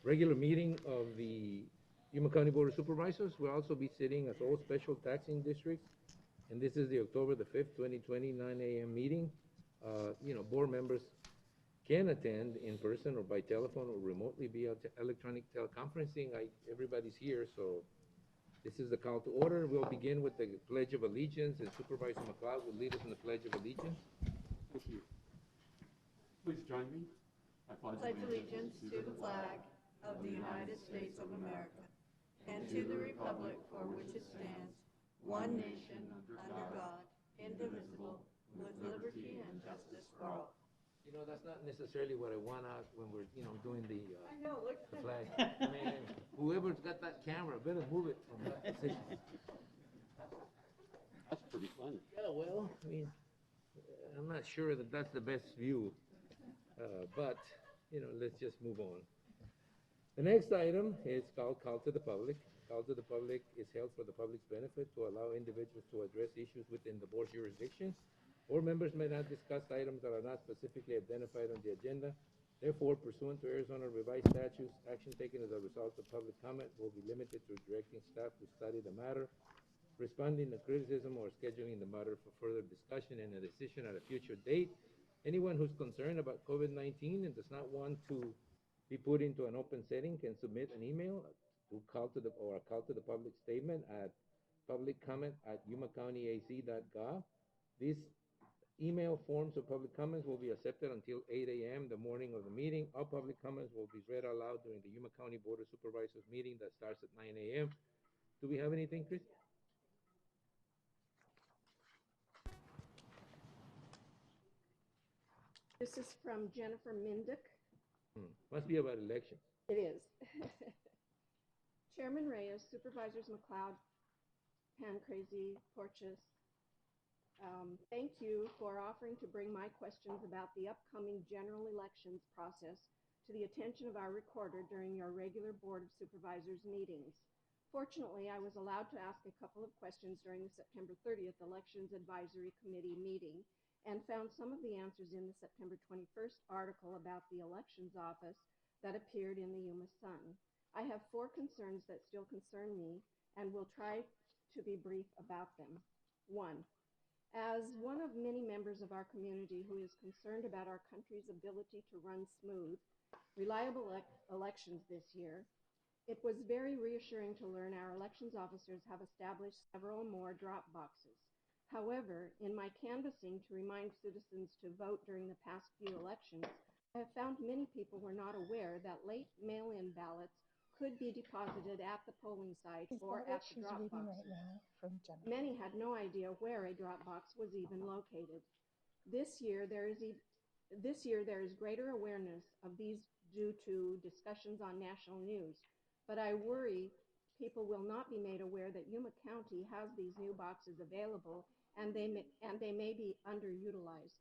regular meeting of the Yuma County Board of Supervisors. We'll also be sitting as all special taxing districts. And this is the October the 5th, 2020, 9 a.m. meeting. Board members can attend in person or by telephone or remotely via electronic teleconferencing. Everybody's here, so this is the call to order. We'll begin with the Pledge of Allegiance, and Supervisor McLeod will lead us in the Pledge of Allegiance. Thank you. Please join me. I pledge allegiance to the flag of the United States of America and to the republic for which it stands, one nation, under God, indivisible, with liberty and justice for all. That's not necessarily what I want out when we're, doing the flag. Whoever's got that camera better move it from that position. That's pretty funny. Yeah, well, I'm not sure that that's the best view, but, let's just move on. The next item is called Call to the Public. Call to the Public is held for the public's benefit to allow individuals to address issues within the board's jurisdiction. Board members may not discuss items that are not specifically identified on the agenda. Therefore, pursuant to Arizona revised statutes, action taken as a result of public comment will be limited to directing staff to study the matter, responding to criticism, or scheduling the matter for further discussion and a decision at a future date. Anyone who's concerned about COVID-19 and does not want to be put into an open setting can submit an email to a call to the public statement at publiccomment@yumacountyaz.gov. These email forms of public comments will be accepted until 8 a.m. the morning of the meeting. All public comments will be read aloud during the Yuma County Board of Supervisors meeting that starts at 9 a.m. Do we have anything, Chris? This is from Jennifer Mindick. Must be about elections. It is. Chairman Reyes, Supervisors McLeod, Pancrazy, Porches, thank you for offering to bring my questions about the upcoming general elections process to the attention of our recorder during your regular Board of Supervisors meetings. Fortunately, I was allowed to ask a couple of questions during the September 30th Elections Advisory Committee meeting and found some of the answers in the September 21st article about the Elections Office that appeared in the Yuma Sun. I have 4 concerns that still concern me and will try to be brief about them. 1. As one of many members of our community who is concerned about our country's ability to run smooth, reliable elections this year, it was very reassuring to learn our elections officers have established several more drop boxes. However, in my canvassing to remind citizens to vote during the past few elections, I have found many people were not aware that late mail-in ballots could be deposited at the polling site or at the drop boxes. Many had no idea where a drop box was even located. This year there is greater awareness of these due to discussions on national news, but I worry people will not be made aware that Yuma County has these new boxes available and they may be underutilized.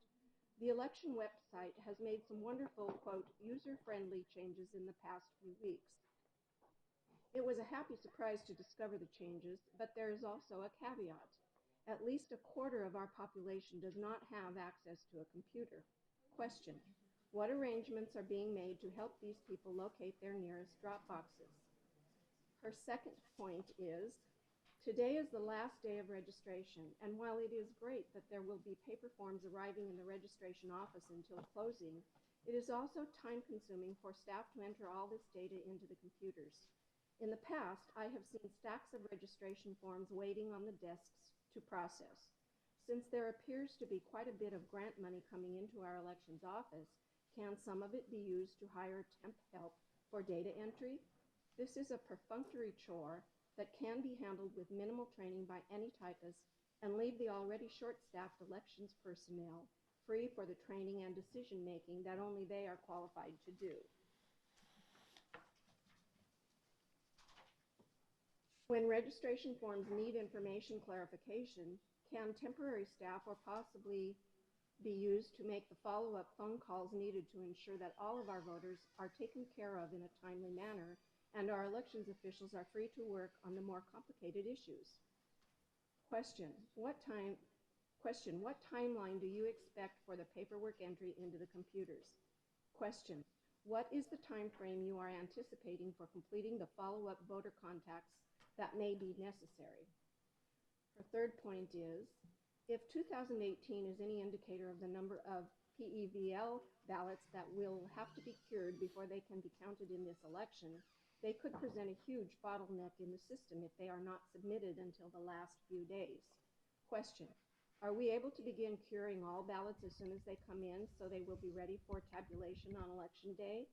The election website has made some wonderful, quote, user-friendly changes in the past few weeks. It was a happy surprise to discover the changes, but there is also a caveat. At least a quarter of our population does not have access to a computer. Question: what arrangements are being made to help these people locate their nearest drop boxes? Her second point is, today is the last day of registration, and while it is great that there will be paper forms arriving in the registration office until closing, it is also time-consuming for staff to enter all this data into the computers. In the past, I have seen stacks of registration forms waiting on the desks to process. Since there appears to be quite a bit of grant money coming into our elections office, can some of it be used to hire temp help for data entry? This is a perfunctory chore that can be handled with minimal training by any typist and leave the already short-staffed elections personnel free for the training and decision-making that only they are qualified to do. When registration forms need information clarification, can temporary staff or possibly be used to make the follow-up phone calls needed to ensure that all of our voters are taken care of in a timely manner and our elections officials are free to work on the more complicated issues? Question, what timeline do you expect for the paperwork entry into the computers? Question, What is the time frame you are anticipating for completing the follow-up voter contacts that may be necessary? Her third point is, if 2018 is any indicator of the number of PEVL ballots that will have to be cured before they can be counted in this election, they could present a huge bottleneck in the system if they are not submitted until the last few days. Question: are we able to begin curing all ballots as soon as they come in so they will be ready for tabulation on election day?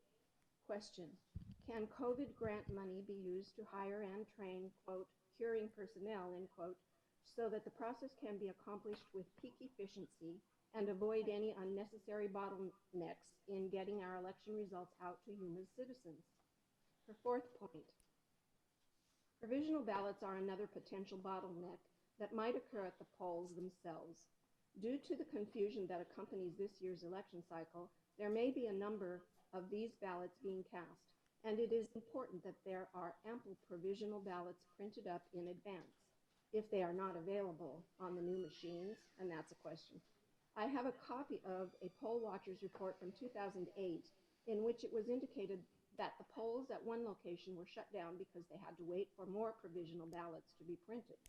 Question: can COVID grant money be used to hire and train, quote, curing personnel, end quote, so that the process can be accomplished with peak efficiency and avoid any unnecessary bottlenecks in getting our election results out to Yuma's citizens? Her fourth point: provisional ballots are another potential bottleneck that might occur at the polls themselves. Due to the confusion that accompanies this year's election cycle, there may be a number of these ballots being cast, and it is important that there are ample provisional ballots printed up in advance, if they are not available on the new machines, and that's a question. I have a copy of a poll watcher's report from 2008 in which it was indicated that the polls at one location were shut down because they had to wait for more provisional ballots to be printed.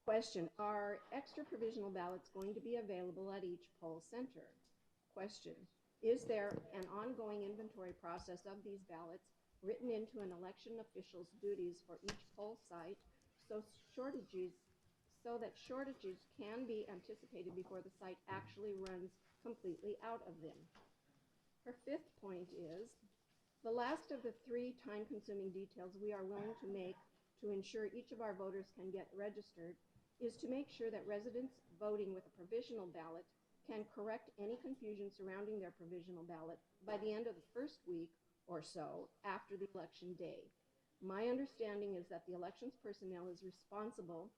Question: are extra provisional ballots going to be available at each poll center? Question: is there an ongoing inventory process of these ballots written into an election official's duties for each poll site so that shortages can be anticipated before the site actually runs completely out of them? Her fifth point is, the last of the three time-consuming details we are willing to make to ensure each of our voters can get registered is to make sure that residents voting with a provisional ballot can correct any confusion surrounding their provisional ballot by the end of the first week or so after the election day. My understanding is that the elections personnel is responsible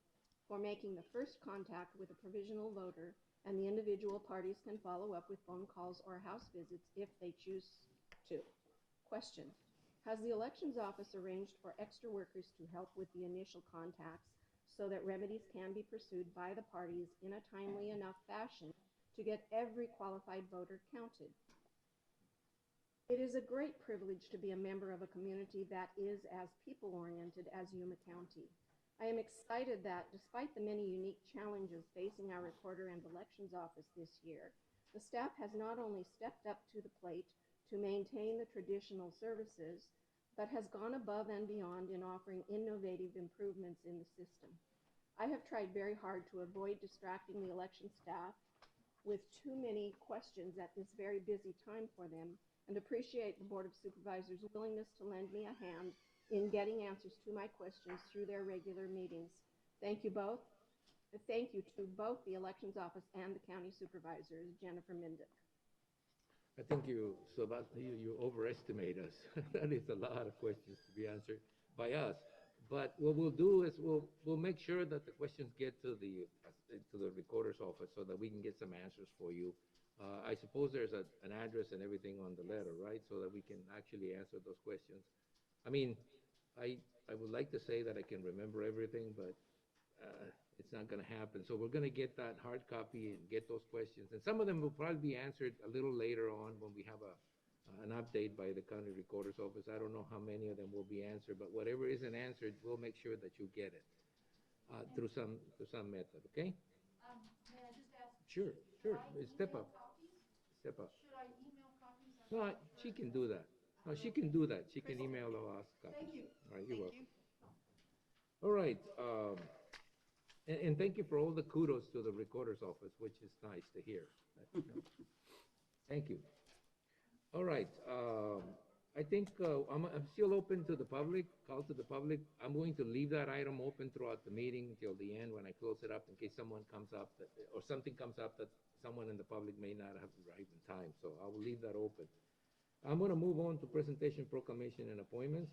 for making the first contact with a provisional voter, and the individual parties can follow up with phone calls or house visits if they choose to. Question: has the elections office arranged for extra workers to help with the initial contacts so that remedies can be pursued by the parties in a timely enough fashion to get every qualified voter counted? It is a great privilege to be a member of a community that is as people-oriented as Yuma County. I am excited that, despite the many unique challenges facing our recorder and elections office this year, the staff has not only stepped up to the plate to maintain the traditional services, but has gone above and beyond in offering innovative improvements in the system. I have tried very hard to avoid distracting the election staff with too many questions at this very busy time for them, and appreciate the Board of Supervisors' willingness to lend me a hand in getting answers to my questions through their regular meetings. Thank you both. Thank you to both the Elections Office and the County Supervisors. Jennifer Mindick. I think you overestimate us. That is a lot of questions to be answered by us. But what we'll do is we'll make sure that the questions get to the recorder's office so that we can get some answers for you. I suppose there's an address and everything on the letter, right? So that we can actually answer those questions. I mean, I would like to say that I can remember everything, but it's not going to happen. So we're going to get that hard copy and get those questions. And some of them will probably be answered a little later on when we have an update by the county recorder's office. I don't know how many of them will be answered, but whatever isn't answered, we'll make sure that you get it through some method, okay? May I just ask? Sure. Step up. Copies? Step up. Should I email copies? No, she can do that. No, she can do that. She can email us copies. Thank you. All right, you're Thank welcome. you. All right. And thank you for all the kudos to the recorder's office, which is nice to hear. Thank you. All right. I think I'm still open to the public, call to the public. I'm going to leave that item open throughout the meeting until the end when I close it up in case someone comes up or something comes up that someone in the public may not have arrived in time. So I will leave that open. I'm going to move on to presentation, proclamation, and appointments.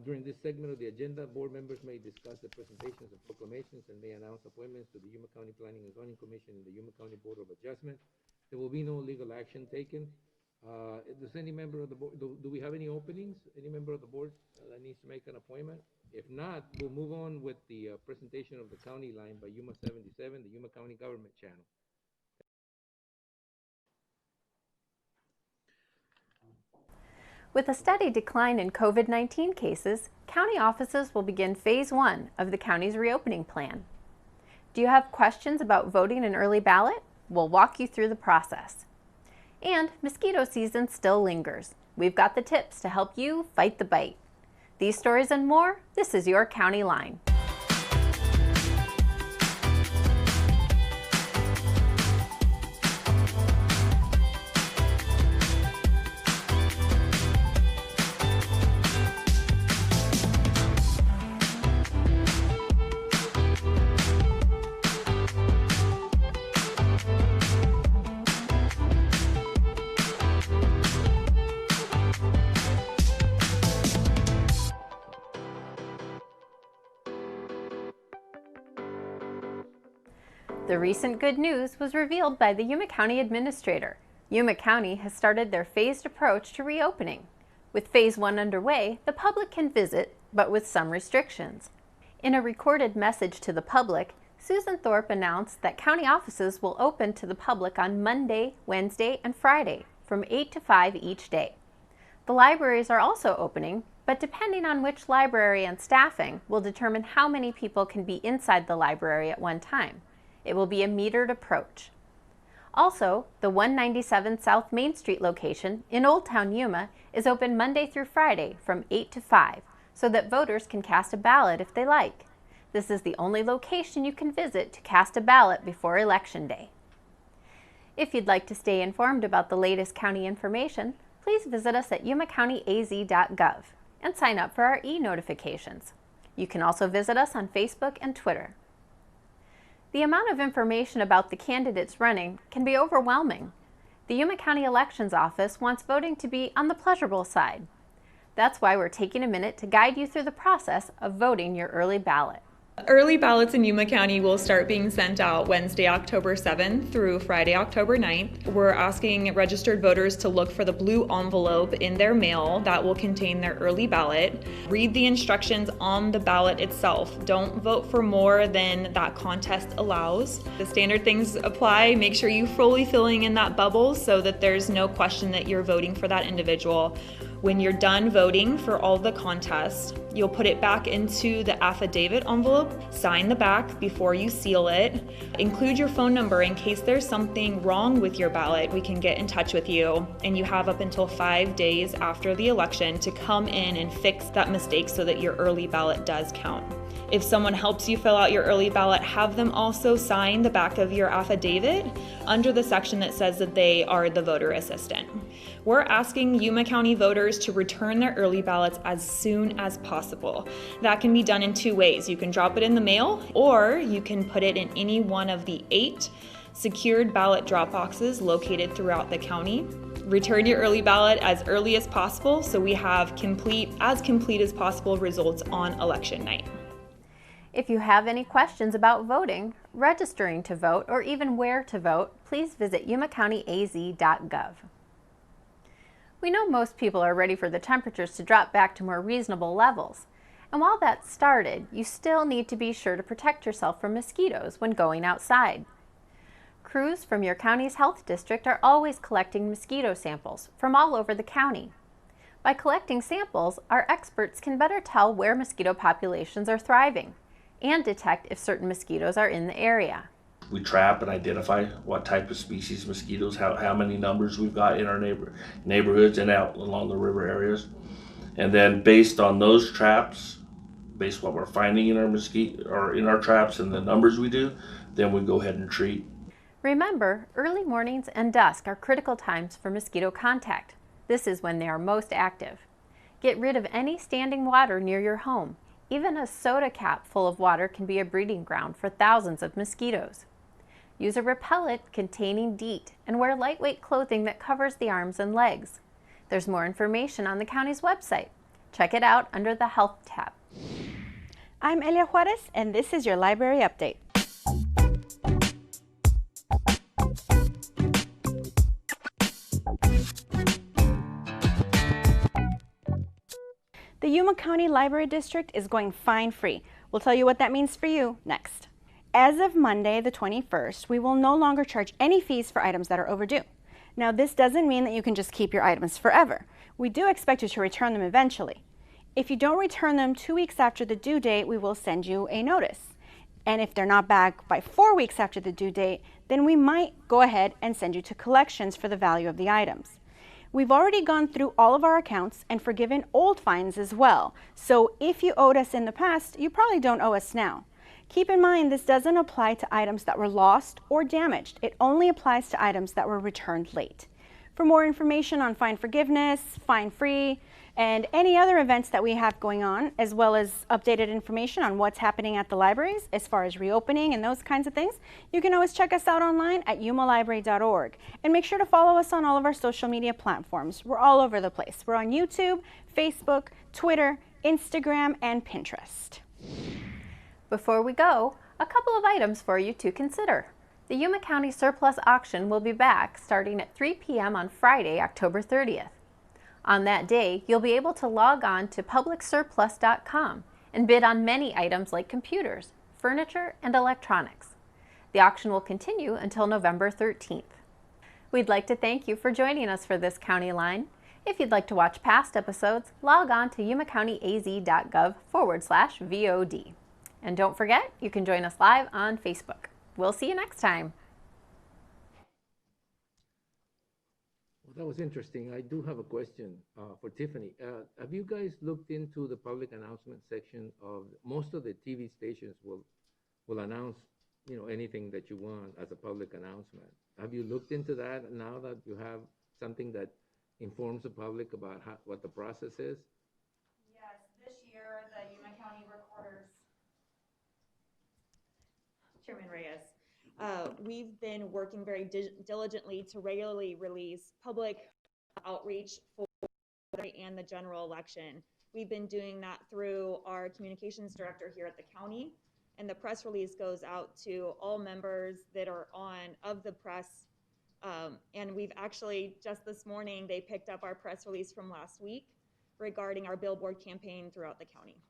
During this segment of the agenda, board members may discuss the presentations and proclamations and may announce appointments to the Yuma County Planning and Zoning Commission and the Yuma County Board of Adjustment. There will be no legal action taken. Does any member of the board, do we have any openings? Any member of the board that needs to make an appointment? If not, we'll move on with the presentation of the county line by Yuma 77, the Yuma County Government Channel. With a steady decline in COVID-19 cases, county offices will begin Phase 1 of the county's reopening plan. Do you have questions about voting an early ballot? We'll walk you through the process. And mosquito season still lingers. We've got the tips to help you fight the bite. These stories and more, this is your County Line. The recent good news was revealed by the Yuma County Administrator. Yuma County has started their phased approach to reopening. With Phase 1 underway, the public can visit, but with some restrictions. In a recorded message to the public, Susan Thorpe announced that county offices will open to the public on Monday, Wednesday, and Friday from 8 to 5 each day. The libraries are also opening, but depending on which library and staffing will determine how many people can be inside the library at one time. It will be a metered approach. Also, the 197 South Main Street location in Old Town Yuma is open Monday through Friday from 8 to 5 so that voters can cast a ballot if they like. This is the only location you can visit to cast a ballot before Election Day. If you'd like to stay informed about the latest county information, please visit us at yumacountyaz.gov and sign up for our e-notifications. You can also visit us on Facebook and Twitter. The amount of information about the candidates running can be overwhelming. The Yuma County Elections Office wants voting to be on the pleasurable side. That's why we're taking a minute to guide you through the process of voting your early ballot. Early ballots in Yuma County will start being sent out Wednesday, October 7th through Friday, October 9th. We're asking registered voters to look for the blue envelope in their mail that will contain their early ballot. Read the instructions on the ballot itself. Don't vote for more than that contest allows. The standard things apply. Make sure you're fully filling in that bubble so that there's no question that you're voting for that individual. When you're done voting for all the contests, you'll put it back into the affidavit envelope, sign the back before you seal it, include your phone number in case there's something wrong with your ballot. We can get in touch with you, and you have up until 5 days after the election to come in and fix that mistake so that your early ballot does count. If someone helps you fill out your early ballot, have them also sign the back of your affidavit under the section that says that they are the voter assistant. We're asking Yuma County voters to return their early ballots as soon as possible. That can be done in 2 ways. You can drop it in the mail, or you can put it in any one of the 8 secured ballot drop boxes located throughout the county. Return your early ballot as early as possible so we have as complete as possible results on election night. If you have any questions about voting, registering to vote, or even where to vote, please visit yumacountyaz.gov. We know most people are ready for the temperatures to drop back to more reasonable levels. And while that's started, you still need to be sure to protect yourself from mosquitoes when going outside. Crews from your county's health district are always collecting mosquito samples from all over the county. By collecting samples, our experts can better tell where mosquito populations are thriving and detect if certain mosquitoes are in the area. We trap and identify what type of species mosquitoes, how many numbers we've got in our neighborhoods and out along the river areas. And then based on those traps, based on what we're finding in our traps and the numbers we do, then we go ahead and treat. Remember, early mornings and dusk are critical times for mosquito contact. This is when they are most active. Get rid of any standing water near your home. Even a soda cap full of water can be a breeding ground for thousands of mosquitoes. Use a repellent containing DEET and wear lightweight clothing that covers the arms and legs. There's more information on the county's website. Check it out under the Health tab. I'm Elia Juarez, and this is your Library Update. The Yuma County Library District is going fine-free. We'll tell you what that means for you next. As of Monday, the 21st, we will no longer charge any fees for items that are overdue. Now, this doesn't mean that you can just keep your items forever. We do expect you to return them eventually. If you don't return them 2 weeks after the due date, we will send you a notice. And if they're not back by 4 weeks after the due date, then we might go ahead and send you to collections for the value of the items. We've already gone through all of our accounts and forgiven old fines as well. So if you owed us in the past, you probably don't owe us now. Keep in mind, this doesn't apply to items that were lost or damaged. It only applies to items that were returned late. For more information on fine forgiveness, fine free, and any other events that we have going on, as well as updated information on what's happening at the libraries as far as reopening and those kinds of things, you can always check us out online at yumalibrary.org. And make sure to follow us on all of our social media platforms. We're all over the place. We're on YouTube, Facebook, Twitter, Instagram, and Pinterest. Before we go, a couple of items for you to consider. The Yuma County Surplus Auction will be back starting at 3 p.m. on Friday, October 30th. On that day, you'll be able to log on to publicsurplus.com and bid on many items like computers, furniture, and electronics. The auction will continue until November 13th. We'd like to thank you for joining us for this County Line. If you'd like to watch past episodes, log on to yumacountyaz.gov/VOD. And don't forget, you can join us live on Facebook. We'll see you next time. Well, that was interesting. I do have a question for Tiffany. Have you guys looked into the public announcement section of most of the TV stations will announce, you know, anything that you want as a public announcement? Have you looked into that now that you have something that informs the public about what the process is? Yes, this year the Yuma County Recorders, Chairman Reyes, we've been working very diligently to regularly release public outreach for and the general election. We've been doing that through our communications director here at the county, and the press release goes out to all members that are of the press. And we've actually, just this morning, they picked up our press release from last week regarding our billboard campaign throughout the county.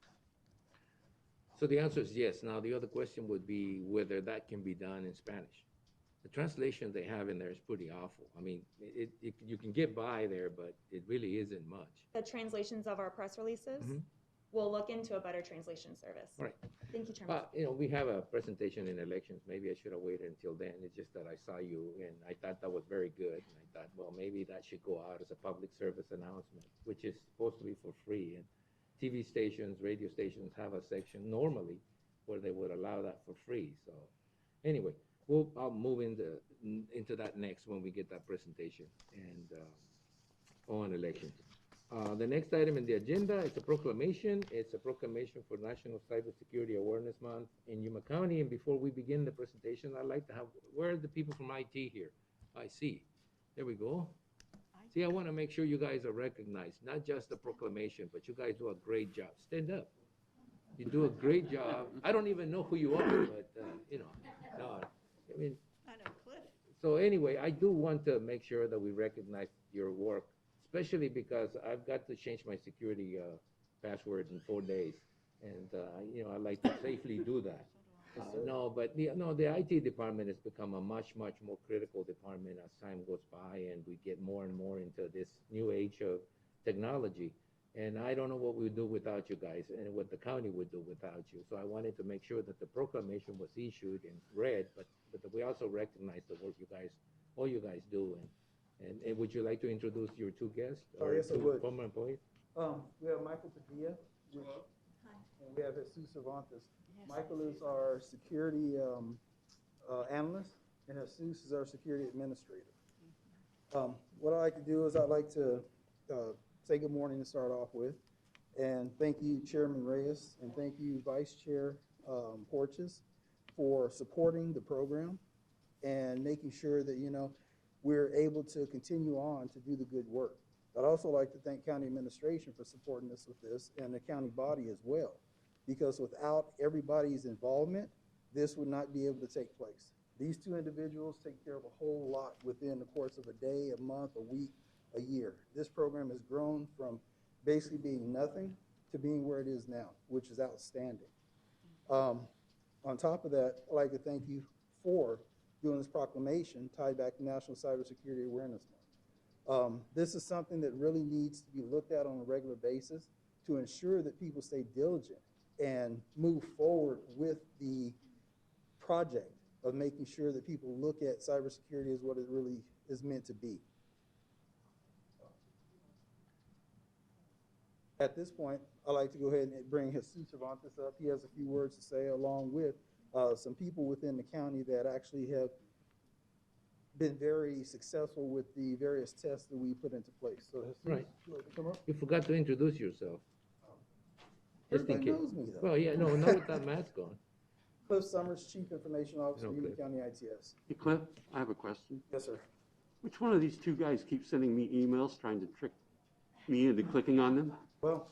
So the answer is yes. Now, the other question would be whether that can be done in Spanish. The translation they have in there is pretty awful. I mean, you can get by there, but it really isn't much. The translations of our press releases, we'll look into a better translation service. Right. Thank you, Chairman. You know, we have a presentation in elections. Maybe I should have waited until then. It's just that I saw you, and I thought that was very good. And I thought, well, maybe that should go out as a public service announcement, which is supposed to be for free. And TV stations, radio stations have a section normally where they would allow that for free. So anyway, I'll move into that next when we get that presentation and on elections. The next item in the agenda is a proclamation. It's a proclamation for National Cybersecurity Awareness Month in Yuma County. And before we begin the presentation, I'd like to have, where are the people from IT here? I see. There we go. See, I want to make sure you guys are recognized, not just the proclamation, but you guys do a great job. Stand up. You do a great job. I don't even know who you are, but, you know, no, I mean. I know Cliff. So anyway, I do want to make sure that we recognize your work, especially because I've got to change my security password in 4 days. And, you know, I like to safely do that. No, but the IT department has become a much, much more critical department as time goes by, and we get more and more into this new age of technology. And I don't know what we would do without you guys and what the county would do without you. So I wanted to make sure that the proclamation was issued and read, but that we also recognize the work all you guys do. And would you like to introduce your two guests? Oh, yes, I would. Former employees? We have Michael Padilla, and we have Jesus Cervantes. Michael is our security analyst, and Jesus is our security administrator. What I'd like to do is I'd like to say good morning to start off with, and thank you, Chairman Reyes, and thank you, Vice Chair Porches, for supporting the program and making sure that, you know, we're able to continue on to do the good work. I'd also like to thank County Administration for supporting us with this, and the county body as well, because without everybody's involvement, this would not be able to take place. These two individuals take care of a whole lot within the course of a day, a month, a week, a year. This program has grown from basically being nothing to being where it is now, which is outstanding. On top of that, I'd like to thank you for doing this proclamation tied back to National Cybersecurity Awareness Month. This is something that really needs to be looked at on a regular basis to ensure that people stay diligent and move forward with the project of making sure that people look at cybersecurity as what it really is meant to be. At this point, I'd like to go ahead and bring Jesus Cervantes up. He has a few words to say, along with some people within the county that actually have been very successful with the various tests that we put into place. So, Jesus, Right. would you like to come up? You forgot to introduce yourself. Just in Everybody case. knows me, though. Well, yeah, no, not with that mask on. Cliff Summers, Chief Information Officer, Okay. Yuma County ITS. Hey, Cliff, I have a question. Yes, sir. Which one of these two guys keeps sending me emails trying to trick me into clicking on them? Well,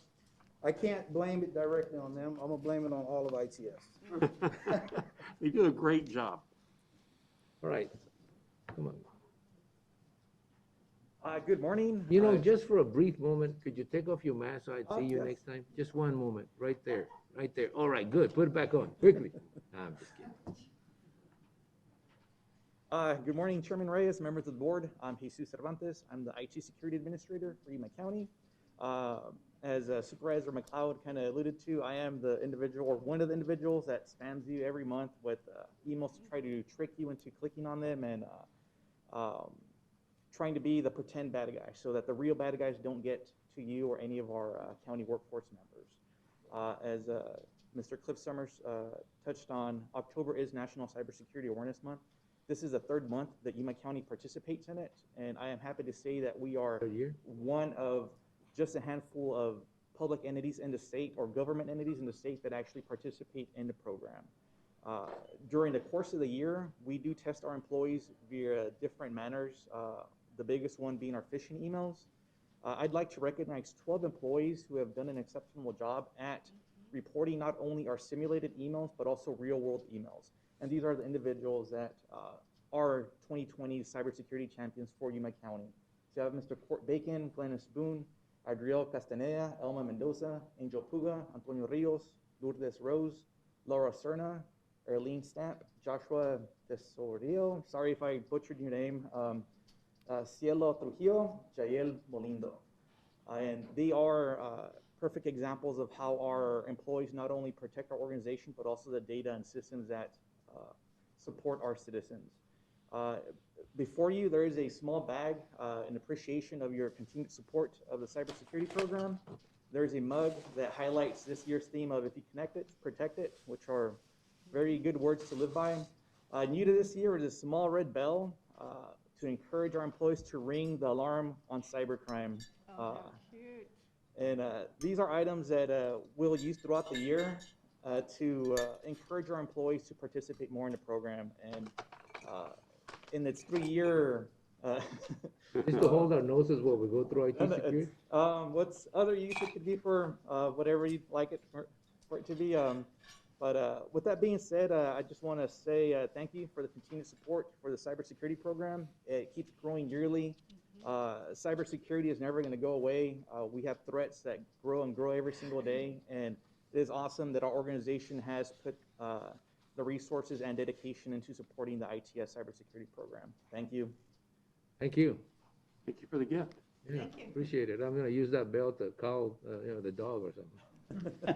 I can't blame it directly on them. I'm gonna blame it on all of ITS. They do a great job. All right, come on. Good morning. You know, just for a brief moment, could you take off your mask so I'd see you yes. next time? Just one moment, right there, right there. All right, good, put it back on, quickly. Nah, I'm just kidding. Good morning, Chairman Reyes, members of the board. I'm Jesus Cervantes. I'm the IT Security Administrator for Yuma County. As Supervisor McLeod kind of alluded to, I am the individual, or one of the individuals that spams you every month with emails to try to trick you into clicking on them and trying to be the pretend bad guy so that the real bad guys don't get to you or any of our county workforce members. As Mr. Cliff Summers touched on, October is National Cybersecurity Awareness Month. This is the third month that Yuma County participates in it, and I am happy to say that we are one of just a handful of public entities in the state or government entities in the state that actually participate in the program. During the course of the year, we do test our employees via different manners, the biggest one being our phishing emails. I'd like to recognize 12 employees who have done an exceptional job at reporting not only our simulated emails, but also real-world emails. And these are the individuals that are 2020 cybersecurity champions for Yuma County. So you have Mr. Court Bacon, Glennis Boone, Adriel Castaneda, Elma Mendoza, Angel Puga, Antonio Rios, Lourdes Rose, Laura Serna, Erlene Stamp, Joshua Tesorio, sorry if I butchered your name, Cielo Trujillo, Jael Molindo. And they are perfect examples of how our employees not only protect our organization, but also the data and systems that support our citizens. Before you, there is a small bag in appreciation of your continued support of the cybersecurity program. There's a mug that highlights this year's theme of if you connect it, protect it, which are very good words to live by. New to this year is a small red bell to encourage our employees to ring the alarm on cybercrime. Cute. And these are items that we'll use throughout the year to encourage our employees to participate more in the program. And in its 3-year Just to hold our noses while we go through IT security? what's other use it could be for whatever you'd like it for it to be. But with that being said, I just want to say thank you for the continued support for the cybersecurity program. It keeps growing yearly. Cybersecurity is never going to go away. We have threats that grow and grow every single day, and it is awesome that our organization has put the resources and dedication into supporting the ITS cybersecurity program. Thank you. Thank you. Thank you for the gift. Yeah, Thank you. appreciate it. I'm gonna use that bell to call, the dog or something.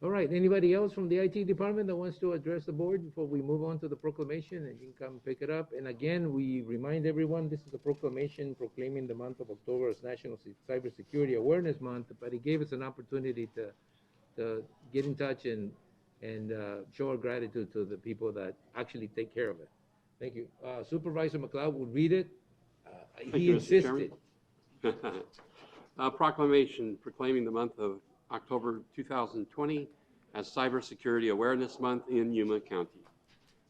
All right, anybody else from the IT department that wants to address the board before we move on to the proclamation? And you can come pick it up. And again, we remind everyone, this is a proclamation proclaiming the month of October as National Cybersecurity Awareness Month, but it gave us an opportunity to get in touch and show our gratitude to the people that actually take care of it. Thank you. Supervisor McLeod will read it. Thank He you, Mr. insisted. Chairman. Proclamation proclaiming the month of October 2020 as Cybersecurity Awareness Month in Yuma County.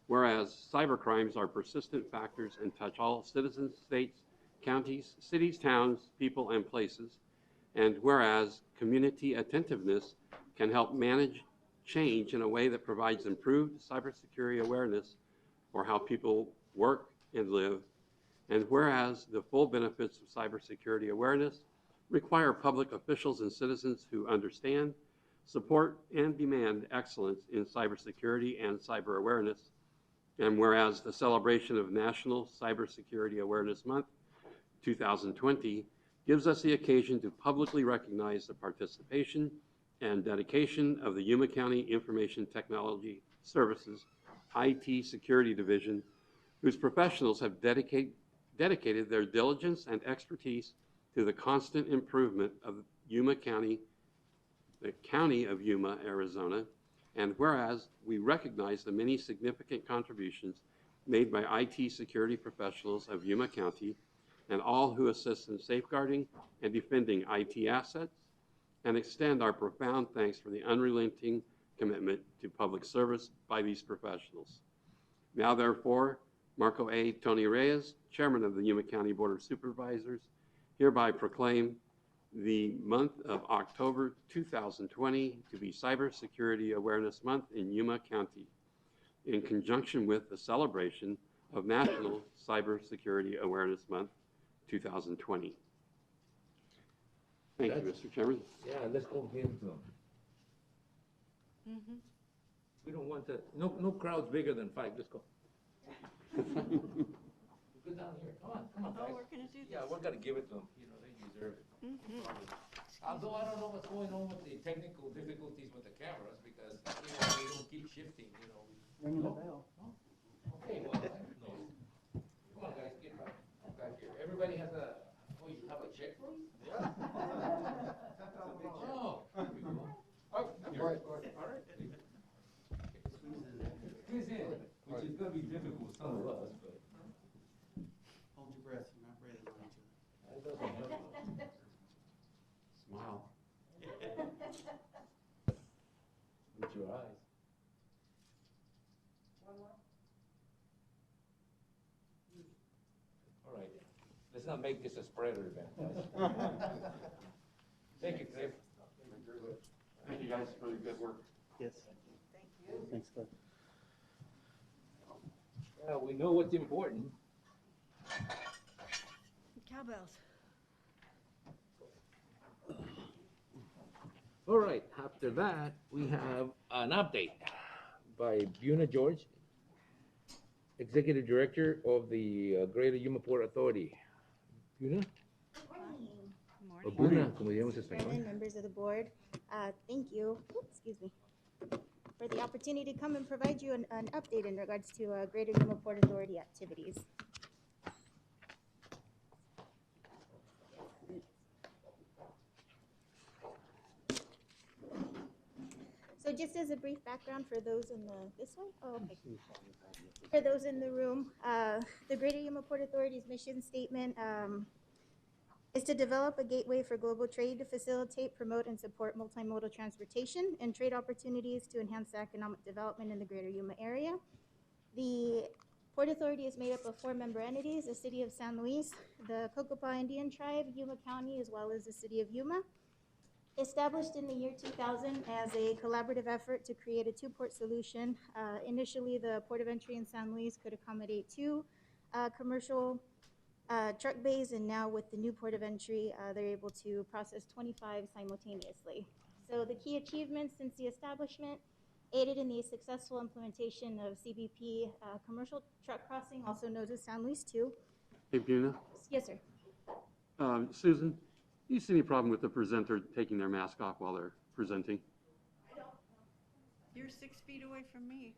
Whereas cybercrimes are persistent factors and touch all citizens, states, counties, cities, towns, people, and places. And whereas community attentiveness can help manage change in a way that provides improved cybersecurity awareness for how people work and live. And whereas the full benefits of cybersecurity awareness require public officials and citizens who understand, support, and demand excellence in cybersecurity and cyber awareness. And whereas the celebration of National Cybersecurity Awareness Month 2020 gives us the occasion to publicly recognize the participation and dedication of the Yuma County Information Technology Services IT Security Division, whose professionals have dedicated their diligence and expertise to the constant improvement of Yuma County, the County of Yuma, Arizona. And whereas we recognize the many significant contributions made by IT security professionals of Yuma County and all who assist in safeguarding and defending IT assets, and extend our profound thanks for the unrelenting commitment to public service by these professionals. Now, therefore, Marco A. Tony Reyes, Chairman of the Yuma County Board of Supervisors, hereby proclaim the month of October 2020 to be Cybersecurity Awareness Month in Yuma County, in conjunction with the celebration of National Cybersecurity Awareness Month 2020. Thank you, Mr. Chairman. Yeah, let's go give it to them. We don't want to, no crowds bigger than 5, let's go. Go down here, come on, guys. Oh, we're gonna do this. Yeah, we're gonna give it to them, you know, they deserve it. Although I don't know what's going on with the technical difficulties with the cameras, because, you know, they don't keep shifting, you know. Ringing the bell. Okay, well, no. Come on, guys, get back here. Everybody has a, oh, you have a check for us? Yeah. Oh, here we go. Oh, here. All right. Squeeze in, which is gonna be difficult with some of us, but. Hold your breath, you're not breathing on each other. That doesn't help. Smile. With your eyes. All right, let's not make this a spreader event, guys. Thank you, Cliff. Thank you guys for the good work. Yes. Thanks, Cliff. Yeah, we know what's important. Cowbells. All right, after that, we have an update by Yuma George, Executive Director of the Greater Yuma Port Authority. Yuna? O Buna, como digamos en español. Members of the board, thank you, excuse me, for the opportunity to come and provide you an update in regards to Greater Yuma Port Authority activities. So just as a brief background for those in this one? Oh, okay. For those in the room, the Greater Yuma Port Authority's mission statement is to develop a gateway for global trade to facilitate, promote, and support multimodal transportation and trade opportunities to enhance the economic development in the Greater Yuma area. The Port Authority is made up of 4 member entities: the City of San Luis, the Cocopah Indian Tribe, Yuma County, as well as the City of Yuma. Established in the year 2000 as a collaborative effort to create a 2-port solution. Initially, the port of entry in San Luis could accommodate 2 commercial truck bays, and now with the new port of entry, they're able to process 25 simultaneously. So the key achievements since the establishment: aided in the successful implementation of CBP commercial truck crossing, also known as San Luis 2. Hey, Buna. Yes, sir. Susan, do you see any problem with the presenter taking their mask off while they're presenting? You're 6 feet away from me.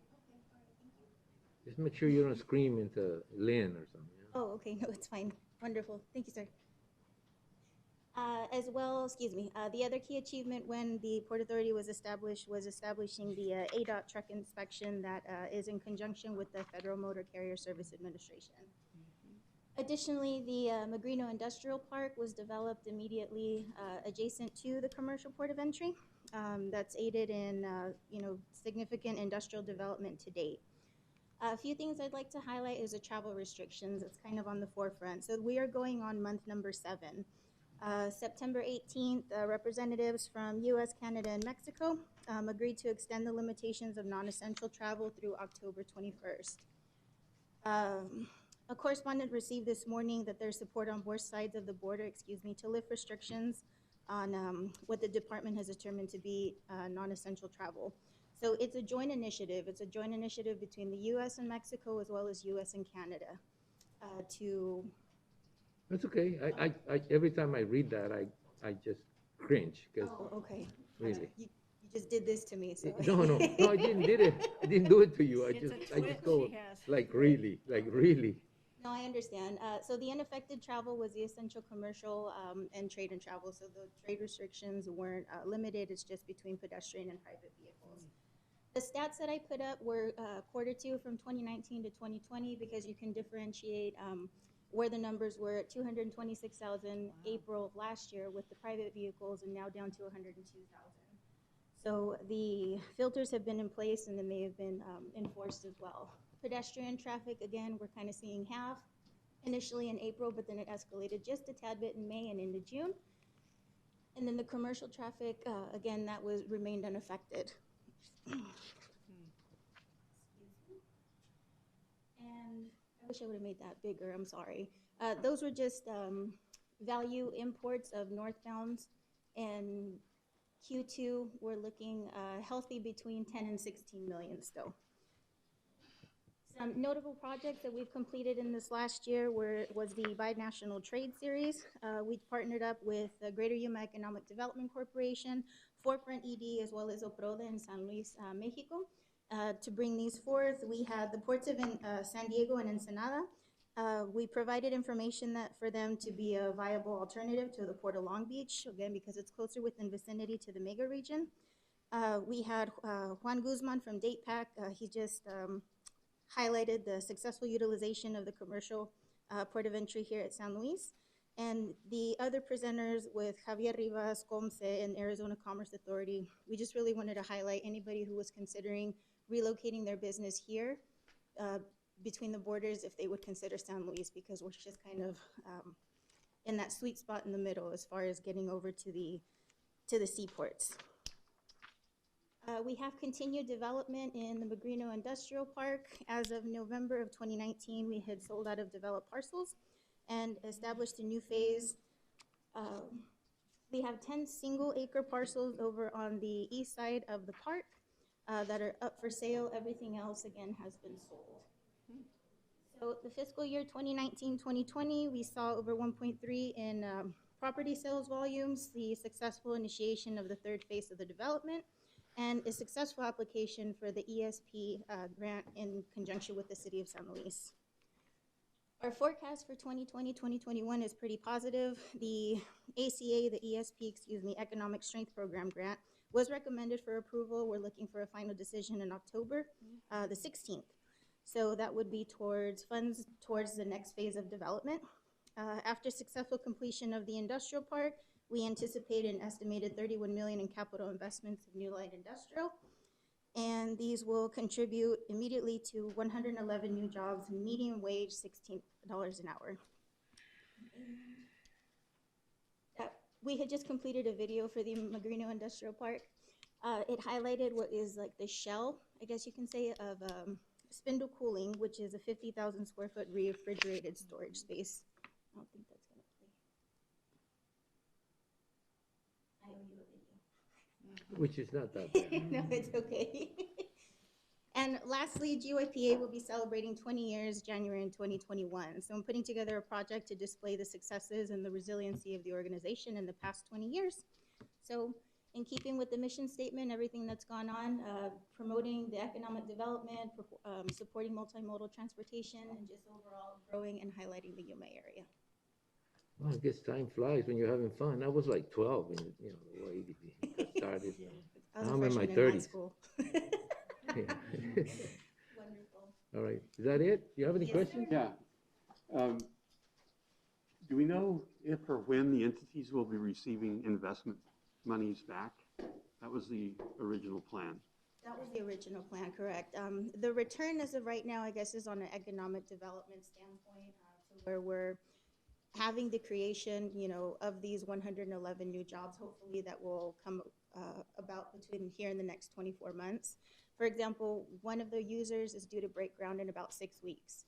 Just make sure you don't scream into Lynn or something. Yeah? Oh, okay, no, it's fine. Wonderful, thank you, sir. As well, excuse me, the other key achievement when the Port Authority was established was establishing the ADOT truck inspection that is in conjunction with the Federal Motor Carrier Service Administration. Additionally, the Magrino Industrial Park was developed immediately adjacent to the commercial port of entry. That's aided in significant industrial development to date. A few things I'd like to highlight is the travel restrictions. It's kind of on the forefront. So we are going on month number 7. September 18th, representatives from US, Canada, and Mexico agreed to extend the limitations of non-essential travel through October 21st. A correspondent received this morning that there's support on both sides of the border, to lift restrictions on what the department has determined to be non-essential travel. So it's a joint initiative. It's a joint initiative between the U.S. and Mexico, as well as U.S. and Canada, to. That's okay. Every time I read that, I just cringe, because Oh, okay. really. You just did this to me, so. No, I didn't did it. I didn't do it to you. I It's just a I twitch just go she has. like really. No, I understand. So the unaffected travel was the essential commercial and trade and travel. So the trade restrictions weren't limited. It's just between pedestrian and private vehicles. The stats that I put up were quarter two from 2019 to 2020, because you can differentiate where the numbers were at 226,000 April of last year with the private vehicles, and now down to 102,000. So the filters have been in place, and then they have been enforced as well. Pedestrian traffic, again, we're kind of seeing half initially in April, but then it escalated just a tad bit in May and into June. And then the commercial traffic, again, that remained unaffected. And I wish I would have made that bigger, I'm sorry. Those were just value imports of northbounds, and Q2, we're looking healthy between 10 and 16 million still. Some notable projects that we've completed in this last year was the Binational Trade Series. We partnered up with the Greater Yuma Economic Development Corporation, Forefront ED, as well as OPRODA in San Luis, Mexico. To bring these forth, we had the ports of San Diego and Ensenada. We provided information for them to be a viable alternative to the Port of Long Beach, again, because it's closer within vicinity to the mega region. We had Juan Guzman from DatePack. He just highlighted the successful utilization of the commercial port of entry here at San Luis. And the other presenters with Javier Rivas, Comce, and Arizona Commerce Authority, we just really wanted to highlight anybody who was considering relocating their business here between the borders, if they would consider San Luis, because we're just kind of in that sweet spot in the middle as far as getting over to the seaports. We have continued development in the Magrino Industrial Park. As of November of 2019, we had sold out of developed parcels and established a new phase. We have 10 single-acre parcels over on the east side of the park that are up for sale. Everything else, again, has been sold. So the fiscal year 2019-2020, we saw over 1.3 in property sales volumes, the successful initiation of the third phase of the development, and a successful application for the ESP grant in conjunction with the City of San Luis. Our forecast for 2020-2021 is pretty positive. The ACA, the ESP, Economic Strength Program grant, was recommended for approval. We're looking for a final decision in October the 16th. So that would be towards funds towards the next phase of development. After successful completion of the industrial park, we anticipate an estimated $31 million in capital investments of new light industrial. And these will contribute immediately to 111 new jobs, median wage $16 an hour. We had just completed a video for the Magrino Industrial Park. It highlighted what is like the shell, I guess you can say, of spindle cooling, which is a 50,000 square foot refrigerated storage space. I don't think that's going to play. I owe you a video. Which is not that bad. No, it's okay. And lastly, GYPA will be celebrating 20 years, January in 2021. So I'm putting together a project to display the successes and the resiliency of the organization in the past 20 years. So in keeping with the mission statement, everything that's gone on, promoting the economic development, supporting multimodal transportation, and just overall growing and highlighting the Yuma area. Well, I guess time flies when you're having fun. I was like 12 when the way it got started. I'm in my 30s. School. Yeah. Wonderful. All right, is that it? Do you have any questions? Yeah. Do we know if or when the entities will be receiving investment monies back? That was the original plan. That was the original plan, correct. The return as of right now, I guess, is on an economic development standpoint, to where we're having the creation, of these 111 new jobs. Hopefully that will come about between here and the next 24 months. For example, one of the users is due to break ground in about 6 weeks.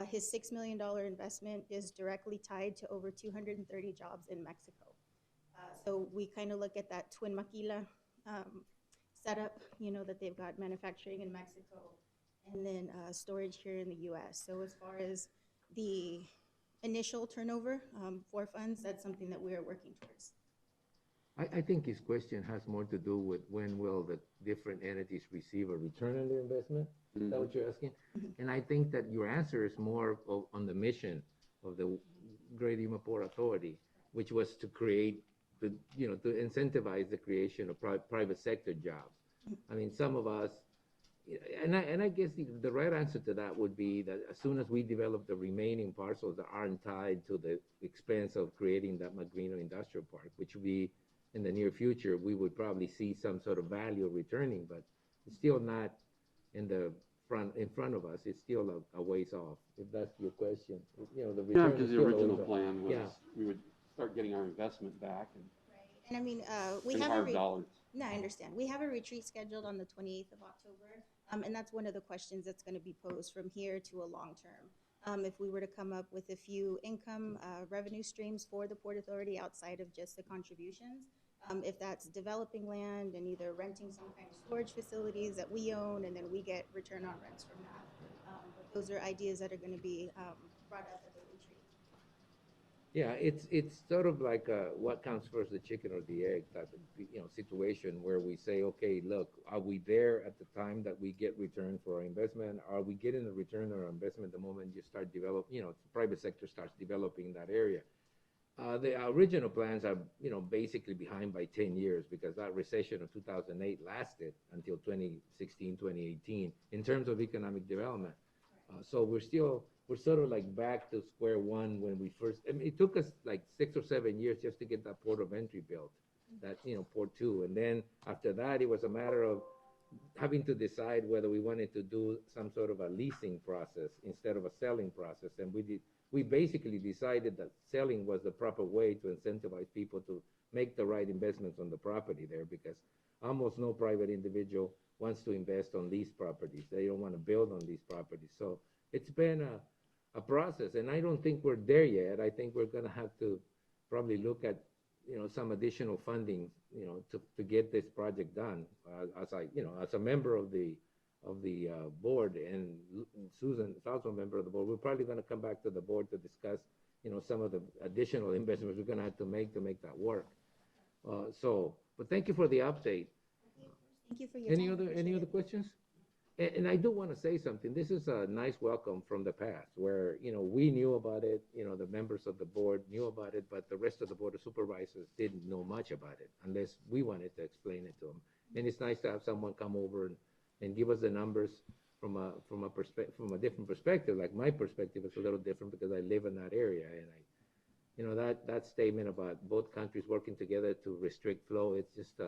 His $6 million investment is directly tied to over 230 jobs in Mexico. So we kind of look at that twin maquila setup, you know, that they've got manufacturing in Mexico and then storage here in the U.S. So as far as the initial turnover for funds, that's something that we are working towards. I think his question has more to do with when will the different entities receive a return on their investment? Is that what you're asking? And I think that your answer is more on the mission of the Great Yuma Port Authority, which was to create, to incentivize the creation of private sector jobs. I mean, some of us, and I guess the right answer to that would be that as soon as we develop the remaining parcels that aren't tied to the expense of creating that Magrino Industrial Park, which would be in the near future, we would probably see some sort of value returning, but it's still not in front of us. It's still a ways off, if that's your question. You know, the return because the original plan was we would start getting our investment back and, and I mean, we and have hard dollars. No, I understand. We have a retreat scheduled on the 28th of October, and that's one of the questions that's going to be posed from here to a long term. If we were to come up with a few income revenue streams for the Port Authority outside of just the contributions, if that's developing land and either renting some kind of storage facilities that we own and then we get return on rents from that. But those are ideas that are going to be brought up at the retreat. Yeah, it's sort of like what comes first, the chicken or the egg type of situation where we say, okay, look, are we there at the time that we get return for our investment? Are we getting the return on our investment the moment you start developing, the private sector starts developing that area? The original plans are, basically behind by 10 years because that recession of 2008 lasted until 2016, 2018 in terms of economic development. So we're sort of like back to square one when we first, I mean, it took us like 6 or 7 years just to get that port of entry built, that, Port 2. And then after that, it was a matter of having to decide whether we wanted to do some sort of a leasing process instead of a selling process. And we basically decided that selling was the proper way to incentivize people to make the right investments on the property there, because almost no private individual wants to invest on leased properties. They don't want to build on these properties. So it's been a process, and I don't think we're there yet. I think we're going to have to probably look at some additional funding to get this project done. As a member of the board, and Susan is also a member of the board, we're probably going to come back to the board to discuss some of the additional investments we're going to have to make that work. But thank you for the update. Thank you for your time. Any other questions? And I do want to say something. This is a nice welcome from the past where, we knew about it, the members of the board knew about it, but the rest of the board of supervisors didn't know much about it unless we wanted to explain it to them. And it's nice to have someone come over and give us the numbers from a different perspective. Like my perspective is a little different because I live in that area, and that statement about both countries working together to restrict flow, it's just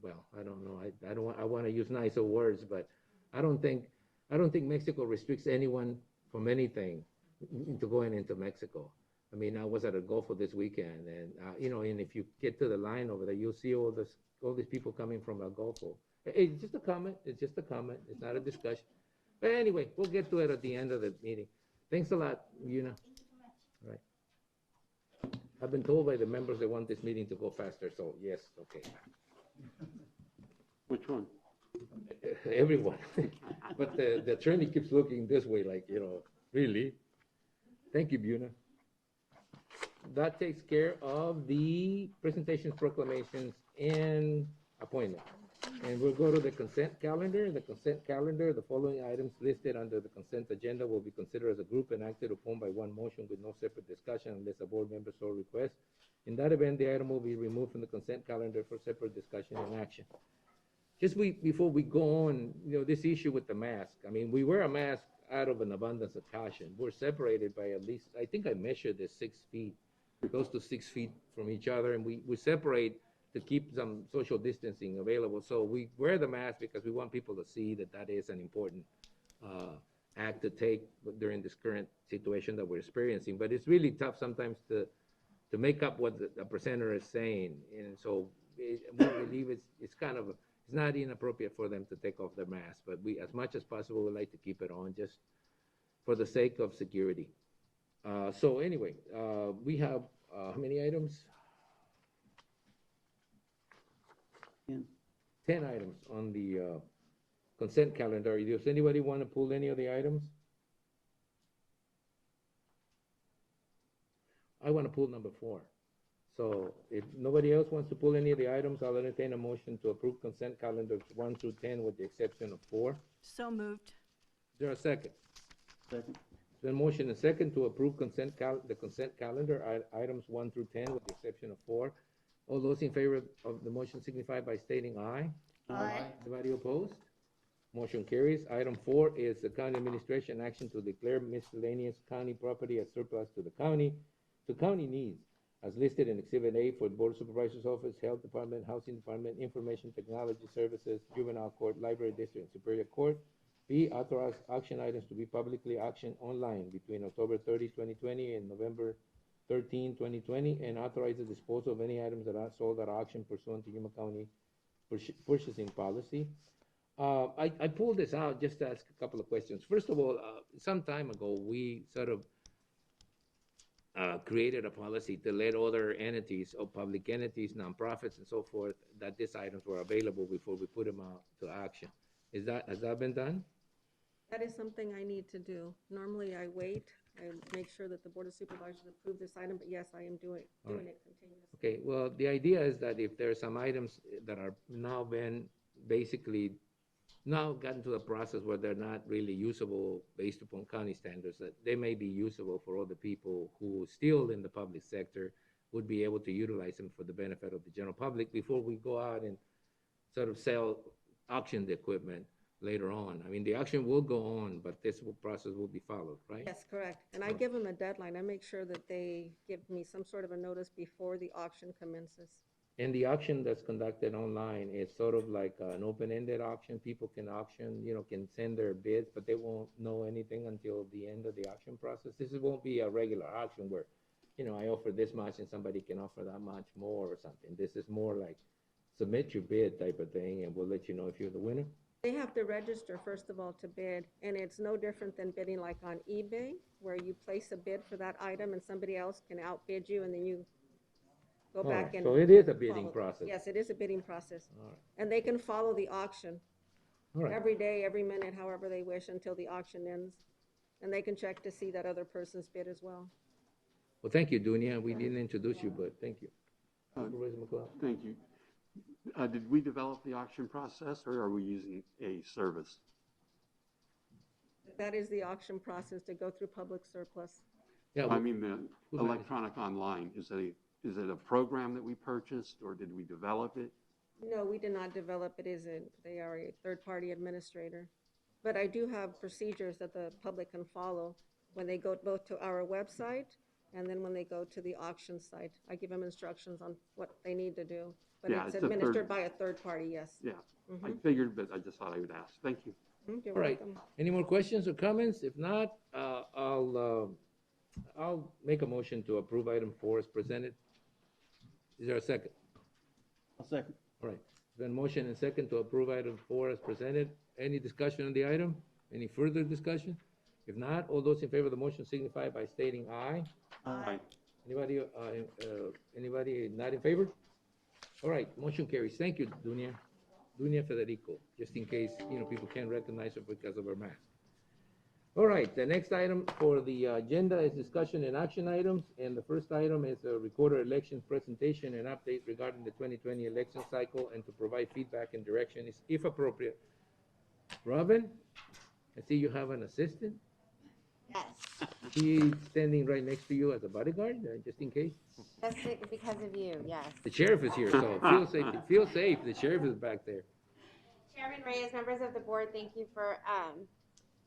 well, I don't know. I want to use nicer words, but I don't think Mexico restricts anyone from anything into going into Mexico. I mean, I was at a Golfo this weekend, and and if you get to the line over there, you'll see all these people coming from El Golfo. It's just a comment. It's just a comment. It's not a discussion. But anyway, we'll get to it at the end of the meeting. Thanks a lot, Yuna. All right. I've been told by the members they want this meeting to go faster, so yes, okay. Which one? Everyone. But the attorney keeps looking this way like, really? Thank you, Buna. That takes care of the presentations, proclamations, and appointments. And we'll go to the consent calendar. The consent calendar, the following items listed under the consent agenda will be considered as a group and acted upon by one motion with no separate discussion unless a board member so requests. In that event, the item will be removed from the consent calendar for separate discussion and action. Just before we go on, this issue with the mask. I mean, we wear a mask out of an abundance of caution. We're separated by at least, I think I measured this 6 feet, close to 6 feet from each other, and we separate to keep some social distancing available. So we wear the mask because we want people to see that is an important act to take during this current situation that we're experiencing. But it's really tough sometimes to make up what the presenter is saying. And so we believe it's not inappropriate for them to take off their mask, but we, as much as possible, would like to keep it on just for the sake of security. So anyway, we have how many items? 10 items on the consent calendar. Does anybody want to pull any of the items? I want to pull number 4. So if nobody else wants to pull any of the items, I'll entertain a motion to approve consent calendars 1 through 10 with the exception of 4. So moved. Is there a second? Second. Then motion and second to approve the consent calendar, items 1 through 10 with the exception of 4. All those in favor of the motion signify by stating aye. Aye. Anybody opposed? Motion carries. Item 4 is the county administration action to declare miscellaneous county property as surplus to the county needs, as listed in Exhibit A for the Board of Supervisors Office, Health Department, Housing Department, Information Technology Services, Juvenile Court, Library District, and Superior Court. B, authorize auction items to be publicly auctioned online between October 30, 2020 and November 13, 2020, and authorize the disposal of any items that are sold at auction pursuant to Yuma County purchasing policy. I pulled this out just to ask a couple of questions. First of all, some time ago, we sort of created a policy to let other entities or public entities, nonprofits, and so forth, that these items were available before we put them out to auction. Has that been done? That is something I need to do. Normally, I wait. I make sure that the Board of Supervisors approve this item, but yes, I am doing it continuously. Okay, well, the idea is that if there are some items that are now been basically now gotten to the process where they're not really usable based upon county standards, that they may be usable for other people who still in the public sector would be able to utilize them for the benefit of the general public before we go out and sort of auction the equipment later on. I mean, the auction will go on, but this process will be followed, right? Yes, correct. And I give them a deadline. I make sure that they give me some sort of a notice before the auction commences. And the auction that's conducted online is sort of like an open-ended auction. People can auction, can send their bids, but they won't know anything until the end of the auction process. This won't be a regular auction where, I offer this much and somebody can offer that much more or something. This is more like submit your bid type of thing, and we'll let you know if you're the winner. They have to register, first of all, to bid, and it's no different than bidding like on eBay, where you place a bid for that item and somebody else can outbid you, and then you go back and... So it is a bidding follow. process. Yes, it is a bidding process. All right. And they can follow the auction All right. every day, every minute, however they wish, until the auction ends. And they can check to see that other person's bid as well. Well, thank you, Dunia. We didn't introduce you, but thank you. Supervisor McLeod. Thank you. Did we develop the auction process, or are we using a service? That is the auction process, to go through public surplus. Yeah, I mean, the electronic online, is it a program that we purchased, or did we develop it? No, we did not develop it. They are a third-party administrator. But I do have procedures that the public can follow when they go both to our website and then when they go to the auction site. I give them instructions on what they need to do. But Yeah, it's it's a administered by a third party, yes. Yeah, I figured, but I just thought I would ask. Thank you. You're All right. welcome. Any more questions or comments? If not, I'll make a motion to approve item 4 as presented. Is there a second? I'll second. All right. Then motion and second to approve item 4 as presented. Any discussion on the item? Any further discussion? If not, all those in favor of the motion signify by stating aye. Aye. Anybody not in favor? All right, motion carries. Thank you, Dunia. Dunia Federico, just in case, people can't recognize her because of her mask. All right, the next item for the agenda is discussion and action items. And the first item is a recorder elections presentation and update regarding the 2020 election cycle and to provide feedback and direction if appropriate. Robin, I see you have an assistant. Yes, He's standing right next to you as a bodyguard, just in case. that's it because of you, yes. The sheriff is here, so feel safe. The sheriff is back there. Chairman Reyes, members of the board, thank you for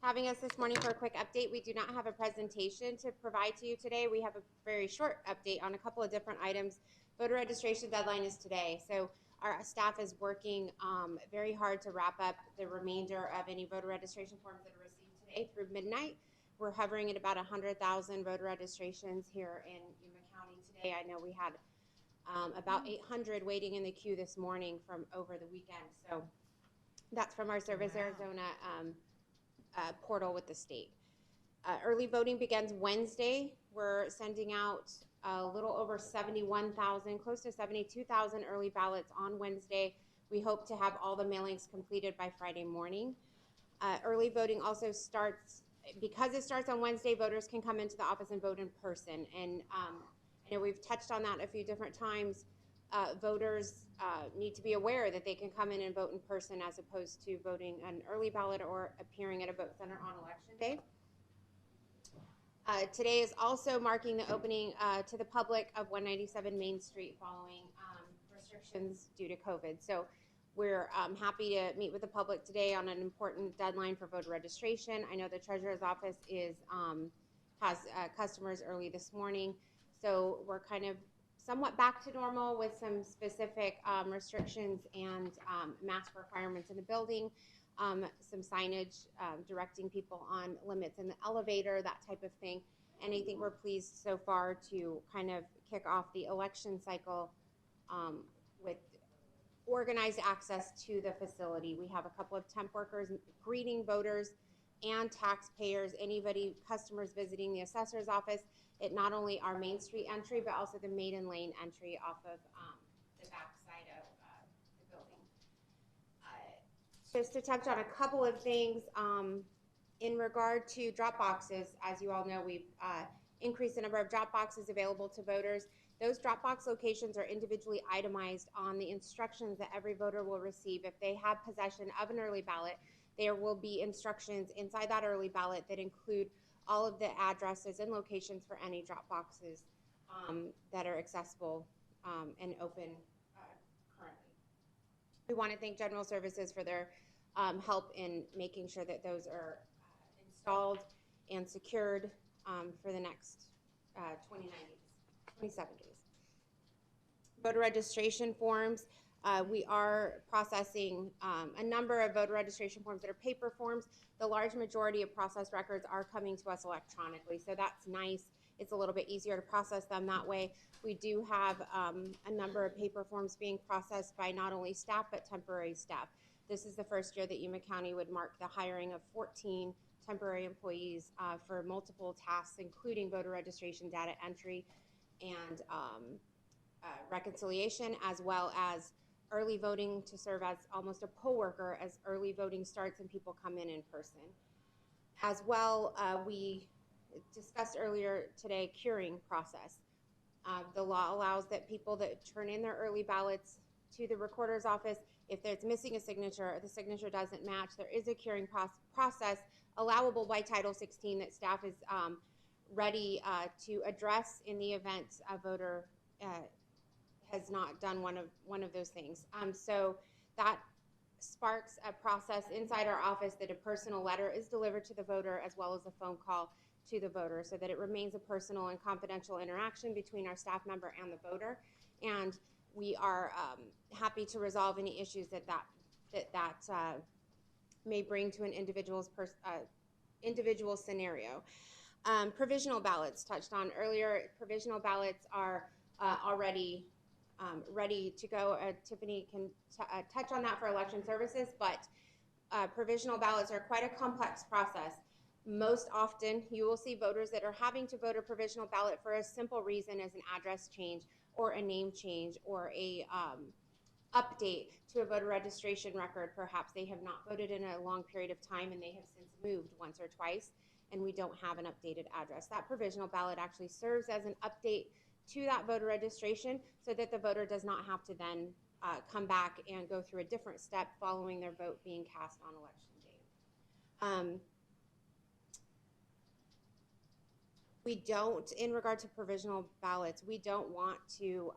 having us this morning for a quick update. We do not have a presentation to provide to you today. We have a very short update on a couple of different items. Voter registration deadline is today, so our staff is working very hard to wrap up the remainder of any voter registration forms that are received today through midnight. We're hovering at about 100,000 voter registrations here in Yuma County today. I know we had about 800 waiting in the queue this morning from over the weekend. So that's from our Service Arizona portal with the state. Early voting begins Wednesday. We're sending out a little over 71,000, close to 72,000 early ballots on Wednesday. We hope to have all the mailings completed by Friday morning. Early voting also starts, because it starts on Wednesday, voters can come into the office and vote in person. And I know we've touched on that a few different times. Voters need to be aware that they can come in and vote in person as opposed to voting an early ballot or appearing at a vote center on election day. Today is also marking the opening to the public of 197 Main Street following restrictions due to COVID. So we're happy to meet with the public today on an important deadline for voter registration. I know the Treasurer's Office has customers early this morning, so we're kind of somewhat back to normal with some specific restrictions and mask requirements in the building, some signage directing people on limits in the elevator, that type of thing. And I think we're pleased so far to kind of kick off the election cycle with organized access to the facility. We have a couple of temp workers greeting voters and taxpayers, customers visiting the assessor's office at not only our Main Street entry, but also the Maiden Lane entry off of the back side of the building. Just to touch on a couple of things, in regard to drop boxes, as you all know, we've increased the number of drop boxes available to voters. Those drop box locations are individually itemized on the instructions that every voter will receive. If they have possession of an early ballot, there will be instructions inside that early ballot that include all of the addresses and locations for any drop boxes that are accessible and open currently. We want to thank General Services for their help in making sure that those are installed and secured for the next 27 days. Voter registration forms. We are processing a number of voter registration forms that are paper forms. The large majority of processed records are coming to us electronically, so that's nice. It's a little bit easier to process them that way. We do have a number of paper forms being processed by not only staff, but temporary staff. This is the first year that Yuma County would mark the hiring of 14 temporary employees for multiple tasks, including voter registration, data entry, and reconciliation, as well as early voting to serve as almost a poll worker as early voting starts and people come in person. As well, we discussed earlier today curing process. The law allows that people that turn in their early ballots to the recorder's office, if there's missing a signature or the signature doesn't match, there is a curing process allowable by Title 16 that staff is ready to address in the event a voter has not done one of those things. So that sparks a process inside our office that a personal letter is delivered to the voter as well as a phone call to the voter, so that it remains a personal and confidential interaction between our staff member and the voter. And we are happy to resolve any issues that may bring to an individual scenario. Provisional ballots touched on earlier. Provisional ballots are already ready to go. Tiffany can touch on that for election services, but provisional ballots are quite a complex process. Most often, you will see voters that are having to vote a provisional ballot for a simple reason as an address change or a name change or a update to a voter registration record. Perhaps they have not voted in a long period of time and they have since moved once or twice and we don't have an updated address. That provisional ballot actually serves as an update to that voter registration so that the voter does not have to then come back and go through a different step following their vote being cast on election day. We don't, in regard to provisional ballots, we don't want to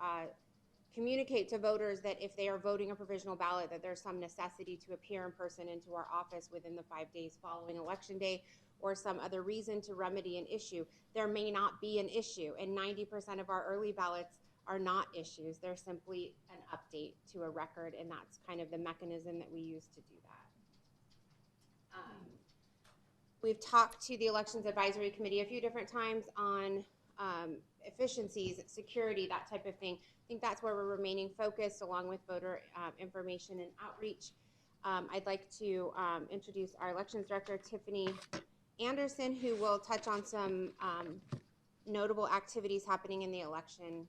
communicate to voters that if they are voting a provisional ballot that there's some necessity to appear in person into our office within the 5 days following election day or some other reason to remedy an issue. There may not be an issue, and 90% of our early ballots are not issues. They're simply an update to a record, and that's kind of the mechanism that we use to do that. We've talked to the Elections Advisory Committee a few different times on efficiencies, security, that type of thing. I think that's where we're remaining focused along with voter information and outreach. I'd like to introduce our Elections Director, Tiffany Anderson, who will touch on some notable activities happening in the election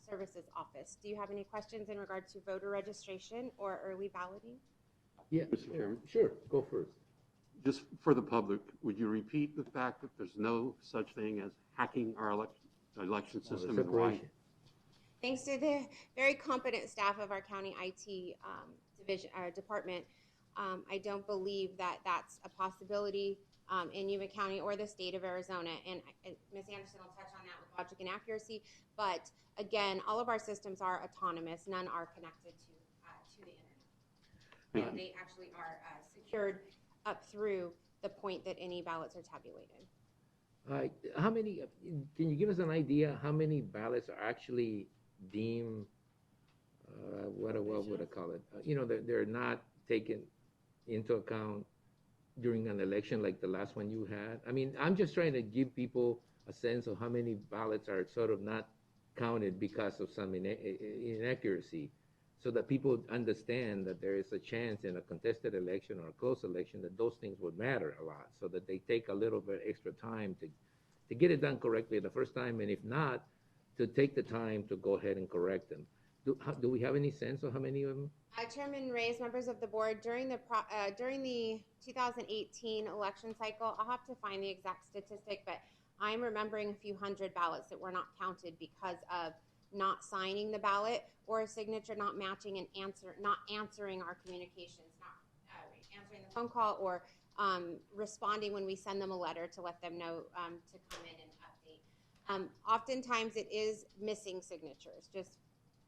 Services Office. Do you have any questions in regard to voter registration or early balloting? Yeah, Mr. Chairman? Sure, go first. Just for the public, would you repeat the fact that there's no such thing as hacking our election system and why? Separation. Thanks to the very competent staff of our county IT department, I don't believe that that's a possibility in Yuma County or the state of Arizona. And Ms. Anderson will touch on that with logic and accuracy. But again, all of our systems are autonomous. None are connected to the internet. And they actually are secured up through the point that any ballots are tabulated. How many, can you give us an idea how many ballots are actually deemed, what would I call it? They're not taken into account during an election like the last one you had. I mean, I'm just trying to give people a sense of how many ballots are sort of not counted because of some inaccuracy, so that people understand that there is a chance in a contested election or a close election that those things would matter a lot, so that they take a little bit extra time to get it done correctly the first time, and if not, to take the time to go ahead and correct them. Do we have any sense of how many of them? Chairman Reyes, members of the board, during the 2018 election cycle, I'll have to find the exact statistic, but I'm remembering a few hundred ballots that were not counted because of not signing the ballot or a signature not matching and not answering our communications, not answering the phone call or responding when we send them a letter to let them know to come in and update. Oftentimes it is missing signatures, just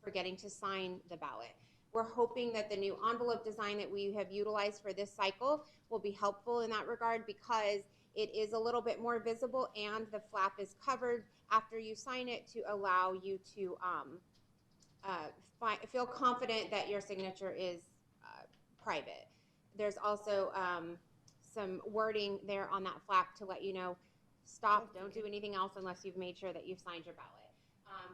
forgetting to sign the ballot. We're hoping that the new envelope design that we have utilized for this cycle will be helpful in that regard, because it is a little bit more visible and the flap is covered after you sign it to allow you to feel confident that your signature is private. There's also some wording there on that flap to let you know, stop, don't do anything else unless you've made sure that you've signed your ballot.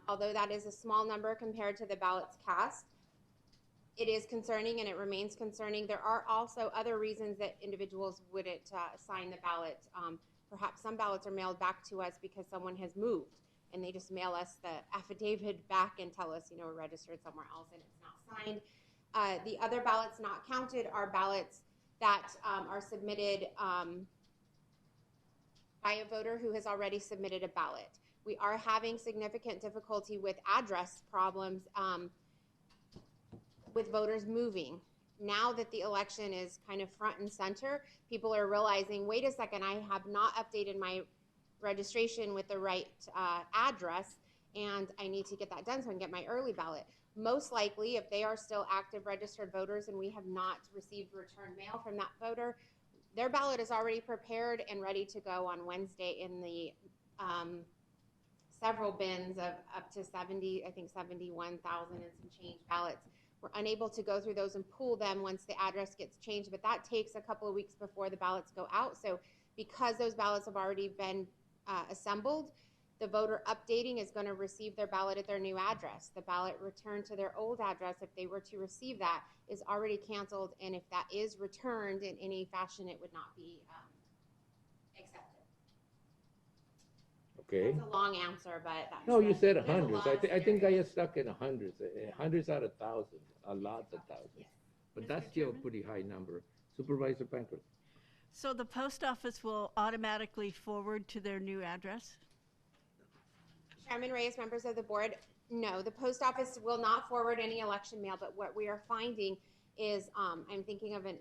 Although that is a small number compared to the ballots cast, it is concerning and it remains concerning. There are also other reasons that individuals wouldn't sign the ballot. Perhaps some ballots are mailed back to us because someone has moved and they just mail us the affidavit back and tell us, we're registered somewhere else and it's not signed. The other ballots not counted are ballots that are submitted by a voter who has already submitted a ballot. We are having significant difficulty with address problems with voters moving. Now that the election is kind of front and center, people are realizing, wait a second, I have not updated my registration with the right address, and I need to get that done so I can get my early ballot. Most likely, if they are still active registered voters and we have not received return mail from that voter, their ballot is already prepared and ready to go on Wednesday in the several bins of up to 70, I think 71,000 and some change ballots. We're unable to go through those and pull them once the address gets changed, but that takes a couple of weeks before the ballots go out. So because those ballots have already been assembled, the voter updating is going to receive their ballot at their new address. The ballot returned to their old address, if they were to receive that, is already canceled, and if that is returned in any fashion, it would not be accepted. Okay. That's a long answer, but that's No, you said there's a hundreds. lot of I think I get stuck in hundreds, hundreds out of thousands, a lot of thousands. But that's still a pretty high number. Supervisor Pankhurst. So the post office will automatically forward to their new address? Chairman Reyes, members of the board, no, the post office will not forward any election mail, but what we are finding is, I'm thinking of a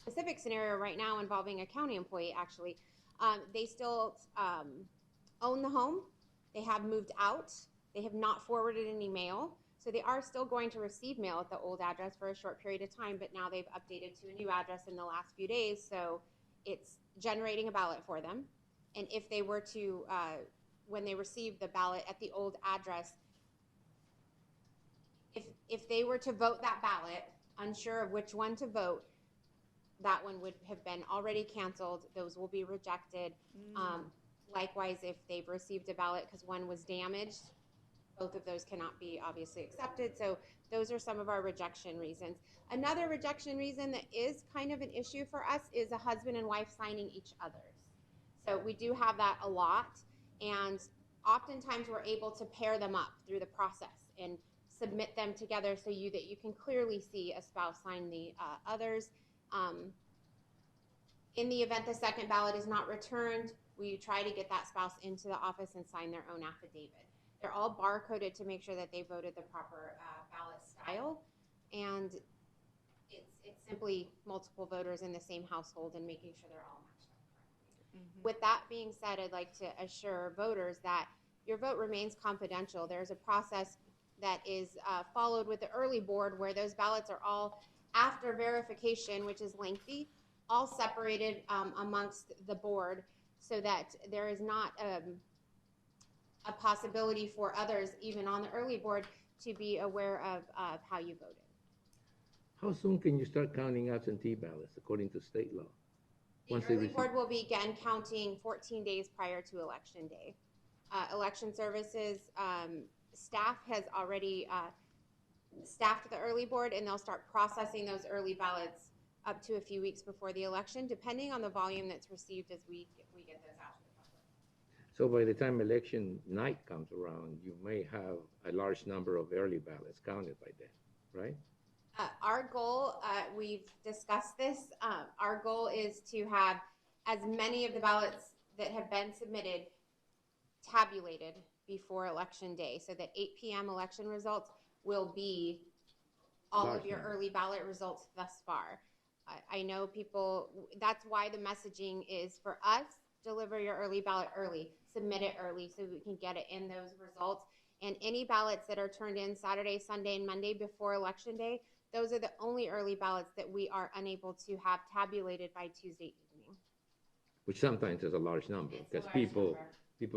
specific scenario right now involving a county employee, actually. They still own the home. They have moved out. They have not forwarded any mail. So they are still going to receive mail at the old address for a short period of time, but now they've updated to a new address in the last few days. So it's generating a ballot for them. And if they were to, when they receive the ballot at the old address, if they were to vote that ballot, unsure of which one to vote, that one would have been already canceled. Those will be rejected. Likewise, if they've received a ballot because one was damaged, both of those cannot be obviously accepted. So those are some of our rejection reasons. Another rejection reason that is kind of an issue for us is a husband and wife signing each other's. So we do have that a lot. And oftentimes we're able to pair them up through the process and submit them together so that you can clearly see a spouse sign the others. In the event the second ballot is not returned, we try to get that spouse into the office and sign their own affidavit. They're all barcoded to make sure that they voted the proper ballot style, and it's simply multiple voters in the same household and making sure they're all matched up correctly. With that being said, I'd like to assure voters that your vote remains confidential. There's a process that is followed with the early board where those ballots are all, after verification, which is lengthy, all separated amongst the board so that there is not a possibility for others, even on the early board, to be aware of how you voted. How soon can you start counting absentee ballots according to state law? The early board will begin counting 14 days prior to election day. Election services staff has already staffed the early board, and they'll start processing those early ballots up to a few weeks before the election, depending on the volume that's received as we get those out to the public. So by the time election night comes around, you may have a large number of early ballots counted by then, right? Our goal, we've discussed this, our goal is to have as many of the ballots that have been submitted tabulated before election day, so that 8 p.m. election results will be all of your early ballot results thus far. I know people, that's why the messaging is for us, deliver your early ballot early, submit it early so we can get it in those results. And any ballots that are turned in Saturday, Sunday, and Monday before election day, those are the only early ballots that we are unable to have tabulated by Tuesday evening. Which sometimes is a large number, because people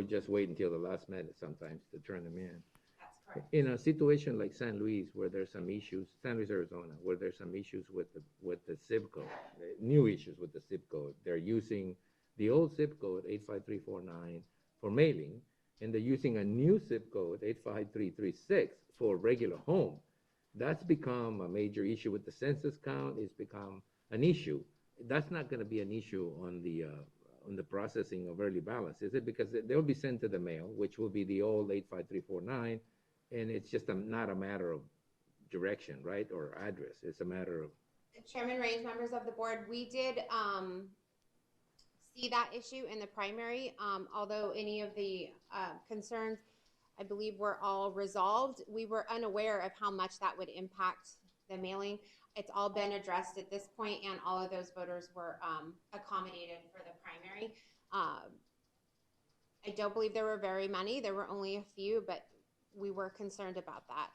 just wait until the last minute sometimes to turn them in. That's correct. In a situation like San Luis, where there's some issues, San Luis, Arizona, where there's some issues with the zip code, new issues with the zip code. They're using the old zip code 85349 for mailing, and they're using a new zip code 85336 for regular home. That's become a major issue with the census count. It's become an issue. That's not going to be an issue on the processing of early ballots, is it? Because they'll be sent to the mail, which will be the old 85349, and it's just not a matter of direction, right, or address. It's a matter of... Chairman Reyes, members of the board, we did see that issue in the primary, although any of the concerns, I believe, were all resolved. We were unaware of how much that would impact the mailing. It's all been addressed at this point, and all of those voters were accommodated for the primary. I don't believe there were very many. There were only a few, but we were concerned about that.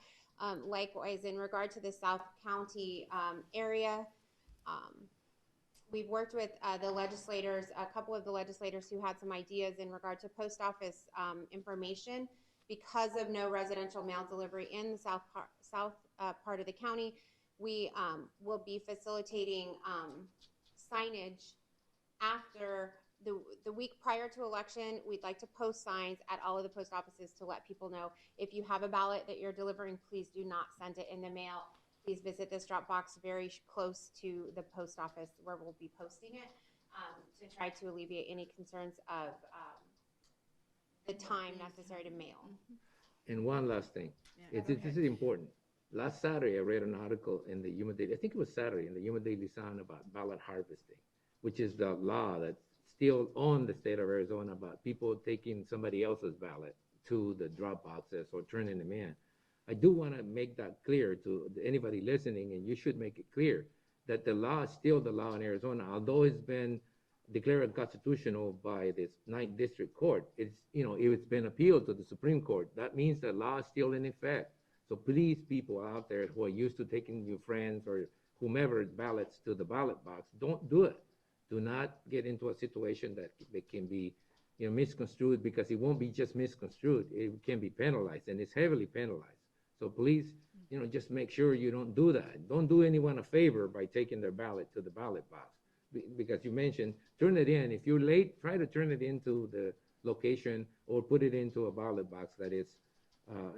Likewise, in regard to the South County area, we've worked with the legislators, a couple of the legislators who had some ideas in regard to post office information. Because of no residential mail delivery in the south part of the county, we will be facilitating signage after the week prior to election. We'd like to post signs at all of the post offices to let people know, if you have a ballot that you're delivering, please do not send it in the mail. Please visit this drop box very close to the post office where we'll be posting it, to try to alleviate any concerns of the time necessary to mail. And one last thing, this is important. Last Saturday, I read an article in the Yuma Daily, I think it was Saturday, in the Yuma Daily Sun about ballot harvesting, which is the law that's still on the state of Arizona about people taking somebody else's ballot to the drop boxes or turning them in. I do want to make that clear to anybody listening, and you should make it clear that the law is still the law in Arizona, although it's been declared unconstitutional by this 9th District Court. It's been appealed to the Supreme Court. That means the law is still in effect. So please, people out there who are used to taking your friends or whomever's ballots to the ballot box, don't do it. Do not get into a situation that can be misconstrued, because it won't be just misconstrued. It can be penalized, and it's heavily penalized. So please, just make sure you don't do that. Don't do anyone a favor by taking their ballot to the ballot box. Because you mentioned, turn it in. If you're late, try to turn it into the location or put it into a ballot box that is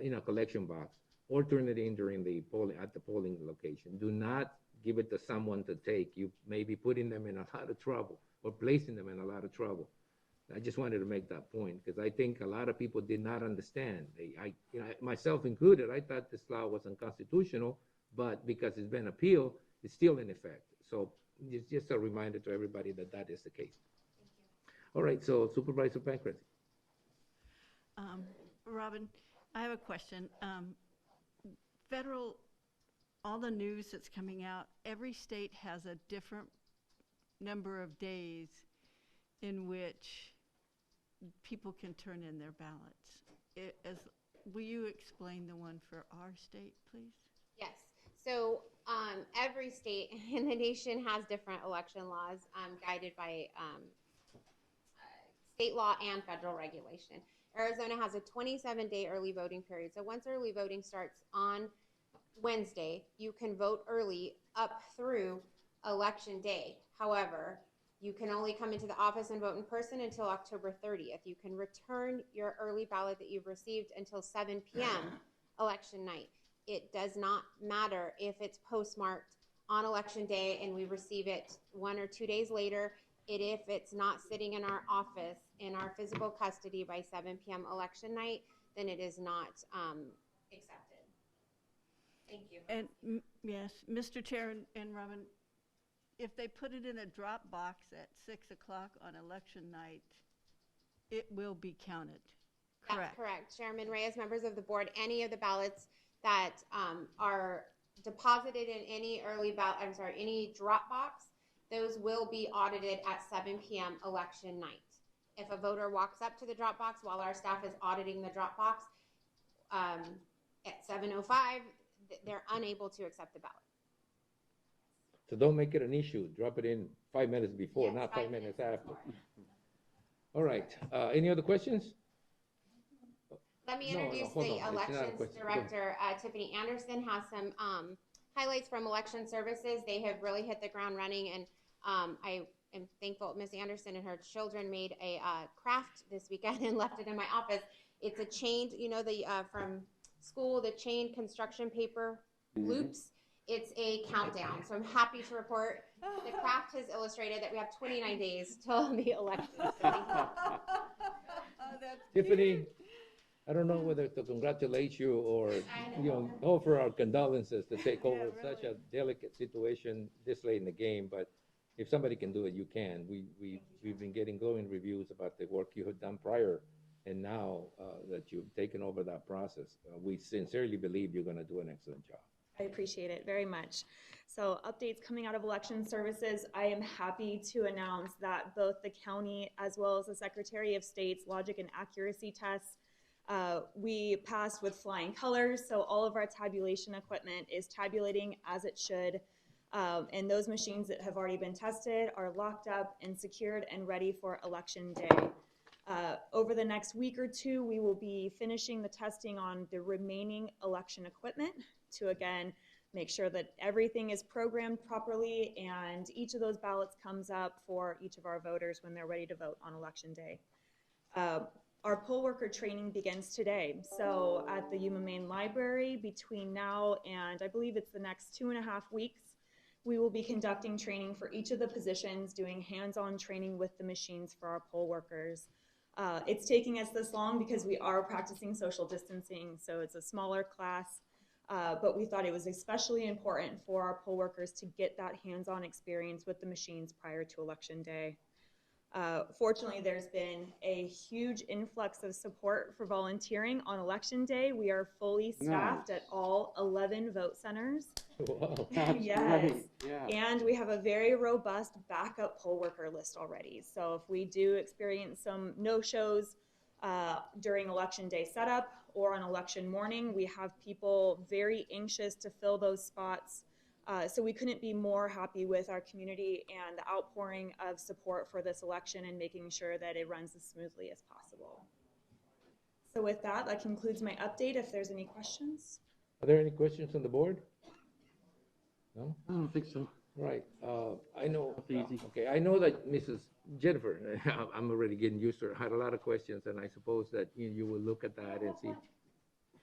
in a collection box, or turn it in during the polling at the polling location. Do not give it to someone to take. You may be putting them in a lot of trouble or placing them in a lot of trouble. I just wanted to make that point because I think a lot of people did not understand. Myself included, I thought this law was unconstitutional, but because it's been appealed, it's still in effect. So it's just a reminder to everybody that that is the case. All right, so Supervisor Pancras. Robin, I have a question. Federal, all the news that's coming out, every state has a different number of days in which people can turn in their ballots. Will you explain the one for our state, please? Yes. So every state in the nation has different election laws guided by state law and federal regulation. Arizona has a 27-day early voting period. So once early voting starts on Wednesday, you can vote early up through Election Day. However, you can only come into the office and vote in person until October 30th. You can return your early ballot that you've received until 7 p.m. election night. It does not matter if it's postmarked on Election Day and we receive it 1 or 2 days later. If it's not sitting in our office in our physical custody by 7 p.m. election night, then it is not accepted. Thank you. And yes, Mr. Chair and Robin, if they put it in a drop box at 6 o'clock on election night, it will be counted. Correct. That's correct. Chairman Reyes, members of the board, any of the ballots that are deposited in any any drop box, those will be audited at 7 p.m. election night. If a voter walks up to the drop box while our staff is auditing the drop box at 7:05, they're unable to accept the ballot. So don't make it an issue. Drop it in 5 minutes before, Yes, not 5 minutes after. before. All right. Any other questions? Let me No, introduce hold the on. It's not a elections question. director. Tiffany Anderson has some highlights from election services. They have really hit the ground running, and I am thankful Ms. Anderson and her children made a craft this weekend and left it in my office. It's a chained, from school, the chained construction paper loops. It's a countdown, so I'm happy to report the craft has illustrated that we have 29 days till the election. So thank you. Tiffany, I don't know whether to congratulate you or, offer our condolences to take over such a delicate situation this late in the game, but if somebody can do it, you can. We've been getting glowing reviews about the work you had done prior, and now that you've taken over that process, we sincerely believe you're going to do an excellent job. I appreciate it very much. So updates coming out of election services, I am happy to announce that both the county as well as the Secretary of State's logic and accuracy tests, we passed with flying colors. So all of our tabulation equipment is tabulating as it should. And those machines that have already been tested are locked up and secured and ready for election day. Over the next week or two, we will be finishing the testing on the remaining election equipment to, again, make sure that everything is programmed properly and each of those ballots comes up for each of our voters when they're ready to vote on election day. Our poll worker training begins today. So at the Yuma Main Library, between now and I believe it's the next 2.5 weeks, we will be conducting training for each of the positions, doing hands-on training with the machines for our poll workers. It's taking us this long because we are practicing social distancing, so it's a smaller class, but we thought it was especially important for our poll workers to get that hands-on experience with the machines prior to election day. Fortunately, there's been a huge influx of support for volunteering on election day. We are fully staffed at all 11 vote centers. Wow. Yes. Yeah. And we have a very robust backup poll worker list already. So if we do experience some no-shows during election day setup or on election morning, we have people very anxious to fill those spots. So we couldn't be more happy with our community and the outpouring of support for this election and making sure that it runs as smoothly as possible. So with that, that concludes my update. If there's any questions. Are there any questions on the board? No? I don't think so. Right. I know. Okay. I know that Mrs. Jennifer, I'm already getting used to her, had a lot of questions, and I suppose that you will look at that and see.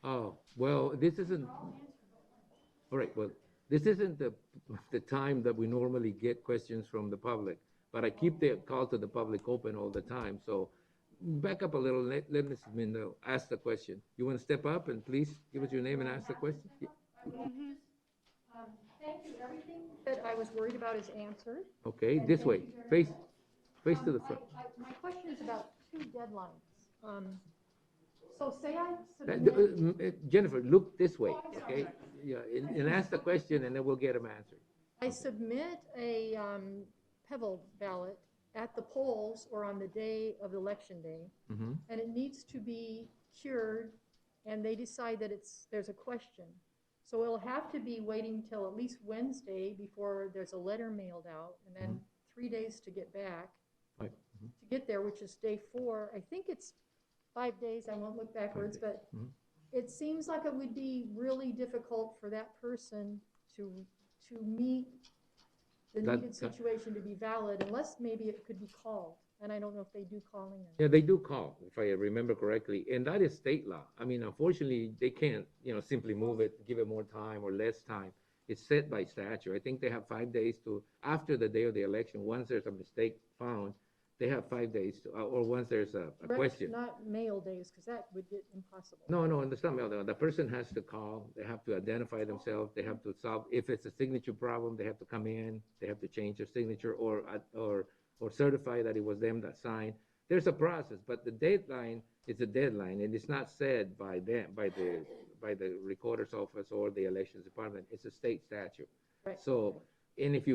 Oh, well, this isn't. All right. Well, this isn't the time that we normally get questions from the public. but I keep the call to the public open all the time. So back up a little, let Ms. Mendel ask the question. You want to step up and please give us your name and ask the question? Yeah. Thank you. Everything that I was worried about is answered. Okay, And this thank way, you very much. face to the front. My question is about two deadlines. So say I Uh, submit, Jennifer, look this way, Oh, I'm okay? sorry. Yeah, and ask the question and then we'll get them answered. I submit a Pebble ballot at the polls or on the day of election day, Mhm. and it needs to be cured, and they decide that there's a question. So it'll have to be waiting till at least Wednesday before there's a letter mailed out, and then 3 days to get back. Right. To get there, which is day 4. I think it's 5 days, I won't look backwards, but Mhm. it seems like it would be really difficult for that person to meet the That- needed situation to be valid, unless maybe it could be called, and I don't know if they do calling. Or Yeah, they do call, if I remember correctly, and that is state law. I mean, unfortunately, they can't, simply move it, give it more time or less time. It's set by statute. I think they have 5 days after the day of the election, once there's a mistake found, they have 5 days or once there's a Right, question. not mail days, because that would get impossible. No, it's not mail. The person has to call, they have to identify themselves, they have to solve, if it's a signature problem, they have to come in, they have to change their signature or certify that it was them that signed. There's a process, but the deadline is a deadline, and it's not set by them, by the recorder's office or the elections department. It's a state statute. Right. So, and if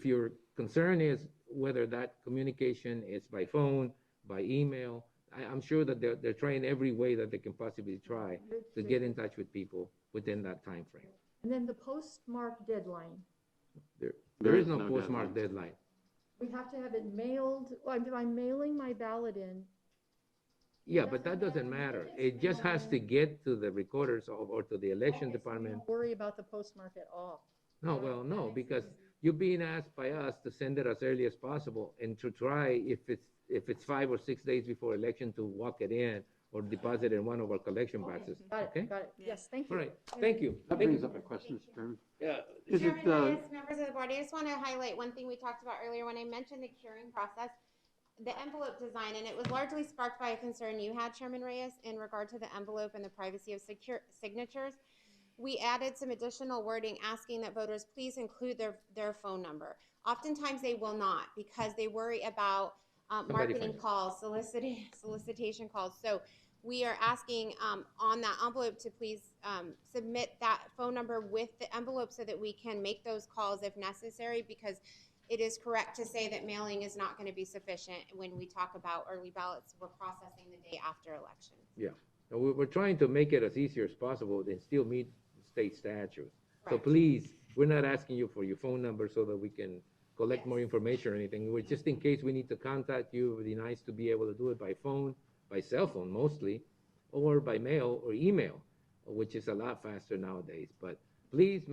your concern is whether that communication is by phone, by email, I'm sure that they're trying every way that they can possibly try to get in touch with people within that time frame. And then the postmark deadline, There is no postmark deadline. we have to have it mailed, if I'm mailing my ballot in, Yeah, but that doesn't matter. It just has to get to the recorders or to the election department. don't worry about the postmark at all. No, well, no, because you're being asked by us to send it as early as possible and to try, if it's 5 or 6 days before election, to walk it in or deposit in one of our collection boxes. Got Okay? it, got it. Yes, thank you. All right, thank you. That Thank brings you. up a question, Mr. Chairman. Yeah. Is it, Chairman Reyes, members of the board, I just want to highlight one thing we talked about earlier when I mentioned the curing process, the envelope design, and it was largely sparked by a concern you had, Chairman Reyes, in regard to the envelope and the privacy of signatures. We added some additional wording asking that voters please include their phone number. Oftentimes they will not because they worry about marketing calls, solicitation calls. So we are asking on that envelope to please submit that phone number with the envelope so that we can make those calls if necessary, because it is correct to say that mailing is not going to be sufficient when we talk about early ballots we're processing the day after election. Yeah, and we're trying to make it as easy as possible and still meet state statute. So Right. please, we're not asking you for your phone number so that we can collect more information or anything. We're just in case we need to contact you, it would be nice to be able to do it by phone, by cell phone mostly, or by mail or email, which is a lot faster nowadays. But please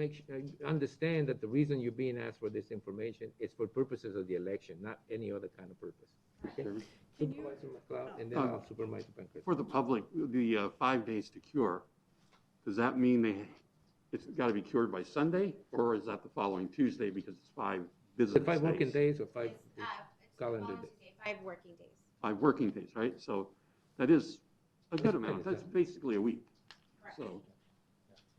understand that the reason you're being asked for this information is for purposes of the election, not any other kind of purpose. Okay? Supervisor McLeod, and then Supervisor Pancras. For the public, the 5 days to cure, does that mean it's got to be cured by Sunday, or is that the following Tuesday because it's 5 business days? 5 working days or 5 It's calendar days? 5 working days. 5 working days, right? So that is a good amount. That's basically a week. Correct. So,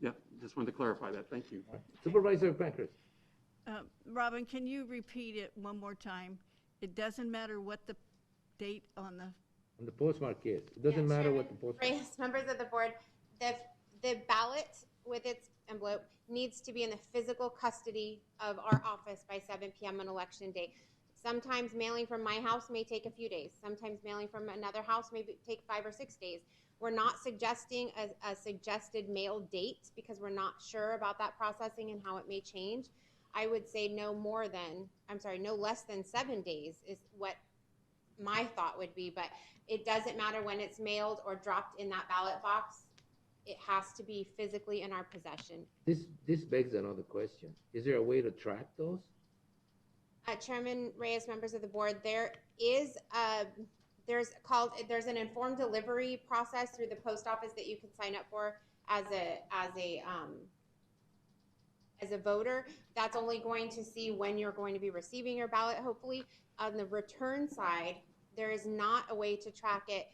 yeah, just wanted to clarify that. Thank you. Supervisor Pancras. Robin, can you repeat it one more time? It doesn't matter what the date on The postmark is. It doesn't matter what the postmark. Reyes, members of the board, the ballot with its envelope needs to be in the physical custody of our office by 7 p.m. on election day. Sometimes mailing from my house may take a few days. Sometimes mailing from another house may take 5 or 6 days. We're not suggesting a suggested mail date because we're not sure about that processing and how it may change. I would say no less than 7 days is what my thought would be, but it doesn't matter when it's mailed or dropped in that ballot box. It has to be physically in our possession. This begs another question. Is there a way to track those? Chairman Reyes, members of the board, there's an informed delivery process through the post office that you can sign up for as as a voter, that's only going to see when you're going to be receiving your ballot, hopefully. On the return side, there is not a way to track it.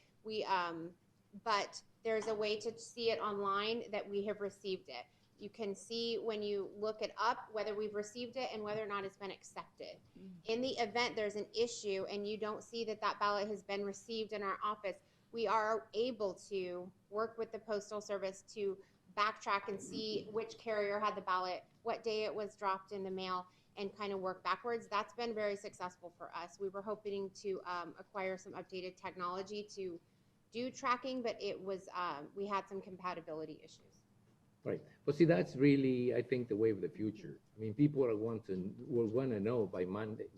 But there's a way to see it online that we have received it. You can see when you look it up whether we've received it and whether or not it's been accepted. In the event there's an issue and you don't see that that ballot has been received in our office, we are able to work with the Postal Service to backtrack and see which carrier had the ballot, what day it was dropped in the mail, and kind of work backwards. That's been very successful for us. We were hoping to acquire some updated technology to do tracking, but it was we had some compatibility issues. Right. But see, that's really, I think, the way of the future. I mean, people will want to know by Monday,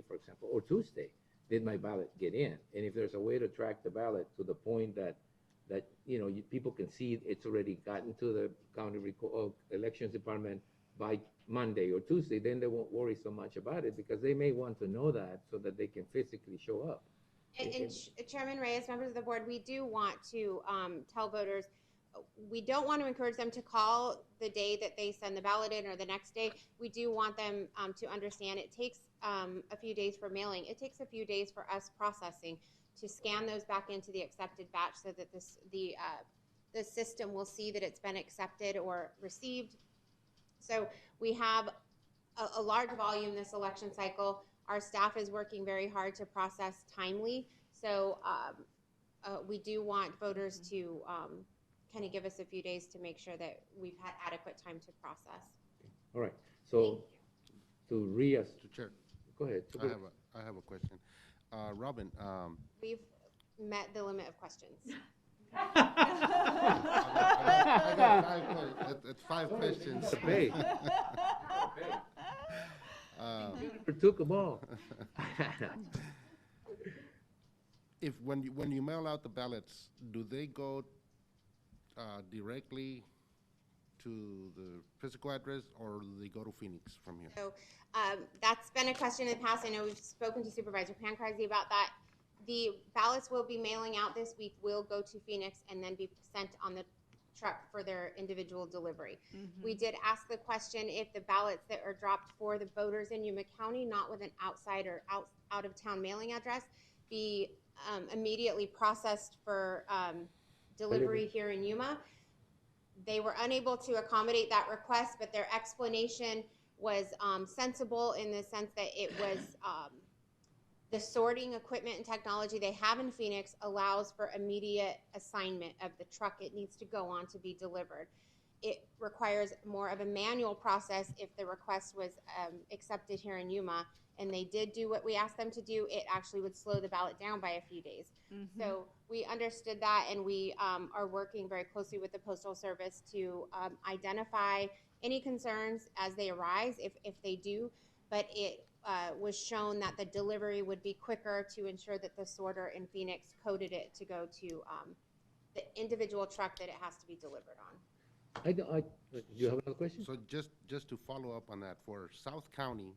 for example, or Tuesday, did my ballot get in? And if there's a way to track the ballot to the point that people can see it's already gotten to the county elections department by Monday or Tuesday, then they won't worry so much about it, because they may want to know that so that they can physically show up. And Chairman Reyes, members of the board, we do want to tell voters, we don't want to encourage them to call the day that they send the ballot in or the next day. We do want them to understand it takes a few days for mailing. It takes a few days for us processing to scan those back into the accepted batch so that the system will see that it's been accepted or received. So we have a large volume this election cycle. Our staff is working very hard to process timely. So we do want voters to kind of give us a few days to make sure that we've had adequate time to process. All right. So to Chair, go ahead. I have a question. Robin. We've met the limit of questions. It's 5 questions. Took them all. If when you mail out the ballots, do they go directly to the physical address, or do they go to Phoenix from here? So that's been a question in the past. I know we've spoken to Supervisor Pancrazy about that. The ballots will be mailing out this week, will go to Phoenix and then be sent on the truck for their individual delivery. We did ask the question if the ballots that are dropped for the voters in Yuma County, not with an outside or out of town mailing address, be immediately processed for delivery here in Yuma. They were unable to accommodate that request, but their explanation was sensible in the sense that it was the sorting equipment and technology they have in Phoenix allows for immediate assignment of the truck it needs to go on to be delivered. It requires more of a manual process if the request was accepted here in Yuma, and they did do what we asked them to do. It actually would slow the ballot down by a few days. So we understood that, and we are working very closely with the Postal Service to identify any concerns as they arise, if they do, but it was shown that the delivery would be quicker to ensure that the sorter in Phoenix coded it to go to the individual truck that it has to be delivered on. Do you have another question? So just to follow up on that, for South County,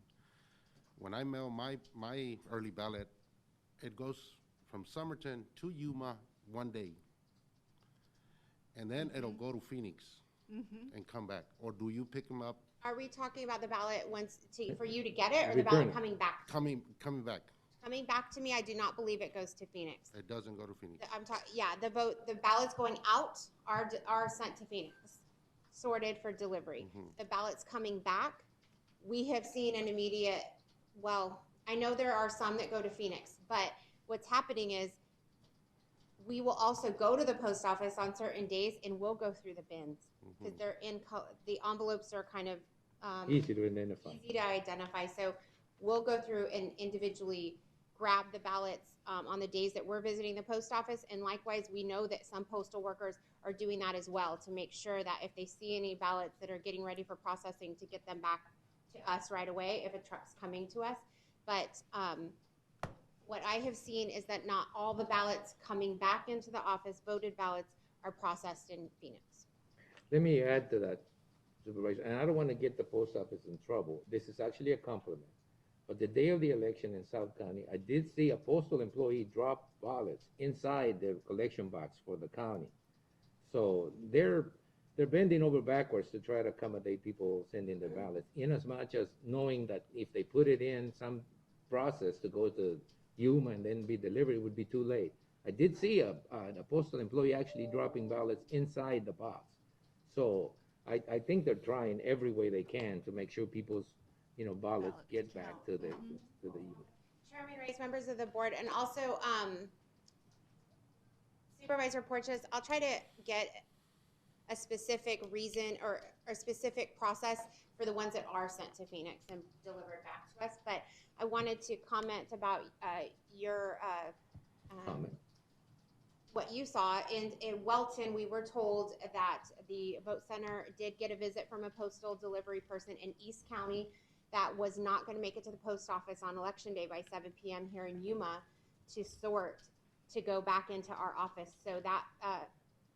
when I mail my early ballot, it goes from Somerton to Yuma one day, and then it'll go to Phoenix and come back. Or do you pick them up? Are we talking about the ballot for you to get it, or the ballot coming back? Coming back. Coming back to me, I do not believe it goes to Phoenix. It doesn't go to Phoenix. I'm talking, yeah, the ballots going out are sent to Phoenix, sorted for delivery. The ballots coming back, we have seen an immediate. Well, I know there are some that go to Phoenix, but what's happening is we will also go to the post office on certain days, and we'll go through the bins because they're the envelopes are kind of easy to identify. So we'll go through and individually grab the ballots on the days that we're visiting the post office. And likewise, we know that some postal workers are doing that as well to make sure that if they see any ballots that are getting ready for processing, to get them back to us right away if a truck's coming to us. But what I have seen is that not all the ballots coming back into the office, voted ballots, are processed in Phoenix. Let me add to that, Supervisor, and I don't want to get the post office in trouble. This is actually a compliment. But the day of the election in South County, I did see a postal employee drop ballots inside the collection box for the county. So they're they're bending over backwards to try to accommodate people sending their ballots, in as much as knowing that if they put it in some process to go to Yuma and then be delivered, it would be too late. I did see a postal employee actually dropping ballots inside the box. So I think they're trying every way they can to make sure people's, ballots get back to the Yuma. Chairman Reyes, members of the board, and also Supervisor Porches, I'll try to get a specific reason or a specific process for the ones that are sent to Phoenix and delivered back to us. But I wanted to comment about your Comment. what you saw in Welton. We were told that the vote center did get a visit from a postal delivery person in East County that was not going to make it to the post office on election day by 7 p.m. here in Yuma to sort to go back into our office. So that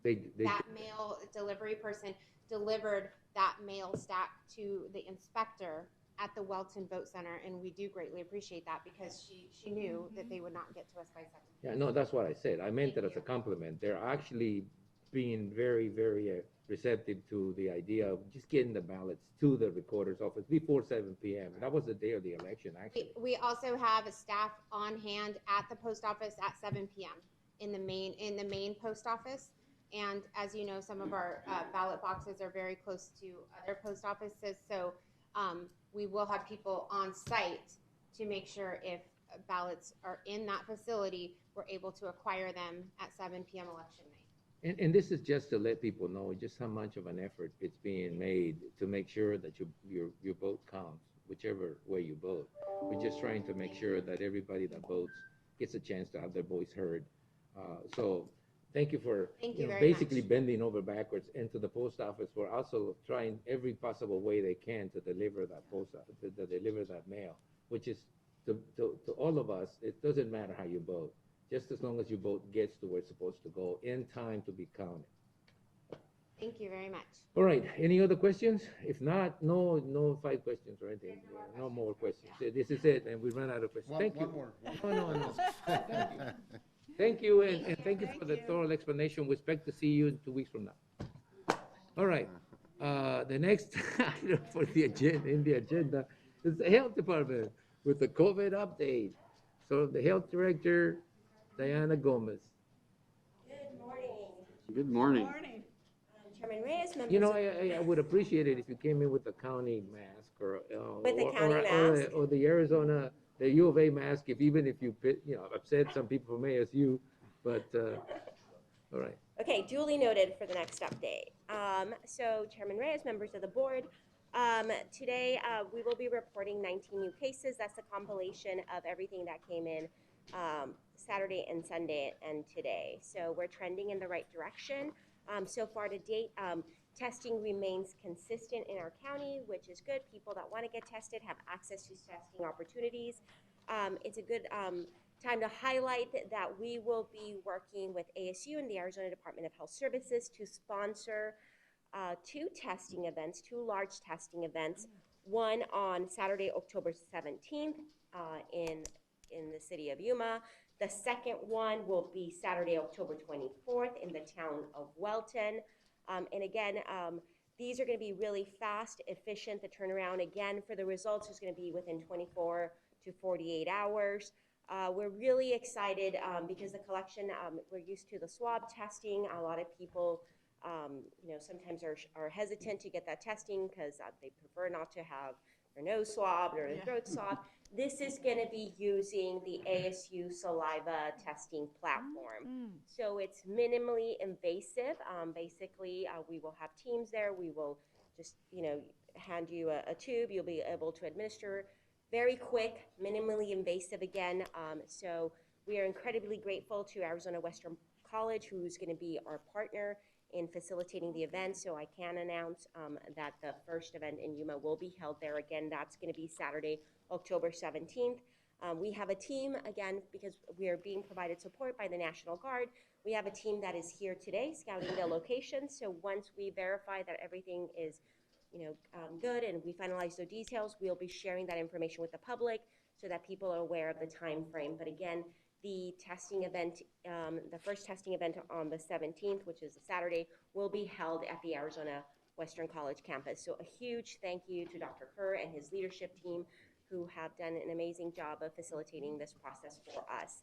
that mail delivery person delivered that mail stack to the inspector at the Welton Vote Center, and we do greatly appreciate that because she knew that they would not get to us by 7. Yeah, no, that's what I said. I meant it as a compliment. They're actually being very, very receptive to the idea of just getting the ballots to the recorder's office before 7 p.m. That was the day of the election, actually. We also have a staff on hand at the post office at 7 p.m. in the main post office. And as you know, some of our ballot boxes are very close to other post offices. So we will have people on site to make sure if ballots are in that facility, we're able to acquire them at 7 p.m. election night. And this is just to let people know just how much of an effort it's being made to make sure that your vote counts, whichever way you vote. We're just trying to make sure that everybody that votes gets a chance to have their voice heard. So thank you for basically bending over backwards into the post office. We're also trying every possible way they can to deliver that to deliver that mail, which is to all of us. It doesn't matter how you vote, just as long as your vote gets to where it's supposed to go in time to be counted. Thank you very much. All right, any other questions? If not, no 5 questions or anything. No more questions. This is it, and we run out of questions. Thank you. One more. No. Thank you, and thank you for the thorough explanation. We expect to see you in 2 weeks from now. All right, the next item for the agenda is the health department with the COVID update. So the health director, Diana Gomez. Good morning. Good morning. Chairman Reyes, members. You know, I would appreciate it if you came in with a county mask or With a county mask? or the Arizona, the U of A mask. Even if you upset some people from ASU, but all right. Okay, duly noted for the next update. So Chairman Reyes, members of the board, today we will be reporting 19 new cases. That's a compilation of everything that came in Saturday and Sunday and today. So we're trending in the right direction. So far to date, testing remains consistent in our county, which is good. People that want to get tested have access to testing opportunities. It's a good time to highlight that we will be working with ASU and the Arizona Department of Health Services to sponsor 2 testing events, 2 large testing events. One on Saturday, October 17th in the city of Yuma. The second one will be Saturday, October 24th in the town of Welton. And again, these are going to be really fast, efficient. The turnaround, again, for the results is going to be within 24 to 48 hours. We're really excited because the collection, we're used to the swab testing. A lot of people, sometimes are hesitant to get that testing because they prefer not to have their nose swabbed or their throat swabbed. This is going to be using the ASU saliva testing platform. So it's minimally invasive. Basically, we will have teams there. We will just, hand you a tube. You'll be able to administer very quick, minimally invasive again. So we are incredibly grateful to Arizona Western College, who's going to be our partner in facilitating the event. So I can announce that the first event in Yuma will be held there. Again, that's going to be Saturday, October 17th. We have a team, again, because we are being provided support by the National Guard. We have a team that is here today scouting the location. So once we verify that everything is good and we finalize the details, we'll be sharing that information with the public so that people are aware of the time frame. But again, The testing event, the first testing event on the 17th, which is a Saturday, will be held at the Arizona Western College campus. So a huge thank you to Dr. Kerr and his leadership team who have done an amazing job of facilitating this process for us.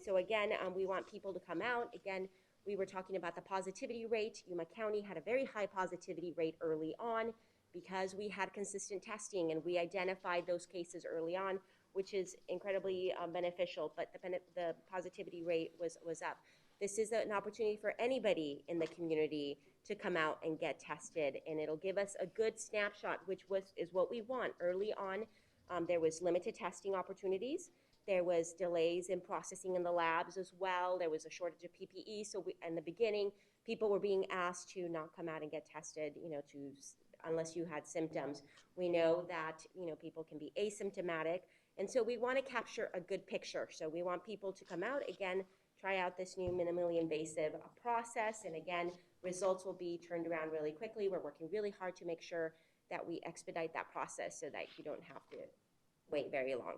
So again, we want people to come out. Again, we were talking about the positivity rate. Yuma County had a very high positivity rate early on because we had consistent testing and we identified those cases early on, which is incredibly beneficial, but the positivity rate was up. This is an opportunity for anybody in the community to come out and get tested, and it'll give us a good snapshot, which is what we want. Early on, there was limited testing opportunities. There was delays in processing in the labs as well. There was a shortage of PPE. So in the beginning, people were being asked to not come out and get tested, unless you had symptoms. We know that, people can be asymptomatic. And so we want to capture a good picture. So we want people to come out, again, try out this new minimally invasive process. And again, results will be turned around really quickly. We're working really hard to make sure that we expedite that process so that you don't have to wait very long.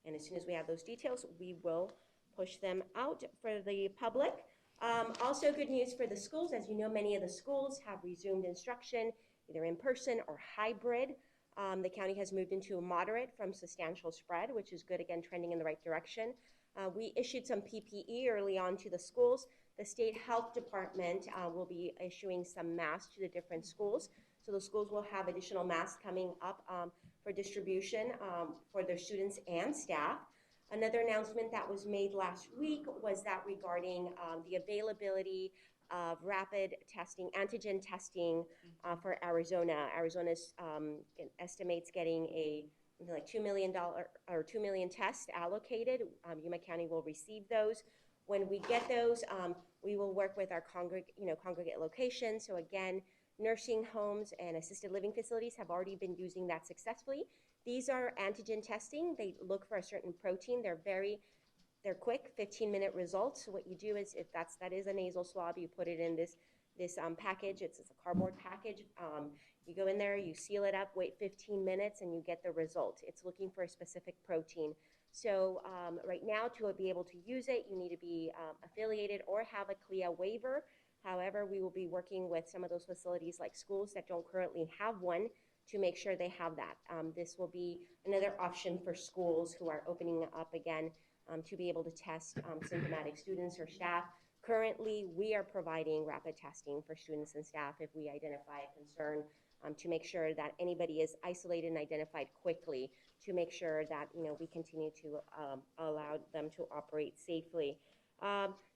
And as soon as we have those details, we will push them out for the public. Also good news for the schools. As you know, many of the schools have resumed instruction, either in person or hybrid. The county has moved into a moderate from substantial spread, which is good, again, trending in the right direction. We issued some PPE early on to the schools. The state health department will be issuing some masks to the different schools. So the schools will have additional masks coming up for distribution for their students and staff. Another announcement that was made last week was that regarding the availability of rapid testing, antigen testing for Arizona. Arizona estimates getting like $2 million or 2 million tests allocated. Yuma County will receive those. When we get those, we will work with our congregate locations. So again, nursing homes and assisted living facilities have already been using that successfully. These are antigen testing. They look for a certain protein. They're quick, 15-minute results. So what you do is, if that is a nasal swab, you put it in this package. It's a cardboard package. You go in there, you seal it up, wait 15 minutes, and you get the result. It's looking for a specific protein. So right now, to be able to use it, you need to be affiliated or have a CLIA waiver. However, we will be working with some of those facilities like schools that don't currently have one to make sure they have that. This will be another option for schools who are opening up again to be able to test symptomatic students or staff. Currently, we are providing rapid testing for students and staff if we identify a concern to make sure that anybody is isolated and identified quickly to make sure that we continue to allow them to operate safely.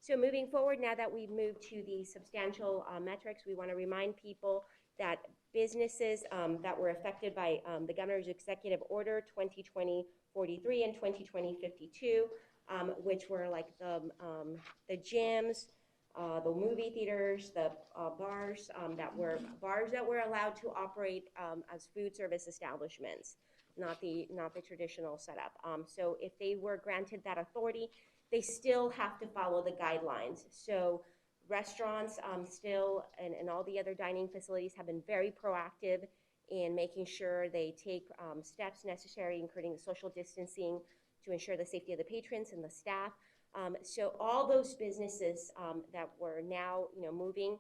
So moving forward, now that we've moved to the substantial metrics, we want to remind people that businesses that were affected by the governor's executive order 2020-43 and 2020-52, which were like the gyms, the movie theaters, the bars that were allowed to operate as food service establishments, not the traditional setup. So if they were granted that authority, they still have to follow the guidelines. So restaurants still and all the other dining facilities have been very proactive in making sure they take steps necessary, including social distancing, to ensure the safety of the patrons and the staff. So all those businesses that were now moving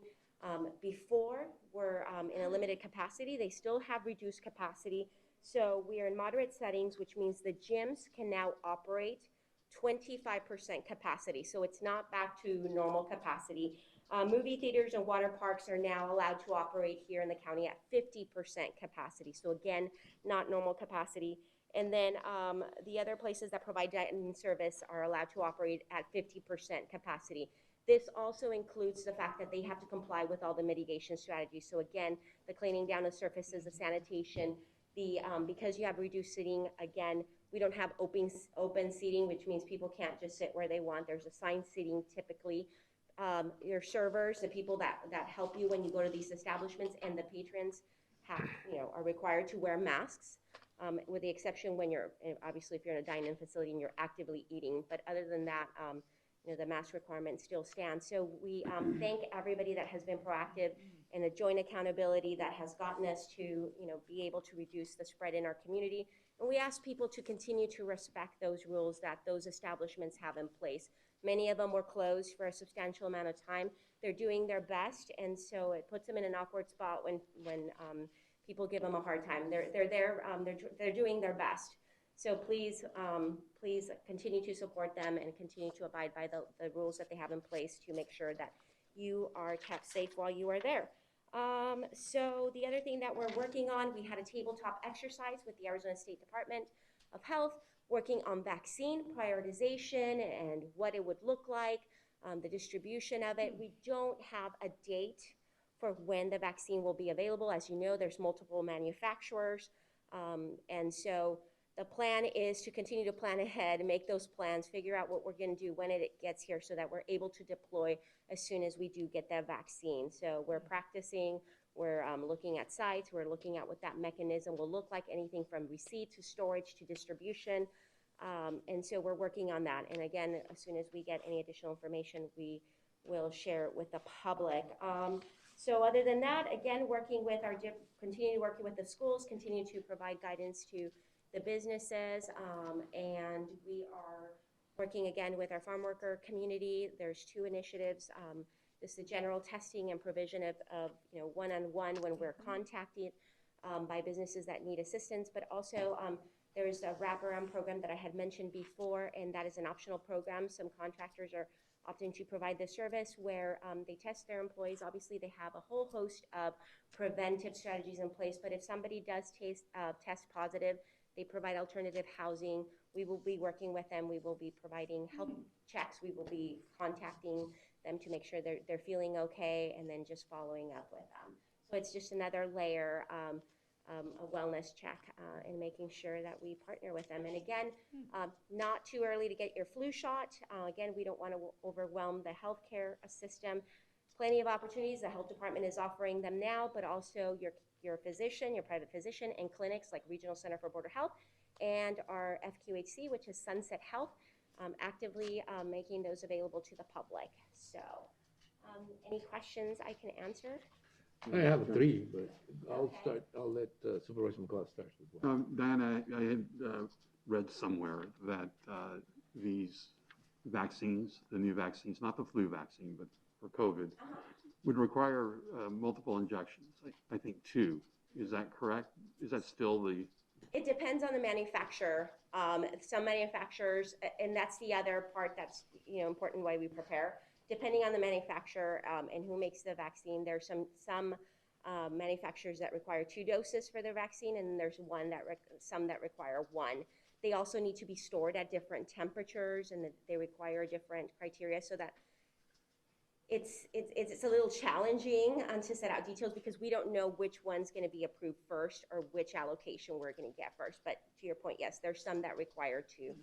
before were in a limited capacity. They still have reduced capacity. So we are in moderate settings, which means the gyms can now operate 25% capacity. So it's not back to normal capacity. Movie theaters and water parks are now allowed to operate here in the county at 50% capacity. So again, not normal capacity. And then the other places that provide dining service are allowed to operate at 50% capacity. This also includes the fact that they have to comply with all the mitigation strategies. So again, the cleaning down of surfaces, the sanitation, because you have reduced seating, again, we don't have open seating, which means people can't just sit where they want. There's assigned seating typically. Your servers, the people that help you when you go to these establishments, and the patrons are required to wear masks, with the exception when obviously if you're in a dine-in facility and you're actively eating. But other than that, the mask requirement still stands. So we thank everybody that has been proactive and the joint accountability that has gotten us to, be able to reduce the spread in our community. And we ask people to continue to respect those rules that those establishments have in place. Many of them were closed for a substantial amount of time. They're doing their best, and so it puts them in an awkward spot when people give them a hard time. They're doing their best. So please continue to support them and continue to abide by the rules that they have in place to make sure that you are kept safe while you are there. So the other thing that we're working on, we had a tabletop exercise with the Arizona State Department of Health, working on vaccine prioritization and what it would look like, the distribution of it. We don't have a date for when the vaccine will be available. As you know, there's multiple manufacturers, and so the plan is to continue to plan ahead, make those plans, figure out what we're going to do when it gets here so that we're able to deploy as soon as we do get that vaccine. So we're practicing, we're looking at sites, we're looking at what that mechanism will look like, anything from receipt to storage to distribution. And so we're working on that. And again, as soon as we get any additional information, we will share it with the public. So other than that, again, continue working with the schools, continue to provide guidance to the businesses, and we are working again with our farm worker community. There's 2 initiatives. This is the general testing and provision of one-on-one when we're contacted by businesses that need assistance, but also there's a wraparound program that I had mentioned before, and that is an optional program. Some contractors are opting to provide this service where they test their employees. Obviously, they have a whole host of preventive strategies in place, but if somebody does test positive, they provide alternative housing. We will be working with them. We will be providing health checks. We will be contacting them to make sure they're feeling okay, and then just following up with them. So it's just another layer, a wellness check, and making sure that we partner with them. And again, not too early to get your flu shot. Again, we don't want to overwhelm the healthcare system. Plenty of opportunities. The health department is offering them now, but also your physician, your private physician, and clinics like Regional Center for Border Health and our FQHC, which is Sunset Health, actively making those available to the public. So any questions I can answer? I have 3, but I'll let Supervisor McLeod start. Diana, I had read somewhere that these vaccines, the new vaccines, not the flu vaccine, but for COVID, would require multiple injections. I think 2. Is that correct? Is that still the? It depends on the manufacturer. Some manufacturers, and that's the other part that's important why we prepare. Depending on the manufacturer and who makes the vaccine, there's some manufacturers that require 2 doses for their vaccine, and there's some that require 1. They also need to be stored at different temperatures, and they require different criteria, so that it's a little challenging to set out details because we don't know which one's going to be approved first or which allocation we're going to get first. But to your point, yes, there's some that require 2.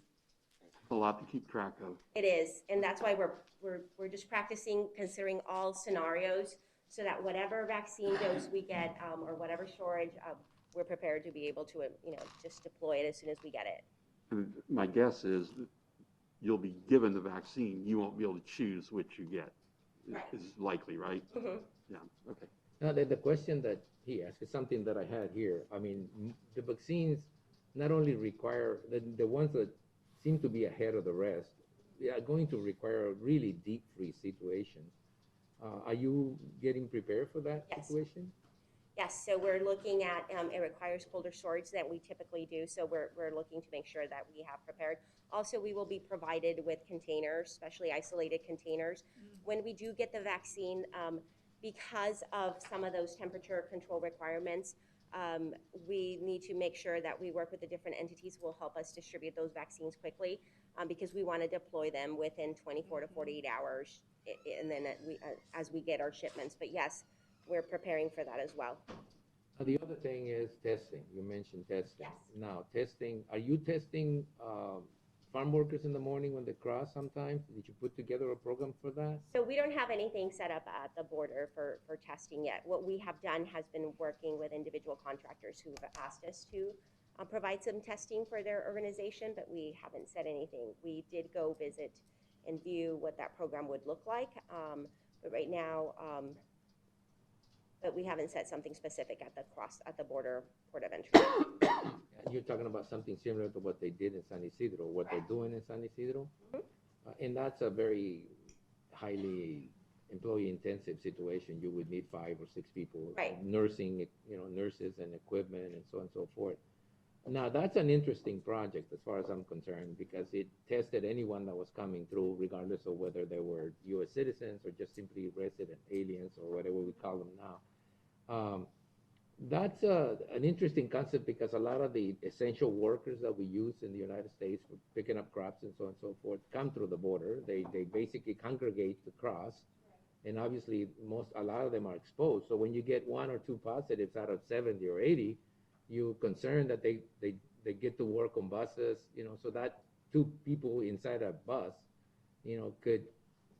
A lot to keep track of. It is, and that's why we're just practicing, considering all scenarios, so that whatever vaccine dose we get or whatever storage, we're prepared to be able to just deploy it as soon as we get it. And my guess is that you'll be given the vaccine. You won't be able to choose which you get. Right. Is likely, right? Mm-hmm. Yeah. Okay. Now, the question that he asked is something that I had here. I mean, the vaccines not only require the ones that seem to be ahead of the rest, they are going to require a really deep freeze situation. Are you getting prepared for that situation? Yes, so we're looking at, it requires colder storage than we typically do, so we're looking to make sure that we have prepared. Also, we will be provided with containers, especially isolated containers. When we do get the vaccine, because of some of those temperature control requirements, we need to make sure that we work with the different entities who will help us distribute those vaccines quickly, because we want to deploy them within 24 to 48 hours, and then as we get our shipments. But yes, we're preparing for that as well. The other thing is testing. You mentioned testing. Yes. Now, testing, are you testing farm workers in the morning when they cross sometimes? Did you put together a program for that? So we don't have anything set up at the border for testing yet. What we have done has been working with individual contractors who have asked us to provide some testing for their organization, but we haven't said anything. We did go visit and view what that program would look like. But right now, but we haven't set something specific at the border port of entry. You're talking about something similar to what they did in San Isidro, what they're doing in San Isidro? And that's a very highly employee-intensive situation. You would need 5 or 6 people, nursing, nurses and equipment and so on and so forth. Now, that's an interesting project as far as I'm concerned, because it tested anyone that was coming through, regardless of whether they were U.S. citizens or just simply resident aliens or whatever we call them now. That's an interesting concept, because a lot of the essential workers that we use in the United States for picking up crops and so on and so forth come through the border. They basically congregate to cross, and obviously a lot of them are exposed. So when you get 1 or 2 positives out of 70 or 80, you're concerned that they get to work on buses, so that 2 people inside a bus, could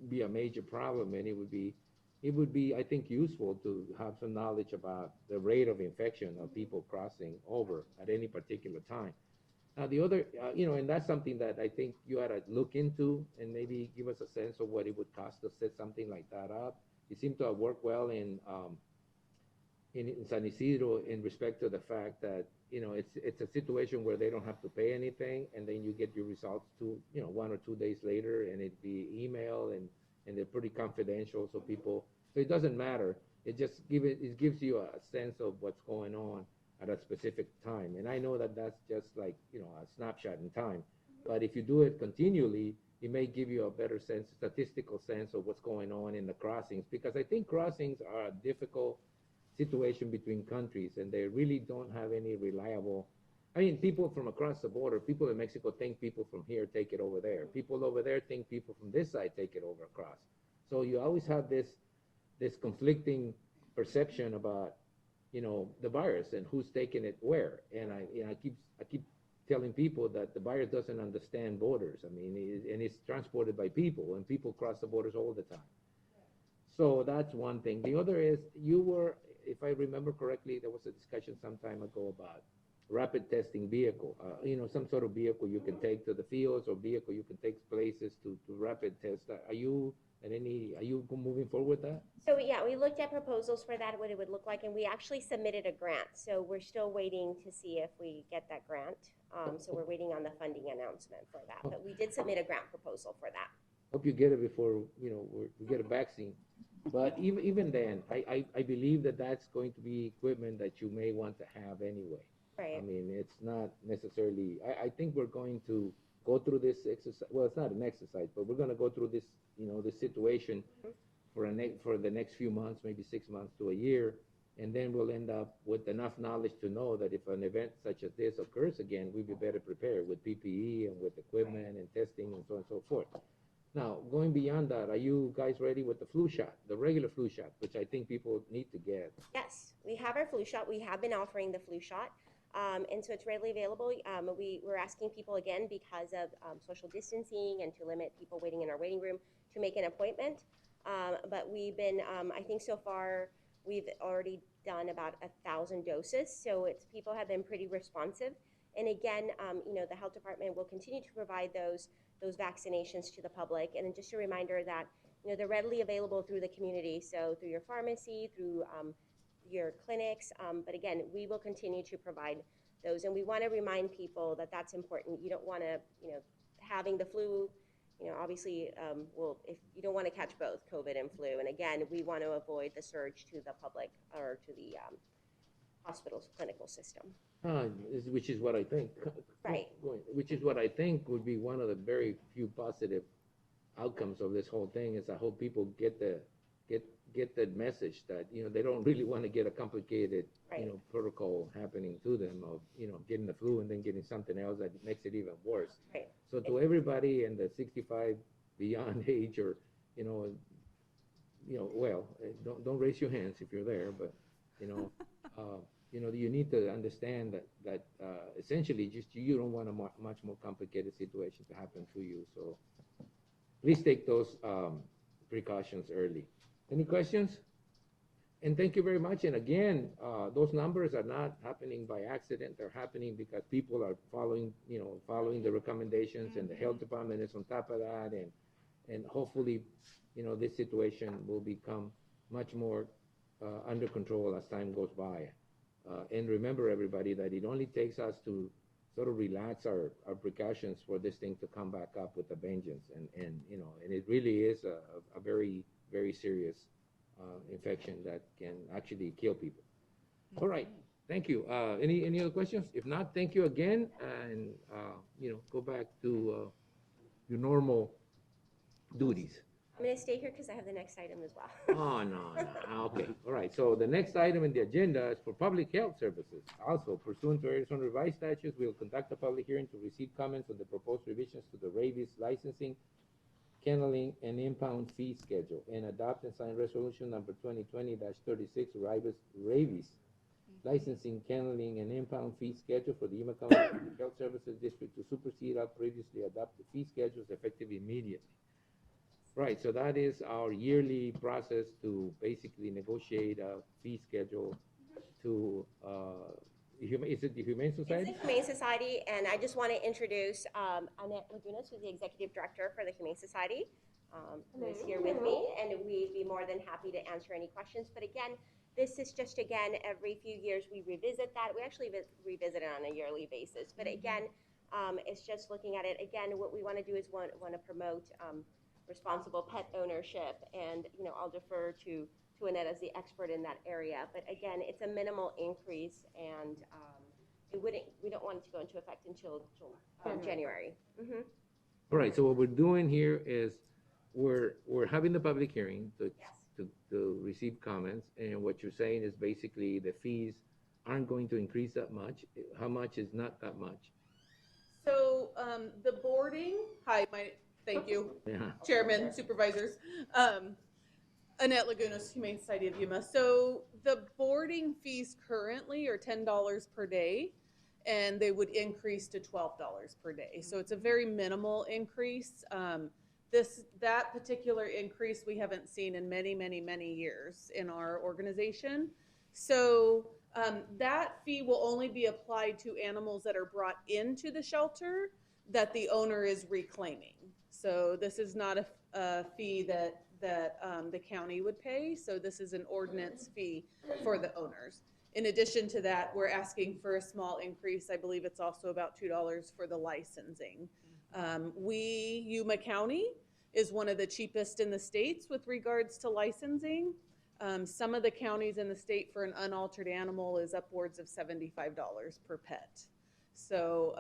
be a major problem, and it would be, I think, useful to have some knowledge about the rate of infection of people crossing over at any particular time. Now, the other, and that's something that I think you ought to look into and maybe give us a sense of what it would cost to set something like that up. It seemed to have worked well in San Isidro in respect to the fact that, it's a situation where they don't have to pay anything, and then you get your results 1 or 2 days later, and it'd be email, and they're pretty confidential, so it doesn't matter. It gives you a sense of what's going on at a specific time. And I know that that's just like, a snapshot in time. But if you do it continually, it may give you a better statistical sense of what's going on in the crossings, because I think crossings are a difficult situation between countries, and they really don't have any reliable. I mean, people from across the border, people in Mexico think people from here take it over there. People over there think people from this side take it over across. So you always have this conflicting perception about, the virus and who's taking it where. And I keep telling people that the virus doesn't understand borders. I mean, and it's transported by people, and people cross the borders all the time. So that's one thing. The other is, if I remember correctly, there was a discussion some time ago about rapid testing vehicle, some sort of vehicle you can take to the fields, or vehicle you can take places to rapid test. Are you moving forward with that? So yeah, we looked at proposals for that, what it would look like, and we actually submitted a grant. So we're still waiting to see if we get that grant. So we're waiting on the funding announcement for that, but we did submit a grant proposal for that. Hope you get it before, we get a vaccine. But even then, I believe that that's going to be equipment that you may want to have anyway. Right. I mean, it's not necessarily, I think we're going to go through this exercise. Well, it's not an exercise, but we're going to go through this, this situation for the next few months, maybe 6 months to a year. And then we'll end up with enough knowledge to know that if an event such as this occurs again, we'd be better prepared with PPE and with equipment and testing and so on and so forth. Now, going beyond that, are you guys ready with the flu shot, the regular flu shot, which I think people need to get? Yes, we have our flu shot. We have been offering the flu shot. And so it's readily available. We're asking people again, because of social distancing and to limit people waiting in our waiting room, to make an appointment. But we've been, I think so far, we've already done about 1,000 doses. So people have been pretty responsive. And again, the health department will continue to provide those vaccinations to the public. And then just a reminder that, they're readily available through the community. So through your pharmacy, through your clinics. But again, we will continue to provide those. And we want to remind people that that's important. You don't want to, having the flu, obviously, if you don't want to catch both COVID and flu. And again, we want to avoid the surge to the public or to the hospital's clinical system. Which is what I think. Right. Which is what I think would be one of the very few positive outcomes of this whole thing, is I hope people get the message that, they don't really want to get a complicated, protocol happening to them of, getting the flu and then getting something else that makes it even worse. Right. So to everybody in the 65 beyond age, or, well, don't raise your hands if you're there, but, you need to understand that essentially just you don't want a much more complicated situation to happen to you. So please take those precautions early. Any questions? And thank you very much. And again, those numbers are not happening by accident. They're happening because people are following the recommendations, and the health department is on top of that. and hopefully, this situation will become much more under control as time goes by. And remember, everybody, that it only takes us to sort of relax our precautions for this thing to come back up with a vengeance. And it really is a very, very serious infection that can actually kill people. All right. Thank you. Any other questions? If not, thank you again, and go back to your normal duties. I'm going to stay here because I have the next item as well. Oh, no. Okay. All right. So the next item in the agenda is for public health services. Also, pursuant to Arizona revised statutes, we will conduct a public hearing to receive comments on the proposed revisions to the rabies licensing, kenneling, and impound fee schedule, and adopt and sign resolution number 2020-36, rabies licensing, kenneling, and impound fee schedule for the Yuma County Public Health Services District to supersede our previously adopted fee schedules effective immediately. Right, so that is our yearly process to basically negotiate a fee schedule to, is it the Humane Society? It's the Humane Society, and I just want to introduce Annette Lagunas, who's the Executive Director for the Humane Society, who is here with me, and we'd be more than happy to answer any questions. But again, this is just, again, every few years we revisit that. We actually revisit it on a yearly basis. But again, it's just looking at it. Again, what we want to do is want to promote responsible pet ownership, and I'll defer to Annette as the expert in that area. But again, it's a minimal increase, and we don't want it to go into effect until January. Mm-hmm. All right, so what we're doing here is we're having the public hearing to receive comments, and what you're saying is basically the fees aren't going to increase that much. How much is not that much? So the boarding, thank you, Yeah. Chairman, Supervisors. Annette Lagunas, Humane Society of Yuma. So the boarding fees currently are $10 per day, and they would increase to $12 per day. So it's a very minimal increase. That particular increase we haven't seen in many, many, many years in our organization. So that fee will only be applied to animals that are brought into the shelter that the owner is reclaiming. So this is not a fee that the county would pay. So this is an ordinance fee for the owners. In addition to that, we're asking for a small increase. I believe it's also about $2 for the licensing. Yuma County is one of the cheapest in the states with regards to licensing. Some of the counties in the state for an unaltered animal is upwards of $75 per pet. So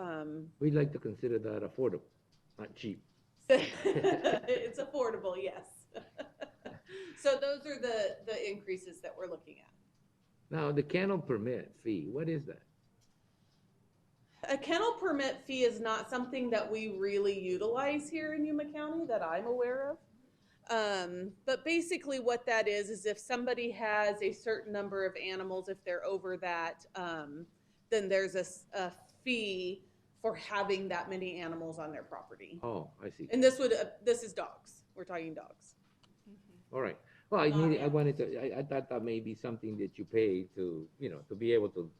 We'd like to consider that affordable, not cheap. it's affordable, yes. So those are the increases that we're looking at. Now, the kennel permit fee, what is that? A kennel permit fee is not something that we really utilize here in Yuma County that I'm aware of. But basically what that is if somebody has a certain number of animals, if they're over that, then there's a fee for having that many animals on their property. Oh, I see. And this is dogs. We're talking dogs. All right. Well, I thought that may be something that you pay to, to be able to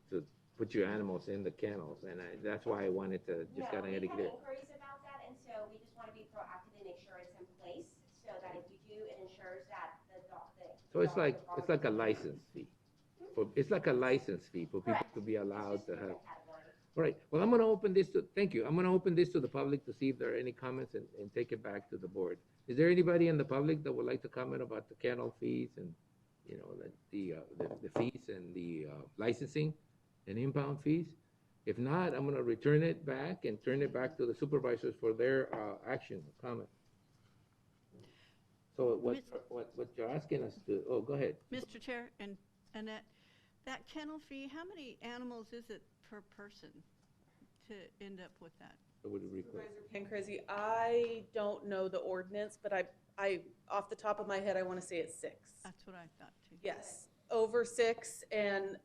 put your animals in the kennels, and that's why I wanted to just kind of get it clear. We have inquiries about that, and so we just want to be proactive and make sure it's in place, so that if you do, it ensures that the dog. So it's like a license fee. It's like a license fee for people to be allowed to have. All right. Well, I'm going to open this to. Thank you. I'm going to open this to the public to see if there are any comments and take it back to the board. Is there anybody in the public that would like to comment about the kennel fees and, the fees and the licensing and impound fees? If not, I'm going to return it back and turn it back to the supervisors for their action or comment. So what you're asking us to? Oh, go ahead. Mr. Chair and Annette, that kennel fee, how many animals is it per person to end up with that? Pancrazy, I don't know the ordinance, but I off the top of my head, I want to say it's 6. That's what I thought too. Yes, over 6, and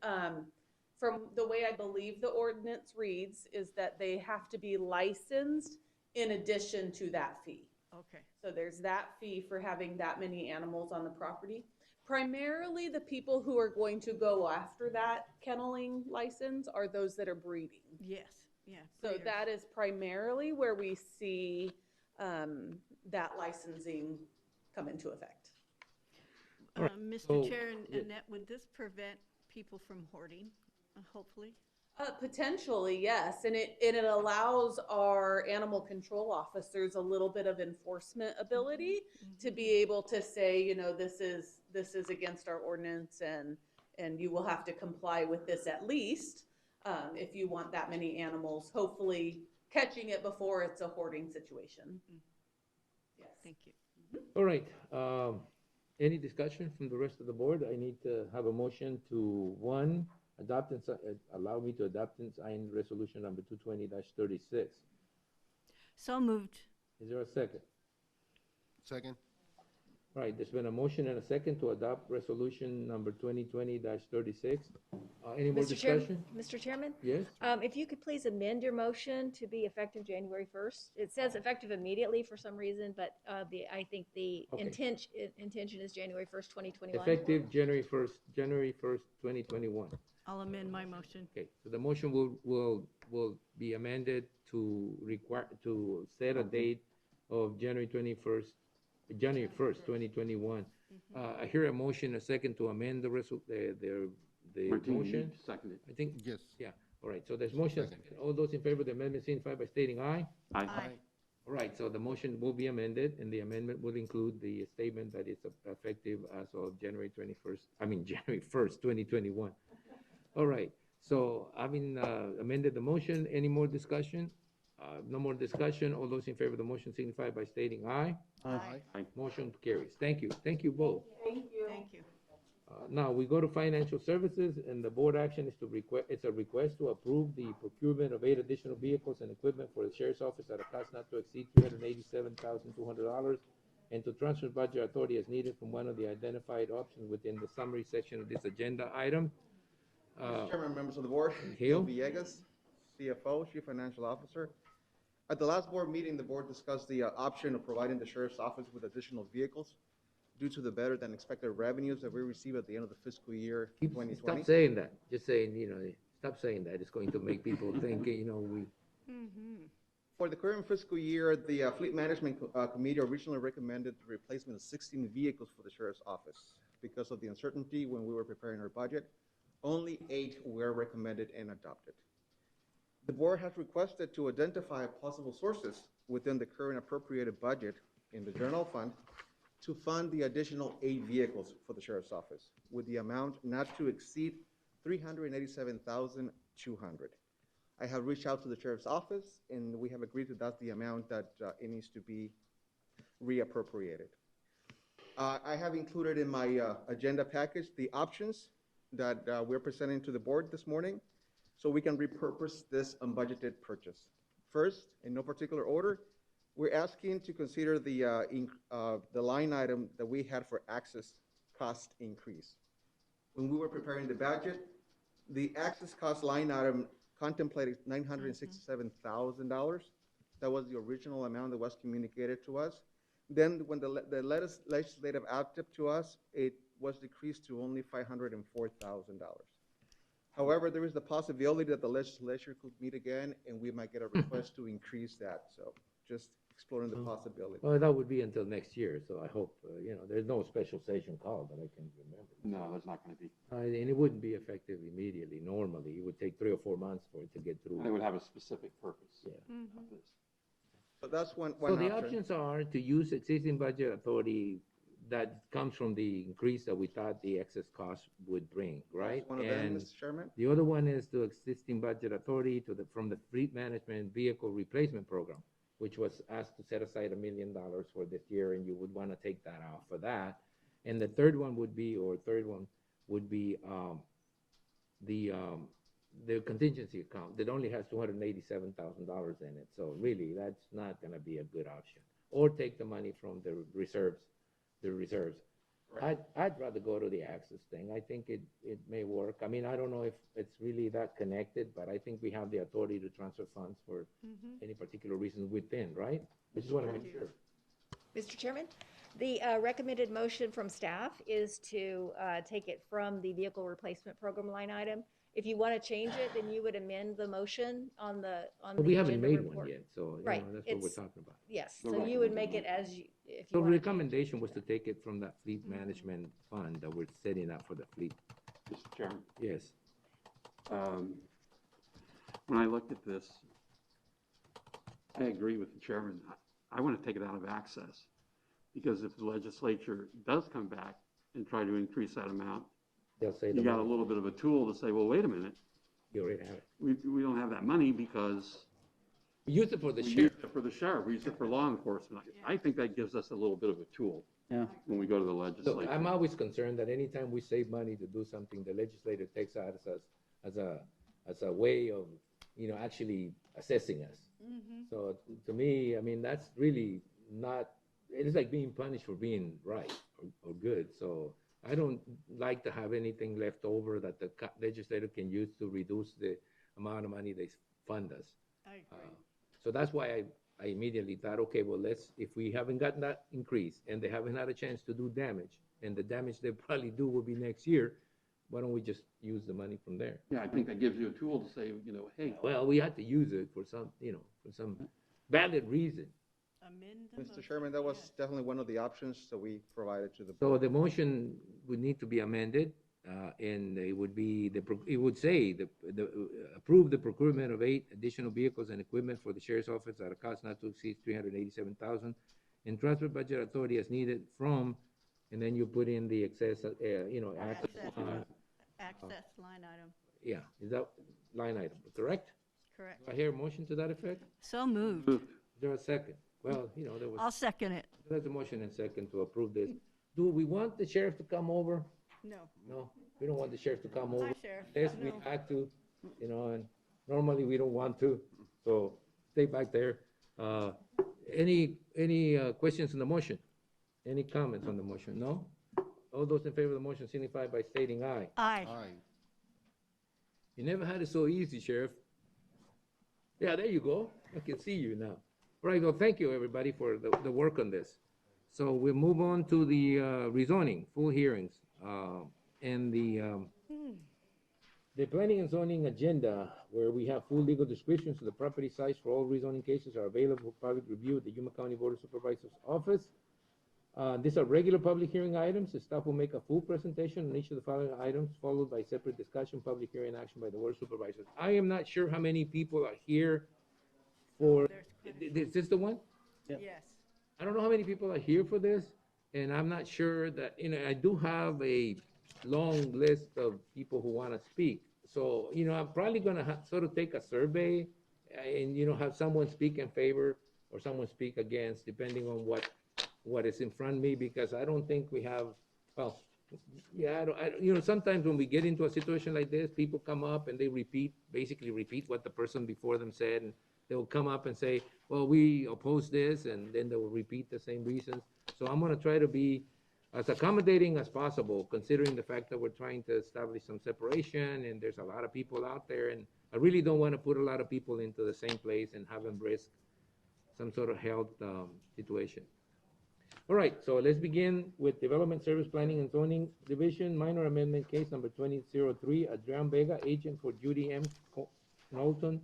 from the way I believe the ordinance reads is that they have to be licensed in addition to that fee. Okay. So there's that fee for having that many animals on the property. Primarily, the people who are going to go after that kenneling license are those that are breeding. Yes. Yeah. So that is primarily where we see that licensing come into effect. All right, Mr. so- Chair and yeah. Annette, would this prevent people from hoarding, hopefully? Potentially, yes, and it allows our animal control officers a little bit of enforcement ability to be able to say, you know, this is against our ordinance, and you will have to comply with this at least if you want that many animals. Hopefully, catching it before it's a hoarding situation. Yes. Thank you. All right, any discussion from the rest of the board? I need to have a motion to, one, adopt and, allow me to adopt and sign resolution number 220-36. So moved. Is there a second? Second. All right, there's been a motion and a second to adopt resolution number 2020-36. Any more discussion? Mr. Chairman? Yes? If you could please amend your motion to be effective January 1st. It says effective immediately for some reason, but I think the Okay. intention is January 1st, 2021. Effective January 1st, 2021. I'll amend my motion. Okay, so the motion will be amended to set a date of January 1st, 2021. I hear a motion, a second to amend the Martini motion. seconded. I think. Yes. Yeah, all right, so there's motion. All those in favor of the amendment signify by stating aye. Aye. All right, so the motion will be amended, and the amendment will include the statement that it's effective as of January 1st, 2021. All right, so having amended the motion, any more discussion? No more discussion. All those in favor of the motion signify by stating aye. Aye. Motion carries. Thank you. Thank you both. Thank you. Thank you. Now, we go to financial services, and the board action is it's a request to approve the procurement of 8 additional vehicles and equipment for the sheriff's office at a cost not to exceed $387,200, and to transfer budget authority as needed from one of the identified options within the summary section of this agenda item. Mr. Chairman, members of the board, Gil Villegas, CFO, Chief Financial Officer. At the last board meeting, the board discussed the option of providing the sheriff's office with additional vehicles due to the better than expected revenues that we receive at the end of the fiscal year 2020. Stop saying that. Just saying, stop saying that. It's going to make people think, we. For the current fiscal year, the Fleet Management Committee originally recommended the replacement of 16 vehicles for the sheriff's office. Because of the uncertainty when we were preparing our budget, only 8 were recommended and adopted. The board has requested to identify possible sources within the current appropriated budget in the general fund to fund the additional 8 vehicles for the sheriff's office, with the amount not to exceed $387,200. I have reached out to the sheriff's office, and we have agreed that that's the amount that it needs to be reappropriated. I have included in my agenda package the options that we're presenting to the board this morning, so we can repurpose this unbudgeted purchase. First, in no particular order, we're asking to consider the line item that we had for access cost increase. When we were preparing the budget, the access cost line item contemplated $967,000. That was the original amount that was communicated to us. Then when the legislative output to us, it was decreased to only $504,000. However, there is the possibility that the legislature could meet again, and we might get a request to increase that. So just exploring the possibility. Well, that would be until next year, so I hope, there's no special session called that I can remember. No, there's not going to be. And it wouldn't be effective immediately. Normally, it would take 3 or 4 months for it to get through. And it would have a specific purpose. Yeah. Of this. So that's one So the option. options are to use existing budget authority that comes from the increase that we thought the excess cost would bring, right? That's one of them, And Mr. Chairman. the other one is the existing budget authority from the Fleet Management Vehicle Replacement Program, which was asked to set aside $1 million for this year, and you would want to take that out for that. And the third one would be the contingency account that only has $287,000 in it. So really, that's not going to be a good option. Or take the money from the reserves. I'd rather go to the access thing. I think it may work. I mean, I don't know if it's really that connected, but I think we have the authority to transfer funds for any particular reason within, right? I just want to make sure. Mr. Chairman, the recommended motion from staff is to take it from the vehicle replacement program line item If you want to change it, then you would amend the motion on the But we agenda haven't made one report. yet, so, you Right, know, that's what we're it's- talking about. Yes, The so you would make it as you, if So you the want. recommendation was to take it from that fleet management fund that we're setting up for the fleet. Mr. Chairman. Yes. When I looked at this, I agree with the chairman. I want to take it out of access, because if the legislature does come back and try to increase that amount, They'll say you the got a money. little bit of a tool to say, well, wait a minute, You already have it. we don't have that money because We use it for the we sheriff. use it for the sheriff, we use it for law enforcement. I think that gives us a little bit of a tool when we go to the Look, legislature. I'm always concerned that anytime we save money to do something, the legislator takes that as a way of, you know, actually assessing us. So to me, I mean, that's really not, it is like being punished for being right or good. So I don't like to have anything left over that the legislator can use to reduce the amount of money they fund us. I agree. So that's why I immediately thought, okay, well, if we haven't gotten that increase and they haven't had a chance to do damage, and the damage they probably do will be next year, why don't we just use the money from there? Yeah, I think that gives you a tool to say, you know, hey. Well, we have to use it for some, you know, for some valid reason. Mr. Chairman, that was definitely one of the options that we provided to the So board. the motion would need to be amended, and it would be, it would say, approve the procurement of 8 additional vehicles and equipment for the sheriff's office at a cost not to exceed $387,000, and transfer budget authority as needed from, and then you put in the excess, you know, Access line item. yeah, is that line item, correct? Correct. Do I hear a motion to that effect? So moved. Is there a second? Well, you know, there was. I'll second it. There's a motion and second to approve this. Do we want the sheriff to come over? No. No, we don't want the sheriff to come over. Hi, Sheriff. Yes, we No. had to, you know, and normally we don't want to, so stay back there. Any questions on the motion? Any comments on the motion? No? All those in favor of the motion signify by stating aye. Aye. You never had it so easy, Sheriff. Yeah, there you go. I can see you now. All right, well, thank you, everybody, for the work on this. So we'll move on to the rezoning, full hearings. And the planning and zoning agenda, where we have full legal descriptions of the property size for all rezoning cases, are available for public review at the Yuma County Board of Supervisors office. These are regular public hearing items. The staff will make a full presentation on each of the following items, followed by separate discussion, public hearing action by the Board of Supervisors. I am not sure how many people are here for, is this the one? Yes. I don't know how many people are here for this, and I'm not sure that, you know, I do have a long list of people who want to speak. So, you know, I'm probably gonna sort of take a survey and, you know, have someone speak in favor or someone speak against, depending on what is in front of me, because I don't think we have, well, yeah, you know, sometimes when we get into a situation like this, people come up and they basically repeat what the person before them said, and they'll come up and say, well, we oppose this, and then they will repeat the same reasons. So I'm gonna try to be as accommodating as possible, considering the fact that we're trying to establish some separation, and there's a lot of people out there, and I really don't wanna put a lot of people into the same place and have them risk some sort of health situation. All right, so let's begin with Development Service Planning and Zoning Division, minor amendment case number 2003. Adrian Vega, agent for Judy M. Knowlton,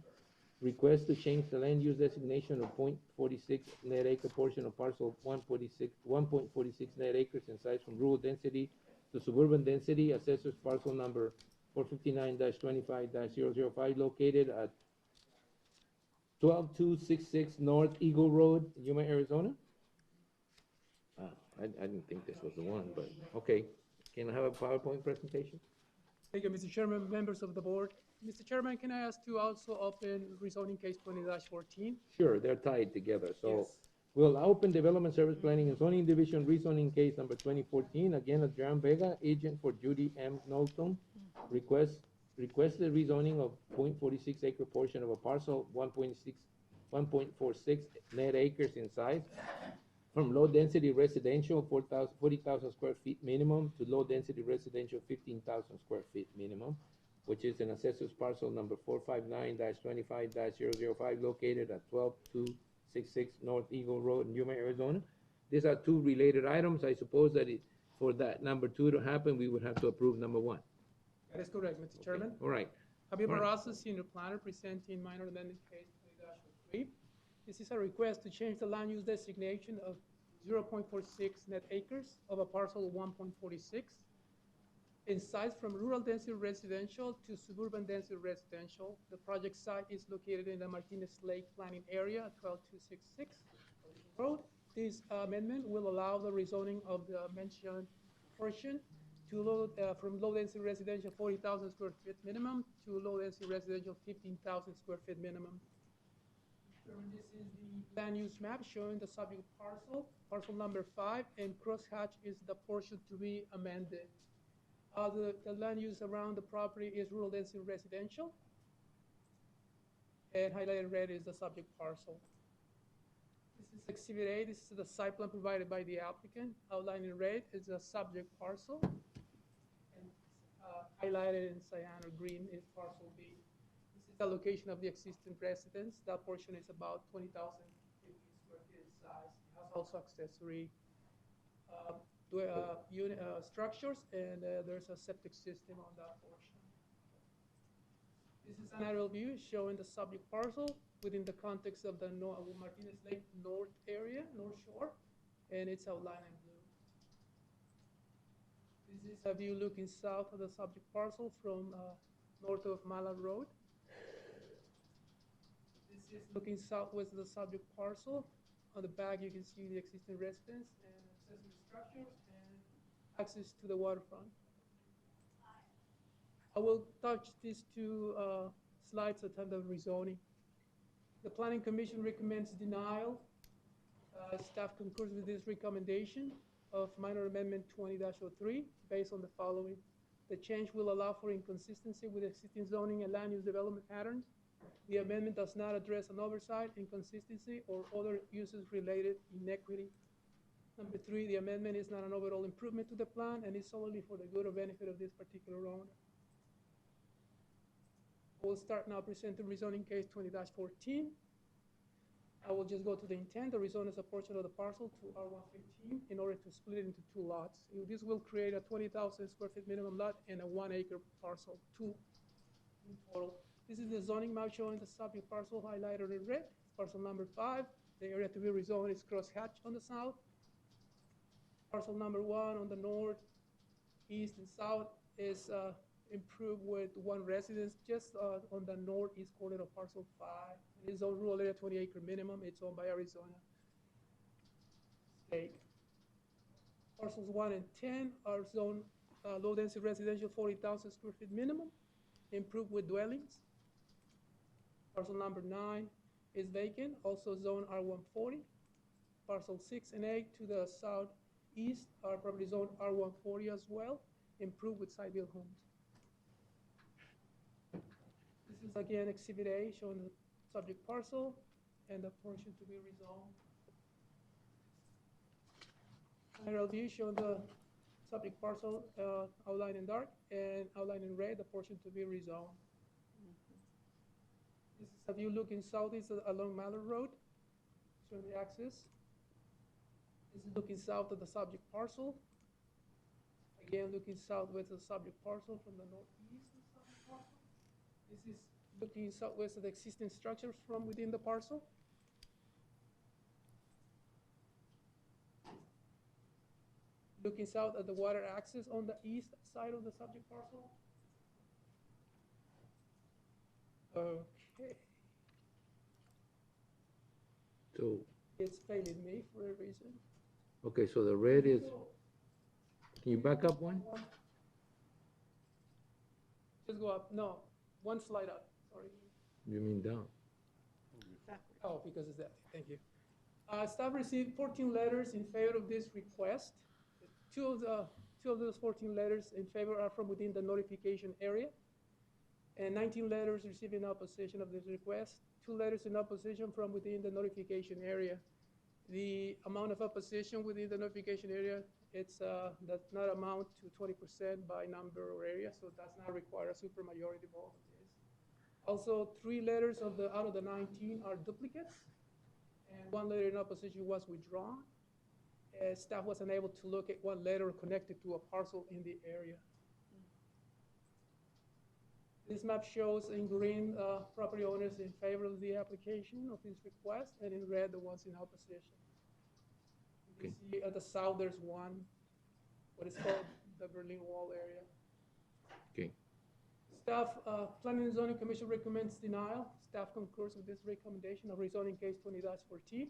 request to change the land use designation of .46 net acre portion of parcel 1.46 net acres in size from rural density to suburban density. Assessors parcel number 459-25-005, located at 12266 North Eagle Road, Yuma, Arizona. I didn't think this was the one, but okay. Can I have a PowerPoint presentation? Thank you, Mr. Chairman, members of the board. Mr. Chairman, can I ask to also open rezoning case 20-14? Sure, they're tied together. So Yes. we'll open Development Service Planning and Zoning Division rezoning case number 2014. Again, Adrian Vega, agent for Judy M. Knowlton, requested rezoning of .46 acre portion of a parcel 1.46 net acres in size from low-density residential 40,000 square feet minimum to low-density residential 15,000 square feet minimum, which is an assessor's parcel number 459-25-005, located at 12266 North Eagle Road in Yuma, Arizona. These are two related items. I suppose that for that number 2 to happen, we would have to approve number 1. That is correct, Mr. Chairman. All right. Javier All right. Barraza, Senior Planner, presenting minor amendment case 20-3. This is a request to change the land use designation of 0.46 net acres of a parcel of 1.46 in size from rural density residential to suburban density residential. The project site is located in the Martinez Lake planning area at 12266 Road. This amendment will allow the rezoning of the mentioned portion to from low density residential 40,000 square feet minimum to low density residential 15,000 square feet minimum. This is the land use map showing the subject parcel number 5, and crosshatch is the portion to be amended. The land use around the property is rural density residential, and highlighted red is the subject parcel. This is Exhibit A. This is the site plan provided by the applicant. Outlined in red is the subject parcel, and highlighted in cyan or green is parcel B. This is the location of the existing residence. That portion is about 20,050 square feet in size. It has also accessory structures, and there's a septic system on that portion. This is an aerial view showing the subject parcel within the context of the Martinez Lake North area, North Shore, and it's outlined in blue. This is a view looking south of the subject parcel from north of Mala Road. This is looking southwest of the subject parcel. On the back, you can see the existing residence and accessory structures and access to the waterfront. I will touch these two slides at the time of rezoning. The Planning Commission recommends denial. Staff concurs with this recommendation of minor amendment 20-03 based on the following. The change will allow for inconsistency with existing zoning and land use development patterns. The amendment does not address an oversight, inconsistency, or other uses related inequity. Number 3, the amendment is not an overall improvement to the plan and is solely for the good or benefit of this particular owner. We'll start now presenting rezoning case 20-14. I will just go to the intent. The rezone is a portion of the parcel to R115 in order to split it into 2 lots. This will create a 20,000 square feet minimum lot and a 1 acre parcel, 2 in total. This is the zoning map showing the subject parcel highlighted in red. It's parcel number 5. The area to be rezoned is crosshatch on the south. Parcel number 1 on the north, east, and south is improved with 1 residence just on the northeast corner of parcel 5. It is on rural area 20 acre minimum. It's owned by Arizona State. Parcels 1 and 10 are zoned low density residential 40,000 square feet minimum, improved with dwellings. Parcel number 9 is vacant, also zone R140. Parcel 6 and 8 to the southeast are property zone R140 as well, improved with side-built homes. This is again Exhibit A showing the subject parcel and the portion to be rezoned. Aerial view showing the subject parcel outlined in dark and outlined in red, the portion to be rezoned. This is a view looking southeast along Mallard Road, showing the axis. This is looking south of the subject parcel. Again, looking southwest of the subject parcel from the northeast of the subject parcel. This is looking southwest of the existing structures from within the parcel. Looking south at the water access on the east side of the subject parcel. Okay. So, It's failing me for a reason. okay, so the red is, can you back up one? Just go up. No, 1 slide up. Sorry. You mean down? Oh, because it's that. Thank you. Staff received 14 letters in favor of this request. Two of those 14 letters in favor are from within the notification area, and 19 letters received in opposition of this request. 2 letters in opposition from within the notification area. The amount of opposition within the notification area, it's does not amount to 20% by number or area, so it does not require a supermajority vote of this. Also, 3 letters out of the 19 are duplicates, and 1 letter in opposition was withdrawn. Staff was unable to look at 1 letter connected to a parcel in the area. This map shows in green property owners in favor of the application of this request, and in red the ones in opposition. You can see at the south there's one, what is called the Berlin Wall area. Okay. Staff, Planning and Zoning Commission recommends denial. Staff concurs with this recommendation of rezoning case 20-14.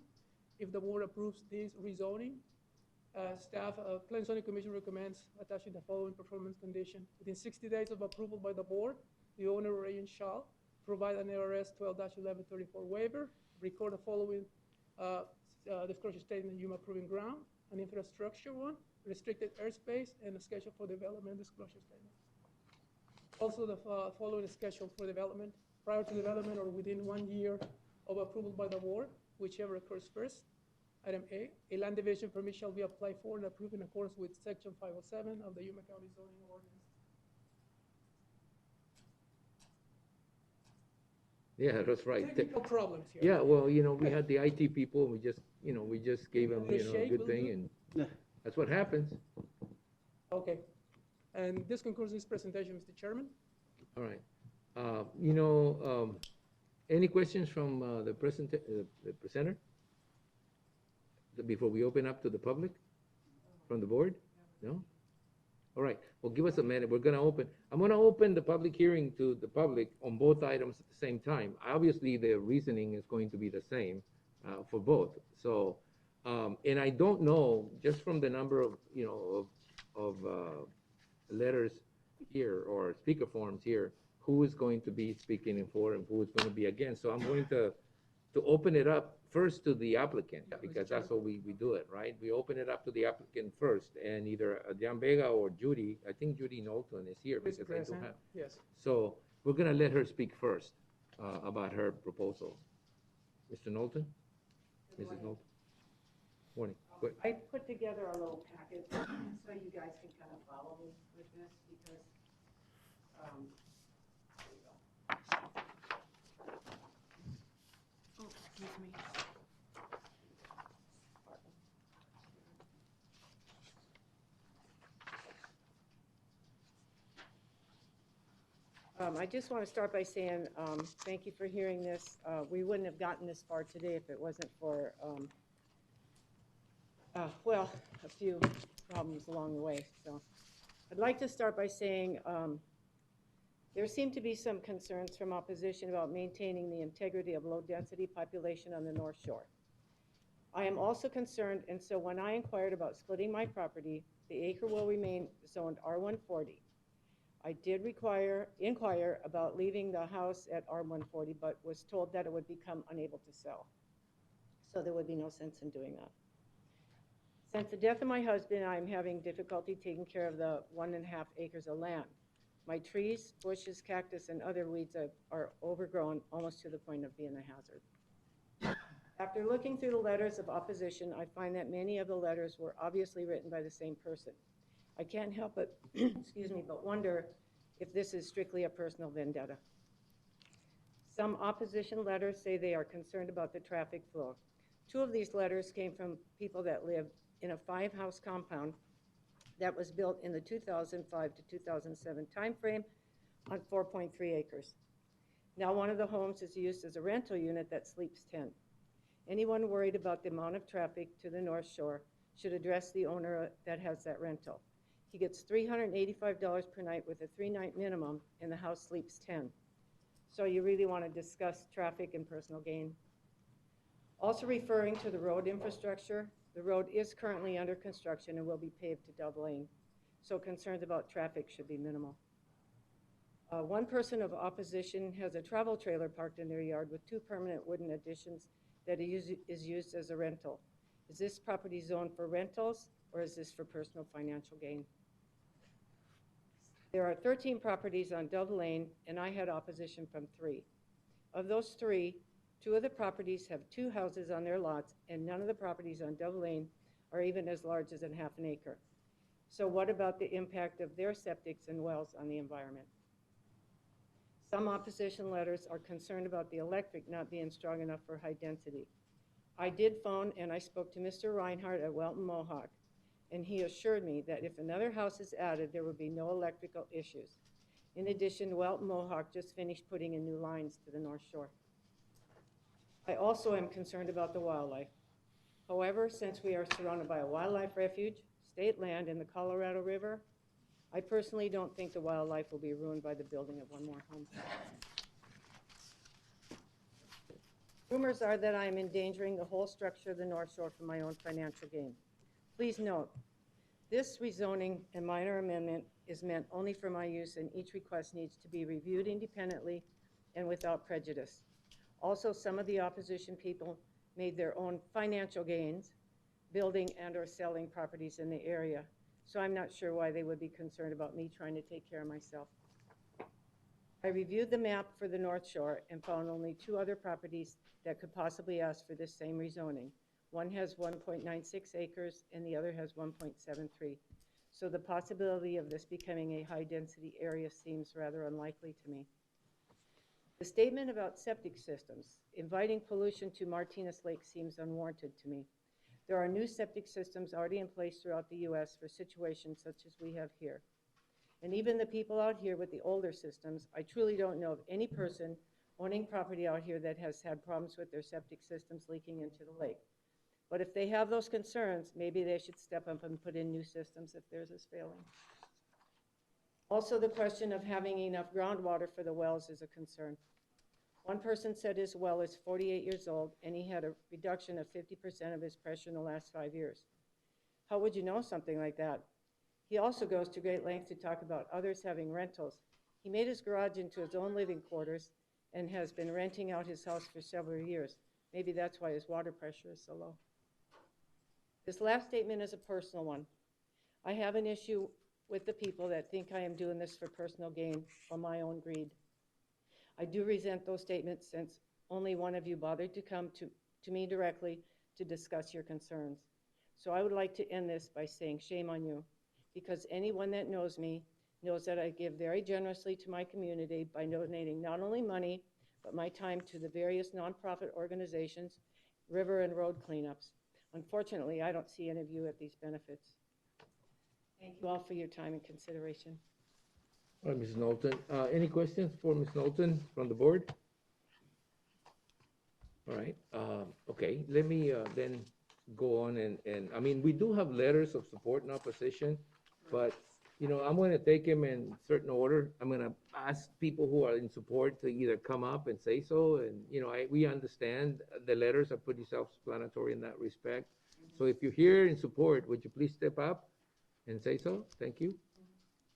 If the board approves this rezoning, Planning and Zoning Commission recommends attaching the following performance condition. Within 60 days of approval by the board, the owner or agent shall provide an ARS 12-1134 waiver, record the following disclosure statement, Yuma Proving Ground, an infrastructure one, restricted airspace, and a schedule for development disclosure statement. Also, the following schedule for development, prior to development or within 1 year of approval by the board, whichever occurs first. Item A land division permit shall be applied for and approved in accordance with Section 507 of the Yuma County zoning ordinance. Yeah, that's right. Technical problems here. Yeah, well, you know, we had the IT people, we just gave them, The you know, a shape good will thing, do. and that's what happens. Okay. And this concludes this presentation, Mr. Chairman. All right. Any questions from the presenter? Before we open up to the public from the board? No? All right. Well, give us a minute. I'm going to open the public hearing to the public on both items at the same time. Obviously, the reasoning is going to be the same for both. So, and I don't know, just from the number of, letters here or speaker forms here, who is going to be speaking in for and who is going to be against. So I'm going to open it up first to the applicant, because that's how we do it, right? We open it up to the applicant first, and either Jan Vega or Judy, I think Judy Knowlton is here because I do have. Yes. So we're gonna let her speak first about her proposal. Mr. Knowlton? Mrs. Knowlton? Morning. Go ahead. I put together a little packet so you guys can kind of follow me with this because, there you go. Oh, excuse me. I just want to start by saying thank you for hearing this. We wouldn't have gotten this far today if it wasn't for, well, a few problems along the way. So I'd like to start by saying there seem to be some concerns from opposition about maintaining the integrity of low-density population on the North Shore. I am also concerned, and so when I inquired about splitting my property, the acre will remain zoned R140. I did inquire about leaving the house at R140, but was told that it would become unable to sell. So there would be no sense in doing that. Since the death of my husband, I'm having difficulty taking care of the 1.5 acres of land. My trees, bushes, cactus, and other weeds are overgrown almost to the point of being a hazard. After looking through the letters of opposition, I find that many of the letters were obviously written by the same person. I can't help but, excuse me, but wonder if this is strictly a personal vendetta. Some opposition letters say they are concerned about the traffic flow. 2 of these letters came from people that live in a 5-house compound that was built in the 2005 to 2007 timeframe on 4.3 acres. Now one of the homes is used as a rental unit that sleeps 10. Anyone worried about the amount of traffic to the North Shore should address the owner that has that rental. He gets $385 per night with a 3-night minimum, and the house sleeps 10. So you really want to discuss traffic and personal gain. Also referring to the road infrastructure, the road is currently under construction and will be paved to double lane. So concerns about traffic should be minimal. One person of opposition has a travel trailer parked in their yard with 2 permanent wooden additions that is used as a rental. Is this property zoned for rentals, or is this for personal financial gain? There are 13 properties on Dove Lane, and I had opposition from 3. Of those 3, 2 of the properties have 2 houses on their lots, and none of the properties on Dove Lane are even as large as ½ an acre. So what about the impact of their septics and wells on the environment? Some opposition letters are concerned about the electric not being strong enough for high density. I did phone and I spoke to Mr. Reinhardt at Welton and he assured me that if another house is added, there would be no electrical issues. In addition, Welton Mohawk just finished putting in new lines to the North Shore. I also am concerned about the wildlife. However, since we are surrounded by a wildlife refuge, state land, and the Colorado River, I personally don't think the wildlife will be ruined by the building of one more home. Rumors are that I am endangering the whole structure of the North Shore for my own financial gain. Please note, this rezoning and minor amendment is meant only for my use, and each request needs to be reviewed independently and without prejudice. Also, some of the opposition people made their own financial gains building and/or selling properties in the area, so I'm not sure why they would be concerned about me trying to take care of myself. I reviewed the map for the North Shore and found only 2 other properties that could possibly ask for this same rezoning. One has 1.96 acres and the other has 1.73. So the possibility of this becoming a high-density area seems rather unlikely to me. The statement about septic systems, inviting pollution to Martinez Lake, seems unwarranted to me. There are new septic systems already in place throughout the U.S. for situations such as we have here. And even the people out here with the older systems, I truly don't know of any person owning property out here that has had problems with their septic systems leaking into the lake. But if they have those concerns, maybe they should step up and put in new systems if theirs is failing. Also, the question of having enough groundwater for the wells is a concern. One person said his well is 48 years old and he had a reduction of 50% of his pressure in the last 5 years. How would you know something like that? He also goes to great lengths to talk about others having rentals. He made his garage into his own living quarters and has been renting out his house for several years. Maybe that's why his water pressure is so low. This last statement is a personal one. I have an issue with the people that think I am doing this for personal gain or my own greed. I do resent those statements since only one of you bothered to come to me directly to discuss your concerns. So I would like to end this by saying shame on you, because anyone that knows me knows that I give very generously to my community by donating not only money, but my time to the various nonprofit organizations, river and road cleanups. Unfortunately, I don't see any of you at these benefits. Thank you all for your time and consideration. All right, Mrs. Knowlton. Any questions for Ms. Knowlton from the board? All right. Okay, let me then go on and I mean, we do have letters of support and opposition, but you know, I'm going to take them in certain order. I'm going to ask people who are in support to either come up and say so, and you know, we understand the letters are pretty self-explanatory in that respect. So if you're here in support, would you please step up and say so? Thank you.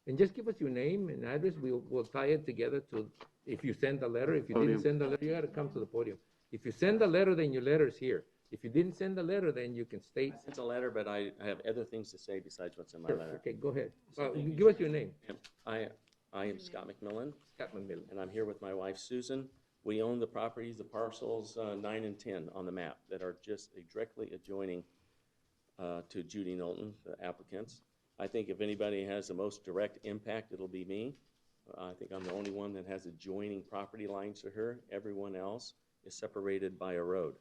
And just give us your name and address. We'll tie it together to, if you send a letter. If you didn't send a letter, you got to come to the podium. If you send a letter, then your letter's here. If you didn't send a letter, then you can state. I sent a letter, but I have other things to say besides what's in my Sure. letter. Okay, go ahead. So thank you. Give us your name. I am Scott McMillan. Scott McMillan. And I'm here with my wife, Susan. We own the properties, the parcels 9 and 10 on the map that are just directly adjoining to Judy Knowlton, the applicants. I think if anybody has the most direct impact, it'll be me. I think I'm the only one that has adjoining property lines to her. Everyone else is separated by a road.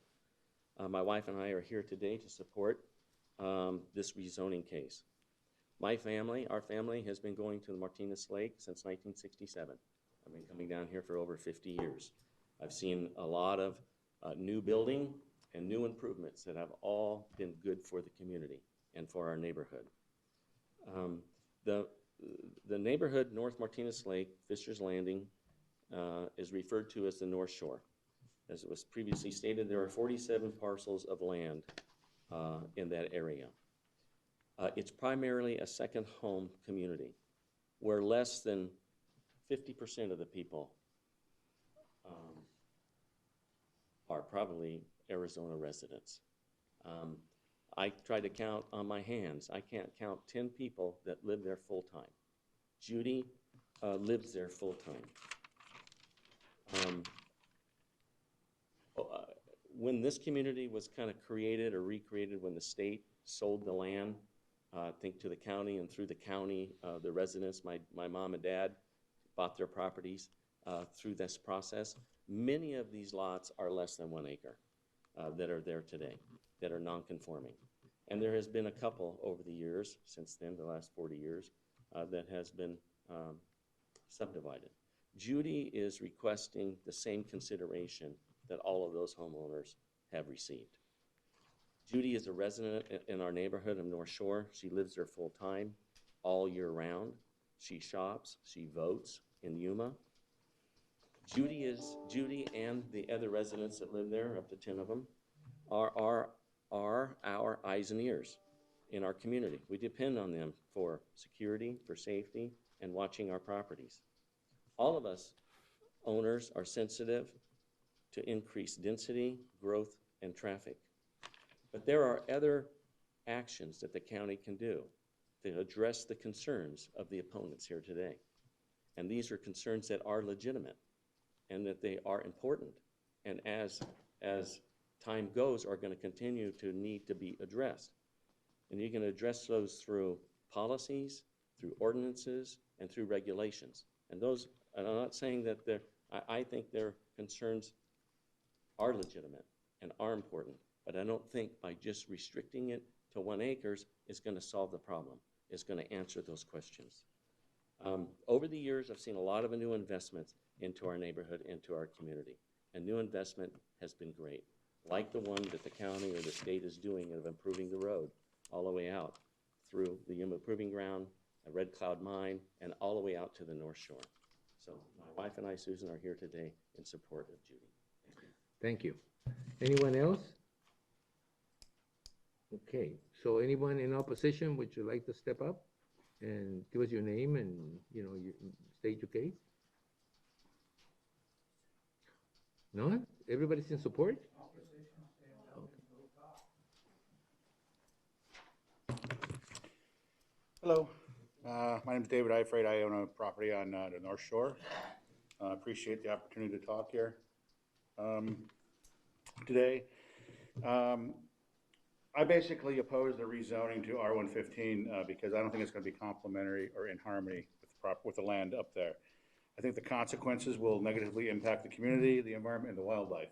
My wife and I are here today to support this rezoning case. My family, our family, has been going to the Martinez Lake since 1967. I've been coming down here for over 50 years. I've seen a lot of new building and new improvements that have all been good for the community and for our neighborhood. The neighborhood North Martinez Lake, Fisher's Landing, is referred to as the North Shore. As it was previously stated, there are 47 parcels of land in that area. It's primarily a second home community where less than 50% of the people are probably Arizona residents. I try to count on my hands. I can't count 10 people that live there full-time. Judy lives there full-time. When this community was kind of created or recreated, when the state sold the land, I think to the county, and through the county, the residents, my mom and dad bought their properties through this process. Many of these lots are less than 1 acre that are there today, that are non-conforming. And there has been a couple over the years, since then, the last 40 years, that has been subdivided. Judy is requesting the same consideration that all of those homeowners have received. Judy is a resident in our neighborhood of North Shore. She lives there full time, all year round. She shops, she votes in Yuma. Judy and the other residents that live there, up to 10 of them, are our eyes and ears in our community. We depend on them for security, for safety, and watching our properties. All of us owners are sensitive to increased density, growth, and traffic. But there are other actions that the county can do to address the concerns of the opponents here today. And these are concerns that are legitimate and that they are important. And as time goes, are going to continue to need to be addressed. And you can address those through policies, through ordinances, and through regulations. And those, and I'm not saying that I think their concerns are legitimate and are important, but I don't think by just restricting it to 1 acre is going to solve the problem. It's going to answer those questions. Over the years, I've seen a lot of new investments into our neighborhood, into our community. And new investment has been great, like the one that the county or the state is doing of improving the road all the way out through the Yuma Proving Ground, a Red Cloud Mine, and all the way out to the North Shore. So my wife and I, Susan, are here today in support of Judy. Thank you. Anyone else? Okay, so anyone in opposition, would you like to step up and give us your name and, you know, you state your case? None? Everybody's in support? Hello, my name is David Eifried. I own a property on the North Shore. Appreciate the opportunity to talk here today. I basically oppose the rezoning to R115 because I don't think it's going to be complementary or in harmony with the land up there. I think the consequences will negatively impact the community, the environment, and the wildlife.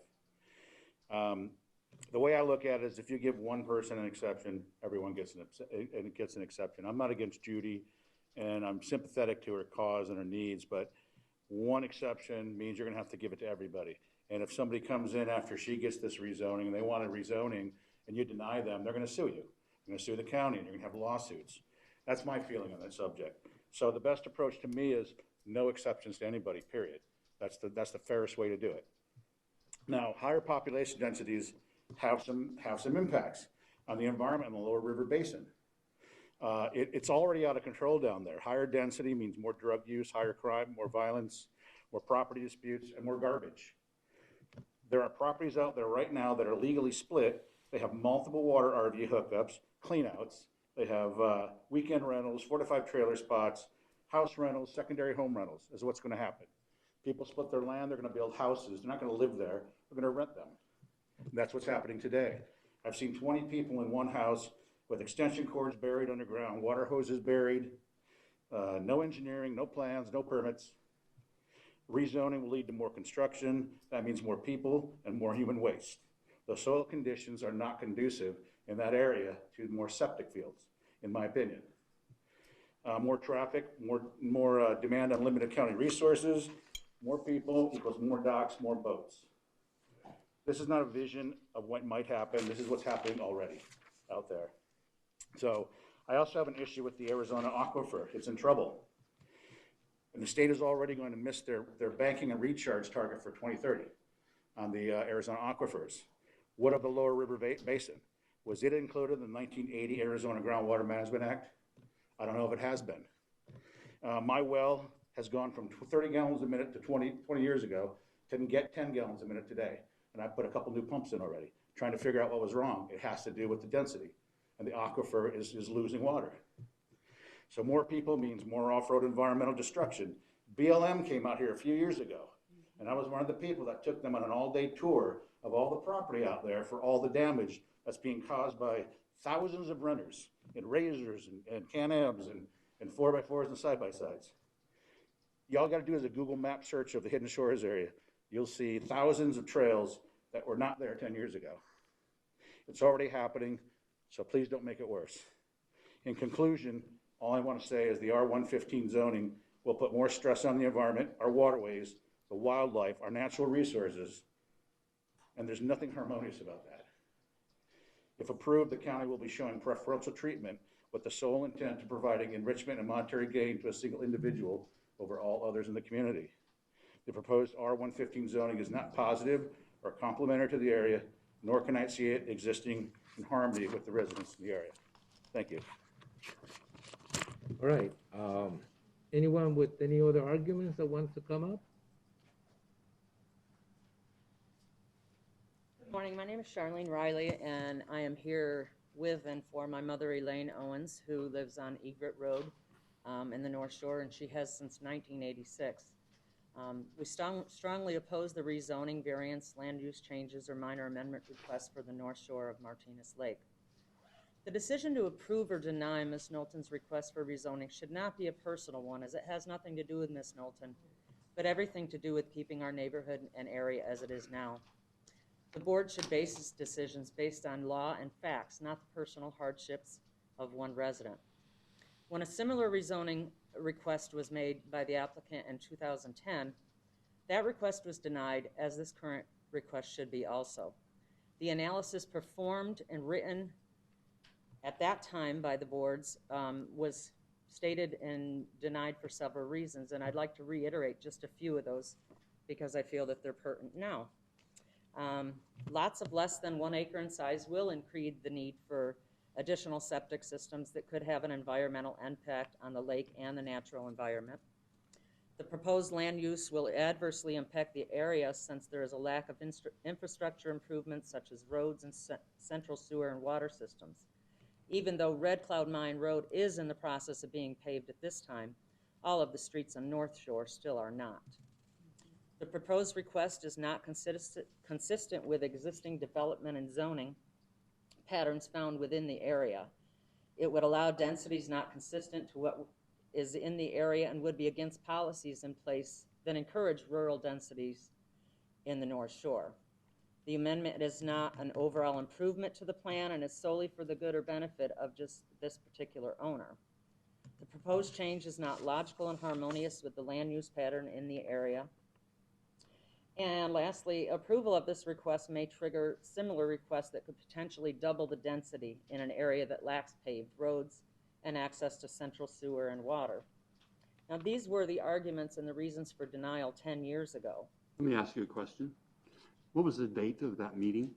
The way I look at it is if you give one person an exception, everyone gets an exception. I'm not against Judy, and I'm sympathetic to her cause and her needs, but one exception means you're going to have to give it to everybody. And if somebody comes in after she gets this rezoning and they want a rezoning and you deny them, they're going to sue you. You're going to sue the county and you're going to have lawsuits. That's my feeling on that subject. So the best approach to me is no exceptions to anybody, period. That's the fairest way to do it. Now, higher population densities have some impacts on the environment in the lower river basin. It's already out of control down there. Higher density means more drug use, higher crime, more violence, more property disputes, and more garbage. There are properties out there right now that are legally split. They have multiple water RV hookups, cleanouts. They have weekend rentals, 4 to 5 trailer spots, house rentals, secondary home rentals is what's going to happen. People split their land. They're going to build houses. They're not going to live there. They're going to rent them. That's what's happening today. I've seen 20 people in one house with extension cords buried underground, water hoses buried, no engineering, no plans, no permits. Rezoning will lead to more construction. That means more people and more human waste. The soil conditions are not conducive in that area to more septic fields, in my opinion. More traffic, more demand on limited county resources, more people equals more docks, more boats. This is not a vision of what might happen. This is what's happening already out there. So I also have an issue with the Arizona aquifer. It's in trouble. And the state is already going to miss their banking and recharge target for 2030 on the Arizona aquifers. What of the lower river basin? Was it included in the 1980 Arizona Groundwater Management Act? I don't know if it has been. My well has gone from 30 gallons a minute to 20 years ago to get 10 gallons a minute today. And I put a couple new pumps in already, trying to figure out what was wrong. It has to do with the density, and the aquifer is losing water. So more people means more off-road environmental destruction. BLM came out here a few years ago, and I was one of the people that took them on an all-day tour of all the property out there for all the damage that's being caused by thousands of renters and razors and Can-Ams and 4x4s and side-by-sides. Y'all got to do is a Google map search of the Hidden Shores area. You'll see thousands of trails that were not there 10 years ago. It's already happening, so please don't make it worse. In conclusion, all I want to say is the R115 zoning will put more stress on the environment, our waterways, the wildlife, our natural resources, and there's nothing harmonious about that. If approved, the county will be showing preferential treatment with the sole intent of providing enrichment and monetary gain to a single individual over all others in the community. The proposed R115 zoning is not positive or complementary to the area, nor can I see it existing in harmony with the residents in the area. Thank you. All right. Anyone with any other arguments that wants to come up? Good morning. My name is Charlene Riley, and I am here with and for my mother, Elaine Owens, who lives on Egret Road in the North Shore, and she has since 1986. We strongly oppose the rezoning, variance, land use changes, or minor amendment requests for the North Shore of Martinez Lake. The decision to approve or deny Ms. Knowlton's request for rezoning should not be a personal one, as it has nothing to do with Ms. Knowlton, but everything to do with keeping our neighborhood and area as it is now. The board should base its decisions based on law and facts, not the personal hardships of one resident. When a similar rezoning request was made by the applicant in 2010, that request was denied, as this current request should be also. The analysis performed and written at that time by the boards was stated and denied for several reasons, and I'd like to reiterate just a few of those because I feel that they're pertinent now. Lots of less than 1 acre in size will increase the need for additional septic systems that could have an environmental impact on the lake and the natural environment. The proposed land use will adversely impact the area since there is a lack of infrastructure improvements such as roads and central sewer and water systems. Even though Red Cloud Mine Road is in the process of being paved at this time, all of the streets on North Shore still are not. The proposed request is not consistent with existing development and zoning patterns found within the area. It would allow densities not consistent to what is in the area and would be against policies in place that encourage rural densities in the North Shore. The amendment is not an overall improvement to the plan and is solely for the good or benefit of just this particular owner. The proposed change is not logical and harmonious with the land use pattern in the area. And lastly, approval of this request may trigger similar requests that could potentially double the density in an area that lacks paved roads and access to central sewer and water. Now, these were the arguments and the reasons for denial 10 years ago. Let me ask you a question. What was the date of that meeting?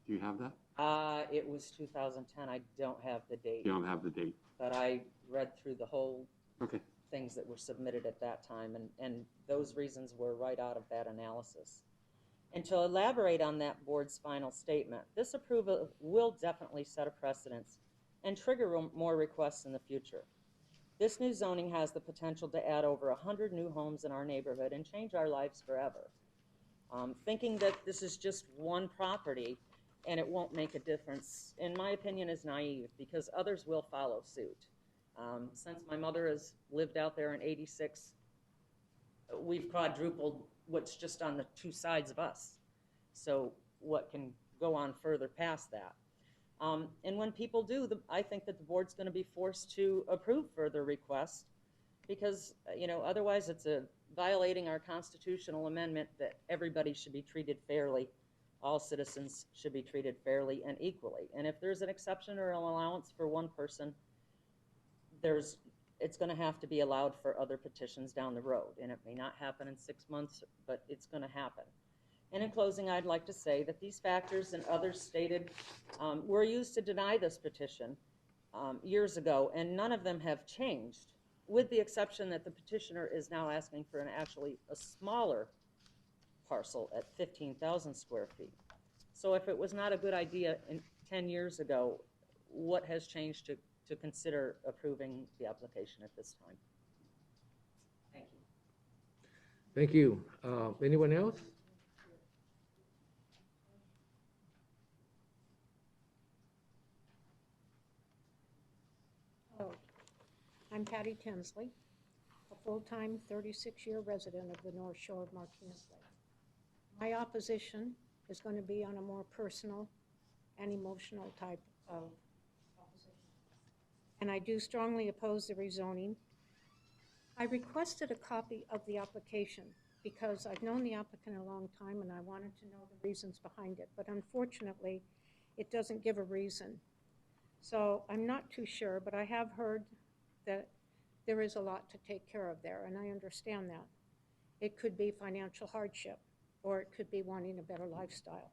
Do you have that? It was 2010. I don't have the date. You don't have the date. But I read through the whole Okay. things that were submitted at that time, and those reasons were right out of that analysis. And to elaborate on that board's final statement, this approval will definitely set a precedence and trigger more requests in the future. This new zoning has the potential to add over 100 new homes in our neighborhood and change our lives forever. Thinking that this is just one property and it won't make a difference, in my opinion, is naive because others will follow suit. Since my mother has lived out there in '86, we've quadrupled what's just on the two sides of us. So what can go on further past that? And when people do, I think that the board's going to be forced to approve further requests because, otherwise it's violating our constitutional amendment that everybody should be treated fairly. All citizens should be treated fairly and equally. And if there's an exception or an allowance for one person, it's going to have to be allowed for other petitions down the road. And it may not happen in 6 months, but it's going to happen. And in closing, I'd like to say that these factors and others stated were used to deny this petition years ago, and none of them have changed, with the exception that the petitioner is now asking for actually a smaller parcel at 15,000 square feet. So if it was not a good idea 10 years ago, what has changed to consider approving the application at this time? Thank you. Thank you. Anyone else? I'm Patty Tinsley, a full-time 36-year resident of the North Shore of Martinez Lake. My opposition is going to be on a more personal and emotional type of opposition. And I do strongly oppose the rezoning I requested a copy of the application because I've known the applicant a long time and I wanted to know the reasons behind it, but unfortunately, it doesn't give a reason. So I'm not too sure, but I have heard that there is a lot to take care of there, and I understand that. It could be financial hardship, or it could be wanting a better lifestyle.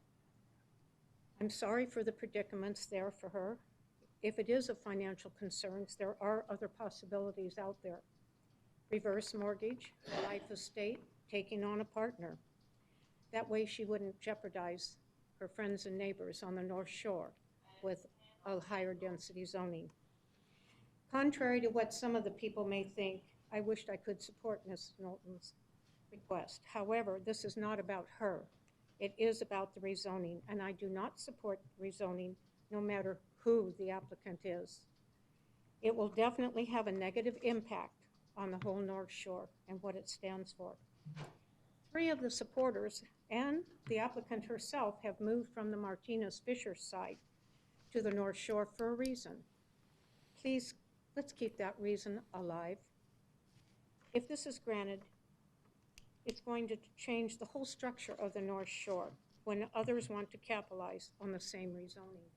I'm sorry for the predicaments there for her. If it is of financial concerns, there are other possibilities out there. Reverse mortgage, life estate, taking on a partner. That way she wouldn't jeopardize her friends and neighbors on the North Shore with a higher density zoning. Contrary to what some of the people may think, I wished I could support Ms. Knowlton's request. However, this is not about her. It is about the rezoning, and I do not support rezoning no matter who the applicant is. It will definitely have a negative impact on the whole North Shore and what it stands for. 3 of the supporters and the applicant herself have moved from the Martinez Fisher site to the North Shore for a reason. Please, let's keep that reason alive. If this is granted, it's going to change the whole structure of the North Shore when others want to capitalize on the same rezoning.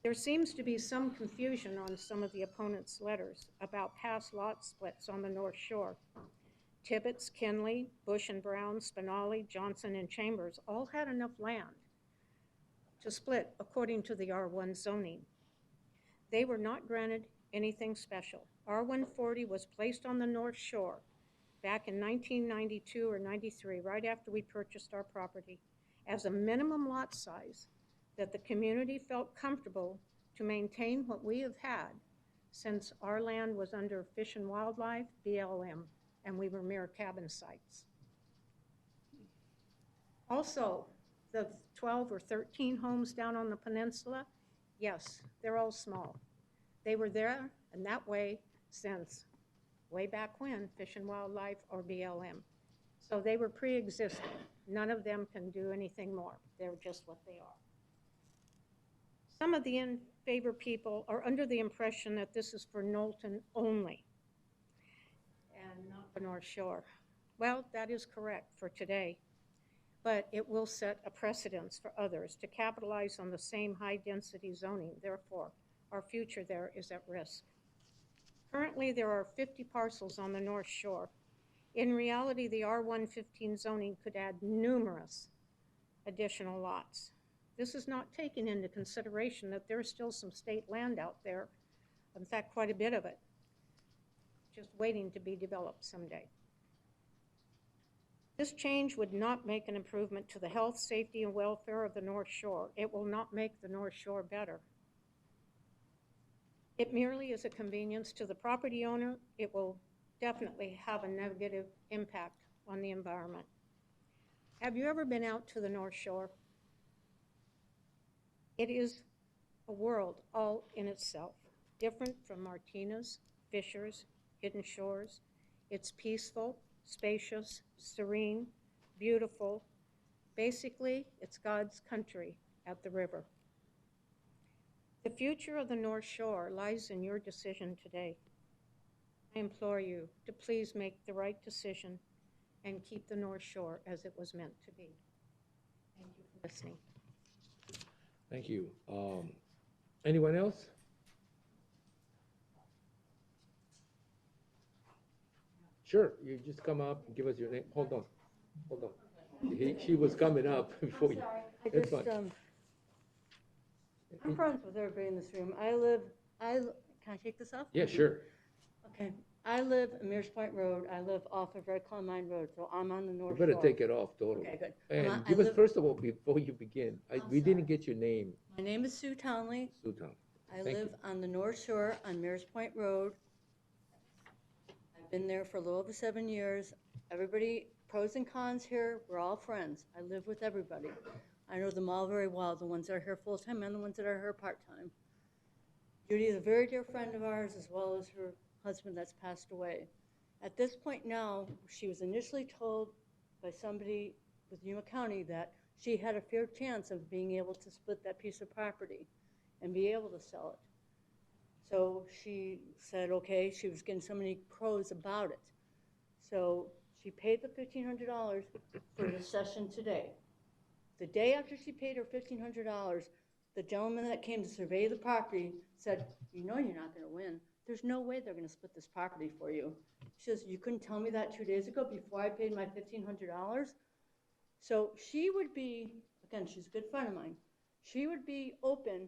There seems to be some confusion on some of the opponents' letters about past lot splits on the North Shore. Tibbetts, Kinley, Bush and Brown, Spinelli, Johnson, and Chambers all had enough land to split according to the R1 zoning. They were not granted anything special. R140 was placed on the North Shore back in 1992 or 93, right after we purchased our property, as a minimum lot size that the community felt comfortable to maintain what we have had since our land was under Fish and Wildlife, BLM, and we were mere cabin sites. Also, the 12 or 13 homes down on the peninsula, yes, they're all small. They were there and that way since way back when, Fish and Wildlife or BLM. So they were pre-existing. None of them can do anything more. They're just what they are. Some of the in favor people are under the impression that this is for Knowlton only and not the North Shore. Well, that is correct for today, but it will set a precedence for others to capitalize on the same high-density zoning. Therefore, our future there is at risk. Currently, there are 50 parcels on the North Shore. In reality, the R115 zoning could add numerous additional lots. This is not taking into consideration that there's still some state land out there, in fact, quite a bit of it, just waiting to be developed someday. This change would not make an improvement to the health, safety, and welfare of the North Shore. It will not make the North Shore better. It merely is a convenience to the property owner. It will definitely have a negative impact on the environment. Have you ever been out to the North Shore? It is a world all in itself, different from Martinez, Fishers, Hidden Shores. It's peaceful, spacious, serene, beautiful. Basically, it's God's country at the river. The future of the North Shore lies in your decision today. I implore you to please make the right decision and keep the North Shore as it was meant to be. Thank you for listening. Thank you. Anyone else? Sure, you just come up and give us your name. Hold on, hold on. She was coming up before you. It's fine. I'm friends with everybody in this room. Can I take this off? Yeah, sure. Okay. I live in Mears Point Road. I live off of Red Claw Mine Road, so I'm on the North You better Shore. take it off totally. Okay, good. And give us, first of all, before you begin, we didn't get your name. My name is Sue Townley. Sue Townley. I live on the North Shore on Mears Point Road. I've been there for a little over 7 years. Everybody, pros and cons here, we're all friends. I live with everybody. I know them all very well, the ones that are here full-time and the ones that are here part-time. Judy is a very dear friend of ours, as well as her husband that's passed away. At this point now, she was initially told by somebody with Yuma County that she had a fair chance of being able to split that piece of property and be able to sell it. So she said, okay, she was getting so many pros about it. So she paid the $1,500 for the session today. The day after she paid her $1,500, the gentleman that came to survey the property said, you know you're not gonna win. There's no way they're gonna split this property for you. She says, you couldn't tell me that 2 days ago before I paid my $1,500? So she would be, again, she's a good friend of mine, she would be open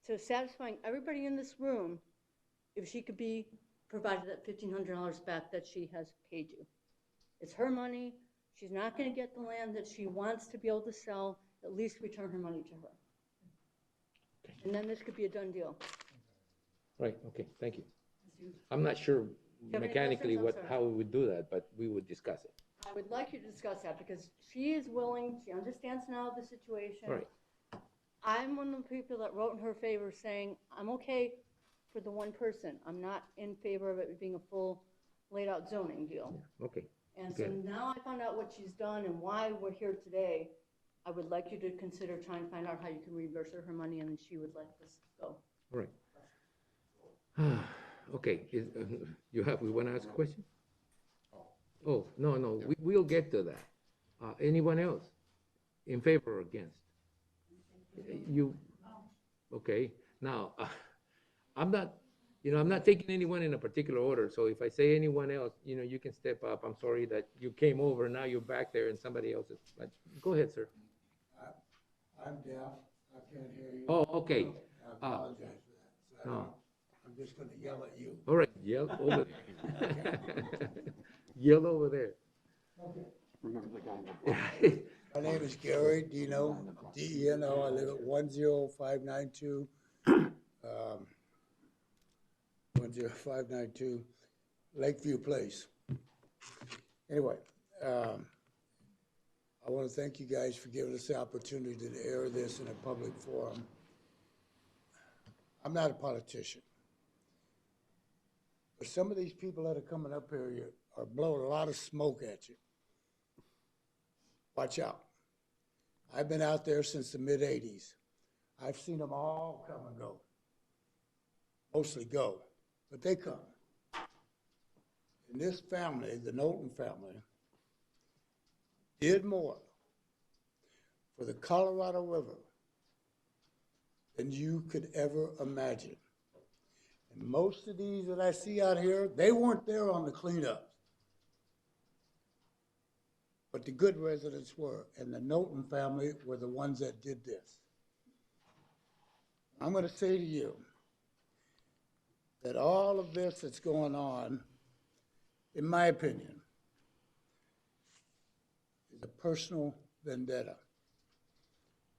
to satisfying everybody in this room if she could be provided that $1,500 back that she has paid you. It's her money. She's not going to get the land that she wants to be able to sell. At least return her money to her. And then this could be a done deal. Right, okay, thank you. I'm not sure have any mechanically questions? I'm how we would do that, but we would discuss it. I would like you to discuss that because she is willing, she understands now the situation. Right. I'm one of the people that wrote in her favor saying, I'm okay for the one person. I'm not in favor of it being a full laid out zoning deal. Okay. And so now I found out what she's done and why we're here today. I would like you to consider trying to find out how you can reimburse her money and then she would let this go. All right. Okay, we want to ask a question? Oh, no, we'll get to that. Anyone else in favor or against? You, okay, now, I'm not taking anyone in a particular order, so if I say anyone else, you can step up. I'm sorry that you came over, now you're back there and somebody else is, but go ahead, sir. I'm deaf, I can't hear you. Oh, okay. I apologize for that. So No. I'm just gonna yell at you. All right, yell over there. Yell over there. Okay. Remember the guy. My name is Gary Deno, D-E-N-O. I live at 10592, 10592 Lakeview Place. Anyway, I want to thank you guys for giving us the opportunity to air this in a public forum. I'm not a politician. But some of these people that are coming up here are blowing a lot of smoke at you. Watch out. I've been out there since the mid-'80s. I've seen them all come and go. Mostly go, but they come. And this family, the Knowlton family, did more for the Colorado River than you could ever imagine. And most of these that I see out here, they weren't there on the cleanups. But the good residents were, and the Knowlton family were the ones that did this. I'm going to say to you that all of this that's going on, in my opinion, is a personal vendetta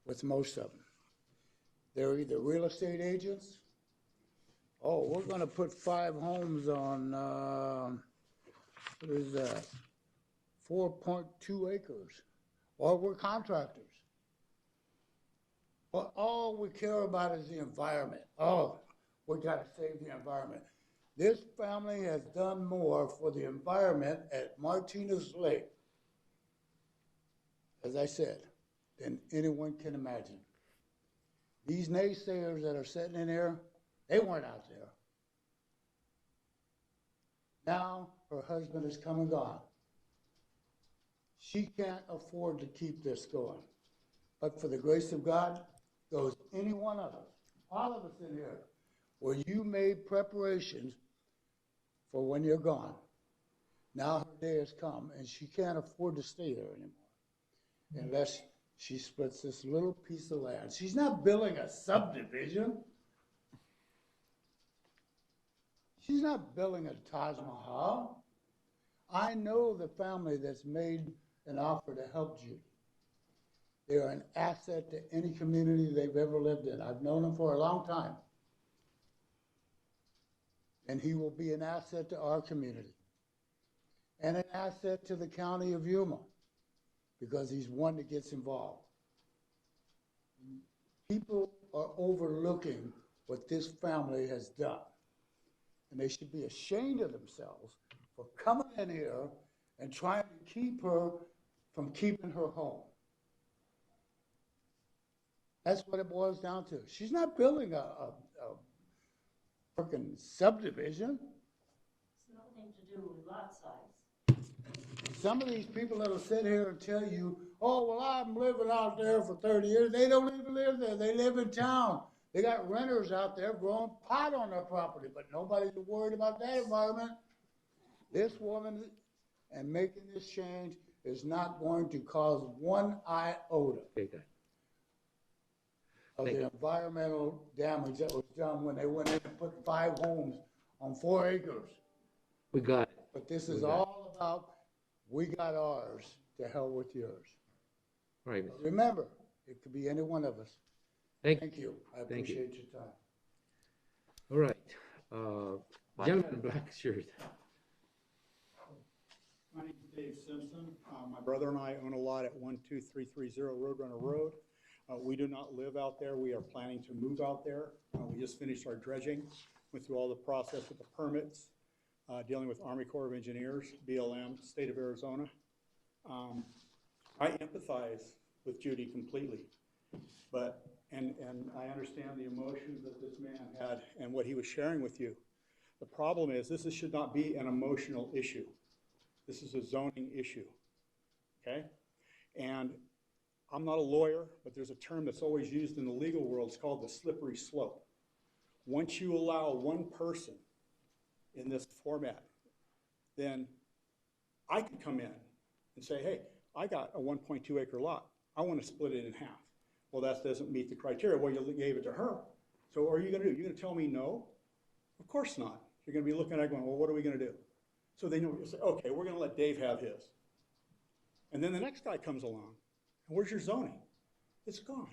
with most of them. They're either real estate agents. Oh, we're going to put 5 homes on, what is that, 4.2 acres. Or we're contractors. But all we care about is the environment. Oh, we got to save the environment. This family has done more for the environment at Martinez Lake, as I said, than anyone can imagine. These naysayers that are sitting in there, they weren't out there. Now her husband has come and gone. She can't afford to keep this going. But for the grace of God, goes any one of us, all of us in here, where you made preparations for when you're gone. Now her day has come, and she can't afford to stay there anymore unless she splits this little piece of land. She's not building a subdivision. She's not building a Taj Mahal. I know the family that's made an offer to help Judy. They are an asset to any community they've ever lived in. I've known them for a long time. And he will be an asset to our community and an asset to the county of Yuma because he's one that gets involved. People are overlooking what this family has done, and they should be ashamed of themselves for coming in here and trying to keep her from keeping her home. That's what it boils down to. She's not building a working subdivision. It's nothing to do with lot size. Some of these people that'll sit here and tell you, oh, well, I'm living out there for 30 years. They don't even live there. They live in town. They got renters out there growing pot on their property, but nobody's worried about that environment. This woman and making this change is not going to cause one iota of the environmental damage that was done when they went in and put 5 homes on 4 acres. We got it. But this is all about, we got ours, to hell with yours. Right. But remember, it could be any one of us. Thank you. I Thank you. appreciate your time. All right. Gentleman in black shirt. My name is Dave Simpson. My brother and I own a lot at 12330 Roadrunner Road. We do not live out there. We are planning to move out there. We just finished our dredging, went through all the process with the permits, dealing with Army Corps of Engineers, BLM, State of Arizona. I empathize with Judy completely, and I understand the emotions that this man had and what he was sharing with you. The problem is this should not be an emotional issue. This is a zoning issue, okay? And I'm not a lawyer, but there's a term that's always used in the legal world. It's called the slippery slope. Once you allow one person in this format, then I could come in and say, hey, I got a 1.2 acre lot. I want to split it in half. Well, that doesn't meet the criteria. Well, you gave it to her. So what are you going to do? You're going to tell me no? Of course not. You're going to be looking at it going, well, what are we going to do? So they know, you say, okay, we're going to let Dave have his. And then the next guy comes along. And where's your zoning? It's gone.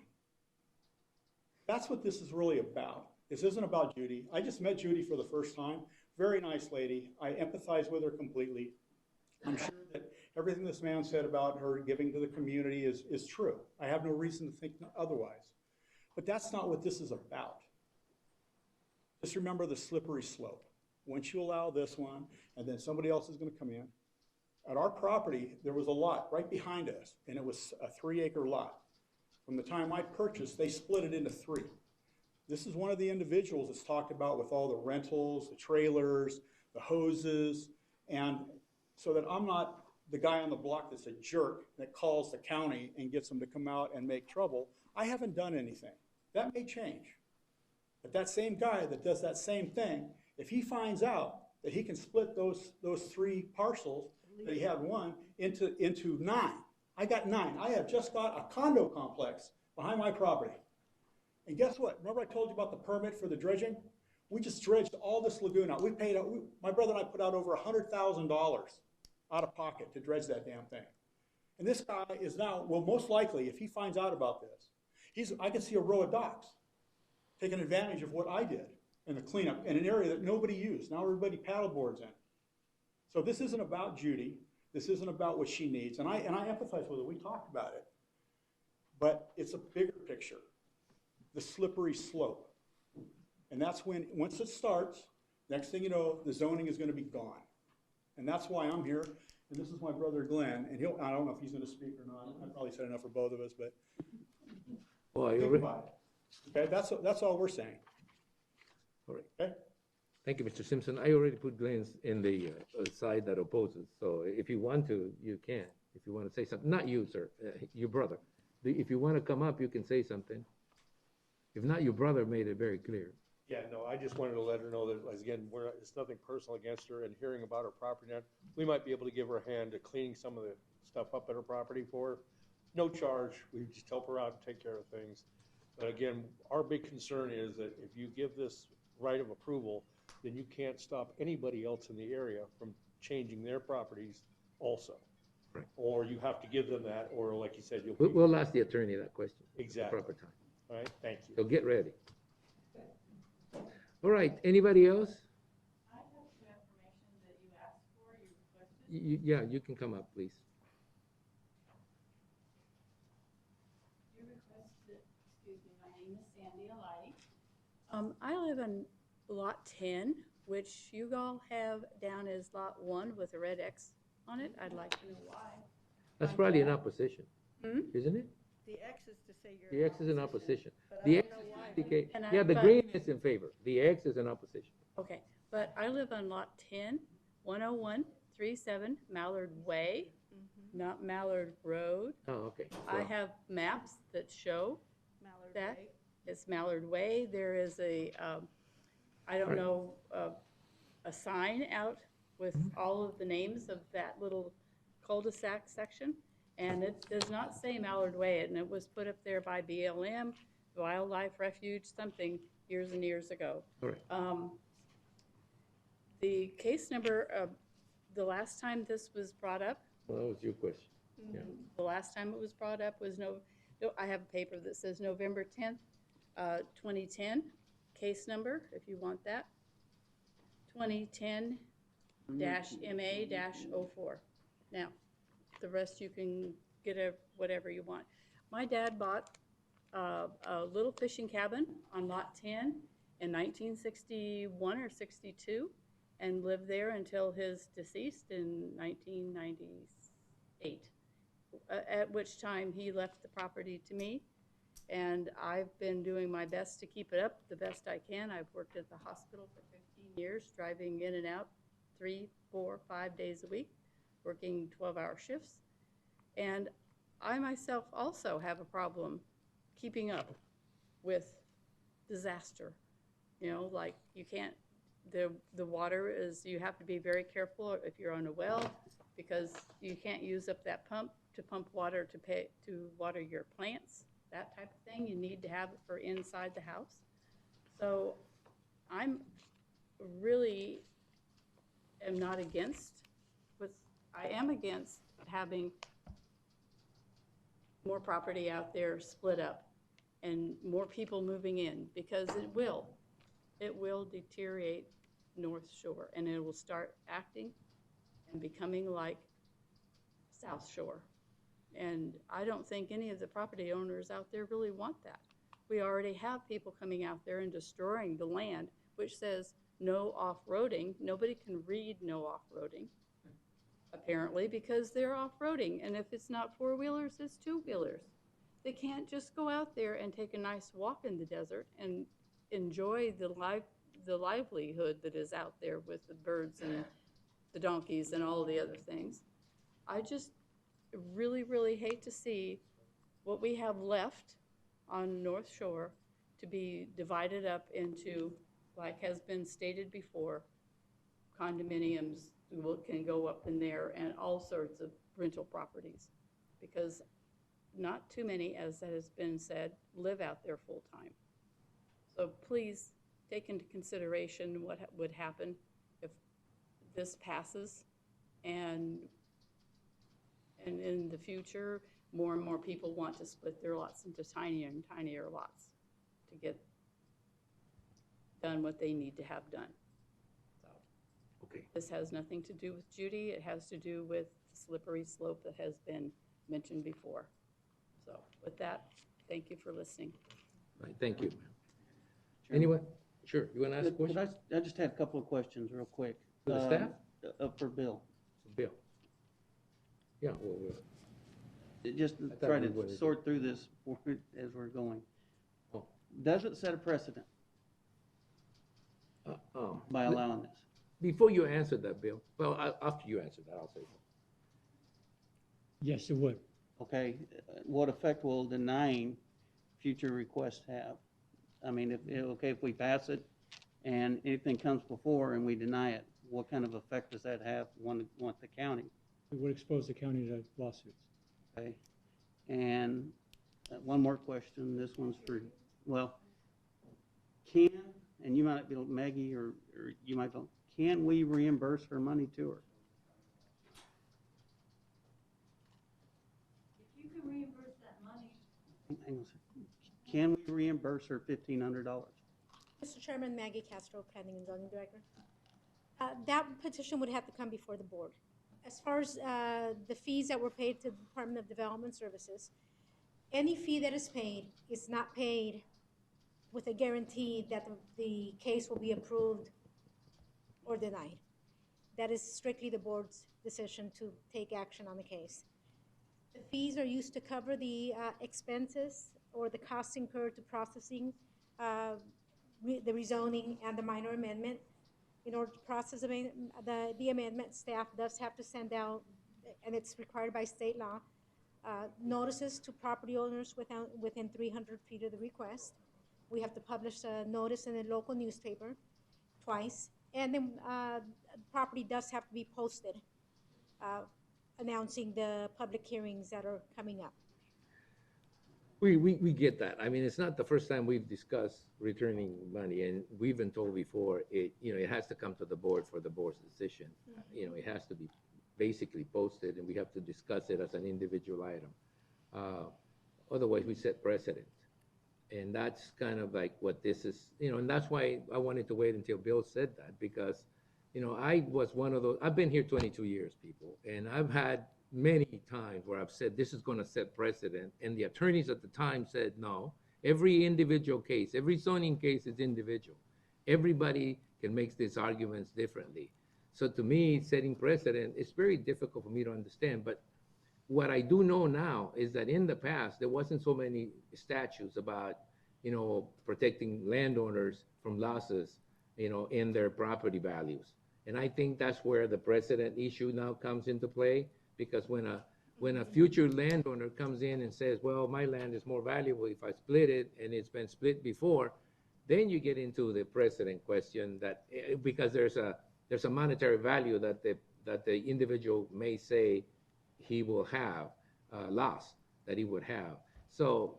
That's what this is really about. This isn't about Judy. I just met Judy for the first time. Very nice lady. I empathize with her completely. I'm sure that everything this man said about her giving to the community is true. I have no reason to think otherwise. But that's not what this is about. Just remember the slippery slope. Once you allow this one, and then somebody else is going to come in. At our property, there was a lot right behind us, and it was a 3-acre lot. From the time I purchased, they split it into 3. This is one of the individuals that's talked about with all the rentals, the trailers, the hoses, and so that I'm not the guy on the block that's a jerk that calls the county and gets them to come out and make trouble. I haven't done anything. That may change. But that same guy that does that same thing, if he finds out that he can split those 3 parcels, that he had 1, into 9. I got 9. I have just got a condo complex behind my property. And guess what? Remember I told you about the permit for the dredging? We just dredged all this lagoon out. We paid out, my brother and I put out over $100,000 out of pocket to dredge that damn thing. And this guy is now, well, most likely, if he finds out about this, I can see a row of docks taking advantage of what I did in the cleanup in an area that nobody used. Now everybody paddleboards in. So this isn't about Judy. This isn't about what she needs. And I empathize with her. We talked about it. But it's a bigger picture. The slippery slope. And that's when, once it starts, next thing you know, the zoning is going to be gone. And that's why I'm here. And this is my brother Glenn. And I don't know if he's going to speak or not. I probably said enough for both of us, but think about it. Okay, that's all we're saying. All right. Okay. Thank you, Mr. Simpson. I already put Glenn's in the side that opposes. So if you want to, you can. If you want to say something, not you, sir, your brother. If you want to come up, you can say something. If not, your brother made it very clear. Yeah, no, I just wanted to let her know that, again, it's nothing personal against her, and hearing about her property now, we might be able to give her a hand to cleaning some of the stuff up at her property for her. No charge. We just help her out and take care of things. But again, our big concern is that if you give this right of approval, then you can't stop anybody else in the area from changing their properties also. Right. Or you have to give them that, or like you said, We'll ask the attorney that question. Exactly. At the proper time. All right, thank you. So get ready. All right, anybody else? I have some information that you asked for, you requested. Yeah, you can come up, please. You requested, excuse me, my name is Sandy Alai. I live in lot 10, which you all have down as lot 1 with a red X on it. I'd like to know why. That's probably an opposition, Hmm? isn't it? The X is to say you're. The X is in opposition. But I The don't X know is why. to indicate, And I- yeah, the but- green is in favor. The X is in opposition. Okay, but I live on lot 10, 10137 Mallard Way, not Mallard Road. Oh, okay. I So- have maps that show Mallard that. Way. It's Mallard Way. There is a, I don't Right. know, a sign out with all of the names of that little cul-de-sac section. And it does not say Mallard Way, and it was put up there by BLM, Wildlife Refuge, something, years and years ago. All right. The case number, the last time this was brought up, Well, that was your question. Yeah. the last time it was brought up was I have a paper that says November 10th, 2010, case number, if you want that. 2010-MA-04. Now, the rest you can get whatever you want. My dad bought a little fishing cabin on lot 10 in 1961 or 62 and lived there until his deceased in 1998, at which time he left the property to me. And I've been doing my best to keep it up the best I can. I've worked at the hospital for 15 years, driving in and out 3, 4, 5 days a week, working 12-hour shifts. And I myself also have a problem keeping up with disaster. You know, like you can't, the water is, you have to be very careful if you're on a well, because you can't use up that pump to pump water to water your plants, that type of thing. You need to have it for inside the house. So I'm really am not against, I am against having more property out there split up and more people moving in, because it will deteriorate North Shore, and it will start acting and becoming like South Shore. And I don't think any of the property owners out there really want that. We already have people coming out there and destroying the land, which says no off-roading. Nobody can read no off-roading, apparently, because they're off-roading. And if it's not four-wheelers, it's two-wheelers. They can't just go out there and take a nice walk in the desert and enjoy the livelihood that is out there with the birds and the donkeys and all the other things. I just really, really hate to see what we have left on North Shore to be divided up into, like has been stated before, condominiums can go up in there and all sorts of rental properties, because not too many, as has been said, live out there full-time. So please take into consideration what would happen if this passes, and in the future, more and more people want to split their lots into tinier and tinier lots to get done what they need to have done. So, okay. This has nothing to do with Judy. It has to do with the slippery slope that has been mentioned before. So with that, thank you for listening. All right, thank you. Anyone? Sure, you want to ask a question? I just had a couple of questions real quick. For the staff? For Bill. Bill. Yeah, well, Just I thought try we to would- sort through this as we're going. Oh. Does it set a precedent by allowing this? Before you answer that, Bill, well, after you answer that, I'll say something. Yes, it would. Okay, what effect will denying future requests have? I mean, if we pass it and anything comes before and we deny it, what kind of effect does that have on the county? It would expose the county to lawsuits. Okay, and one more question, this one's for, well, and you might be Maggie, or you might go, can we reimburse her money to her? If you can reimburse that money. Hang on a second. Can we reimburse her $1,500? Mr. Chairman, Maggie Castro, Planning and Zoning Director. That petition would have to come before the board. As far as the fees that were paid to the Department of Development Services, any fee that is paid is not paid with a guarantee that the case will be approved or denied. That is strictly the board's decision to take action on the case. The fees are used to cover the expenses or the costs incurred to processing the rezoning and the minor amendment. In order to process the amendment, staff does have to send out, and it's required by state law, notices to property owners within 300 feet of the request. We have to publish a notice in the local newspaper twice, and then property does have to be posted, announcing the public hearings that are coming up. We get that. I mean, it's not the first time we've discussed returning money, and we've been told before, it has to come to the board for the board's decision. It has to be basically posted, and we have to discuss it as an individual item. Otherwise, we set precedent. And that's kind of like what this is, and that's why I wanted to wait until Bill said that, because, I was one of those, I've been here 22 years, people, and I've had many times where I've said, this is gonna set precedent, and the attorneys at the time said, no. Every individual case, every zoning case is individual. Everybody can make these arguments differently. So to me, setting precedent, it's very difficult for me to understand, but what I do know now is that in the past, there wasn't so many statutes about, protecting landowners from losses, in their property values. And I think that's where the precedent issue now comes into play, because when a future landowner comes in and says, well, my land is more valuable if I split it, and it's been split before, then you get into the precedent question that, because there's a monetary value that the individual may say he will have, loss that he would have. So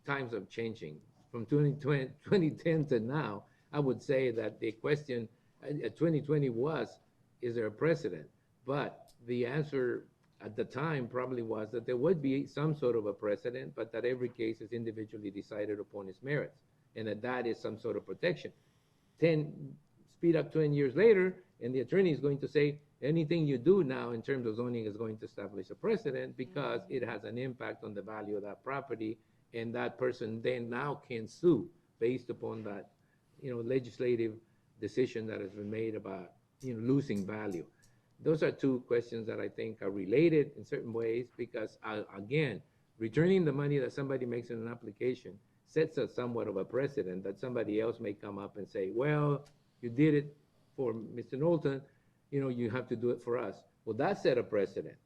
times are changing. From 2010 to now, I would say that the question at 2020 was, is there a precedent? But the answer at the time probably was that there would be some sort of a precedent, but that every case is individually decided upon its merits, and that is some sort of protection. Speed up 20 years later, and the attorney is going to say, anything you do now in terms of zoning is going to establish a precedent because it has an impact on the value of that property, and that person then now can sue based upon that, legislative decision that has been made about, losing value. Those are two questions that I think are related in certain ways, because again, returning the money that somebody makes in an application sets a somewhat of a precedent that somebody else may come up and say, well, you did it for Mr. Knowlton, you have to do it for us. Well, that set a precedent.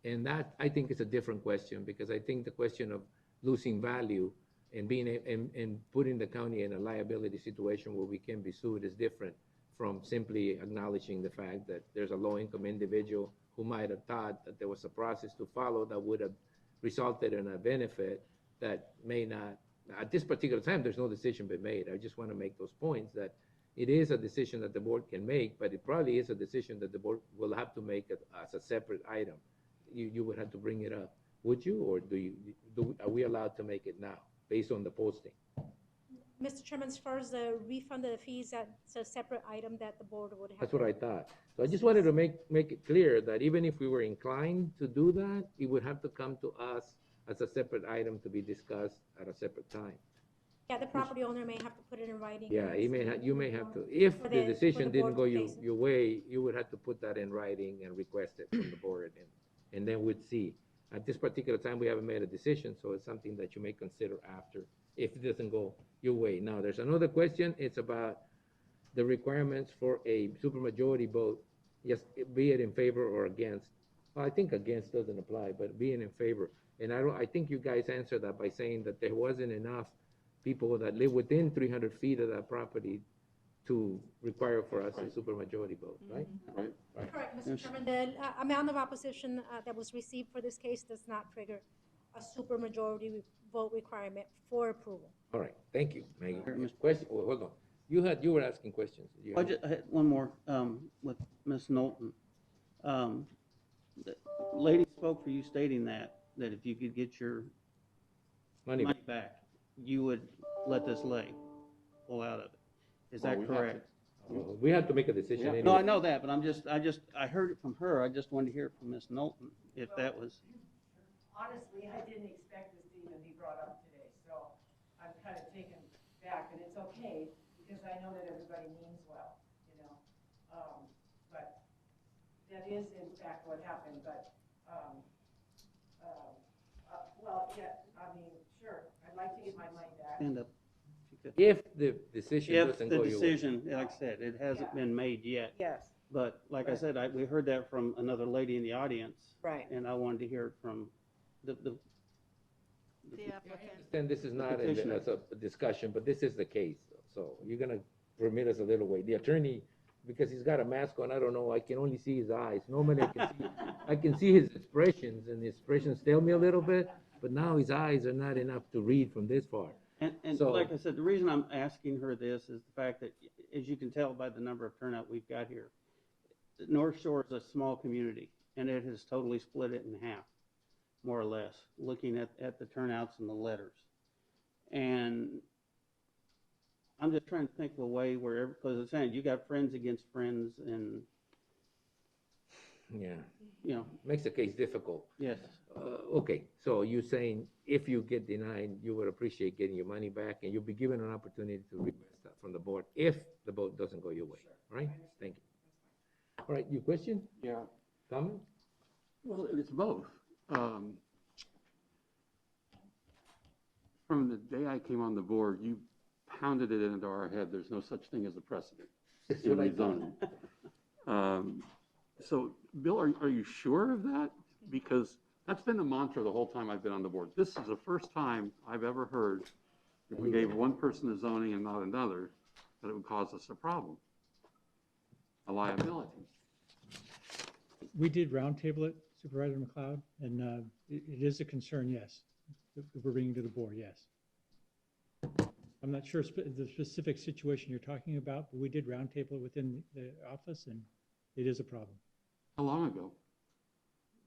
And that, I think, is a different question, because I think the question of losing value and putting the county in a liability situation where we can be sued is different from simply acknowledging the fact that there's a low-income individual who might have thought that there was a process to follow that would have resulted in a benefit that may not. At this particular time, there's no decision been made. I just want to make those points that it is a decision that the board can make, but it probably is a decision that the board will have to make as a separate item. You would have to bring it up. Would you, or are we allowed to make it now based on the posting? Mr. Chairman, as far as the refund of the fees, that's a separate item that the board would have. That's what I thought. So I just wanted to make it clear that even if we were inclined to do that, it would have to come to us as a separate item to be discussed at a separate time. Yeah, the property owner may have to put it in writing. Yeah, you may have to, if the decision didn't go your way, you would have to put that in writing and request it from the board, and then we'd see. At this particular time, we haven't made a decision, so it's something that you may consider after, if it doesn't go your way. Now, there's another question. It's about the requirements for a supermajority vote, yes, be it in favor or against. Well, I think against doesn't apply, but being in favor. And I think you guys answered that by saying that there wasn't enough people that live within 300 feet of that property to require for us a supermajority vote, right? Right. Correct, Mr. Chairman. The amount of opposition that was received for this case does not trigger a supermajority vote requirement for approval. All right, thank you, Maggie. Question, oh, hold on. You were asking questions. I had one more with Ms. Knowlton. The lady spoke for you stating that if you could get your money back, you would let this lay, pull out of it. Is that correct? We have to make a decision anyway. No, I know that, but I heard it from her. I just wanted to hear it from Ms. Knowlton, if that was. Honestly, I didn't expect this to even be brought up today, so I'm kind of taken back, and it's okay, because I know that everybody means well, but that is in fact what happened, but Stand up. If the decision If doesn't the go your way. decision, like I said, it hasn't been made yet. Yes. But like I Right. said, we heard that from another lady in the audience. Right. And I wanted to hear it from the applicant. And this is not petitioner. as a discussion, but this is the case. So you're gonna permit us a little wait. The attorney, because he's got a mask on, I don't know, I can only see his eyes. Normally I can see his expressions, and the expressions tell me a little bit, but now his eyes are not enough to read from this far. And So- like I said, the reason I'm asking her this is the fact that, as you can tell by the number of turnout we've got here, the North Shore is a small community, and it has totally split it in half, more or less, looking at the turnouts and the letters. And I'm just trying to think of a way where, because it's saying you got friends against friends, and Yeah. you know. Makes the case difficult. Yes. Okay, so you're saying if you get denied, you would appreciate getting your money back, and you'll be given an opportunity to request that from the board if the vote doesn't go your way, right? Thank you. All right, your question? Yeah. Comment? Well, it's both. From the day I came on the board, you pounded it into our head, there's no such thing as a precedent That's in what I rezoning. So, Bill, are you sure of that? Because that's been the mantra the whole time I've been on the board. This is the first time I've ever heard if we gave one person the zoning and not another, that it would cause us a problem, a liability. We did roundtable it, Supervisor McLeod, and it is a concern, yes, that we're bringing to the board, yes. I'm not sure the specific situation you're talking about, but we did roundtable it within the office, and it is a problem. How long ago?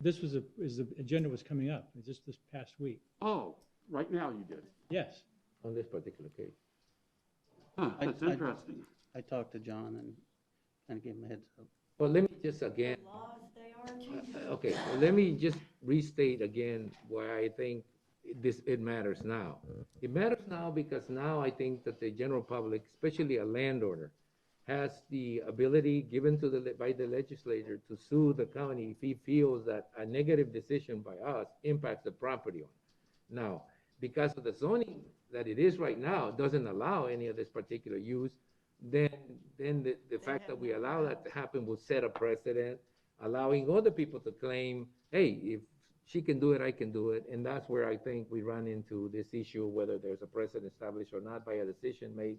This was as the agenda was coming up, just this past week. Oh, right now you did? Yes. On this particular case. Huh, that's interesting. I talked to John and kind of gave him a heads up. Well, let me just again, okay, well, let me just restate again why I think it matters now. It matters now because now I think that the general public, especially a landowner, has the ability given to by the legislature to sue the county if he feels that a negative decision by us impacts the property owner. Now, because of the zoning that it is right now doesn't allow any of this particular use, then the fact that we allow that to happen will set a precedent, allowing other people to claim, hey, if she can do it, I can do it. And that's where I think we run into this issue, whether there's a precedent established or not by a decision made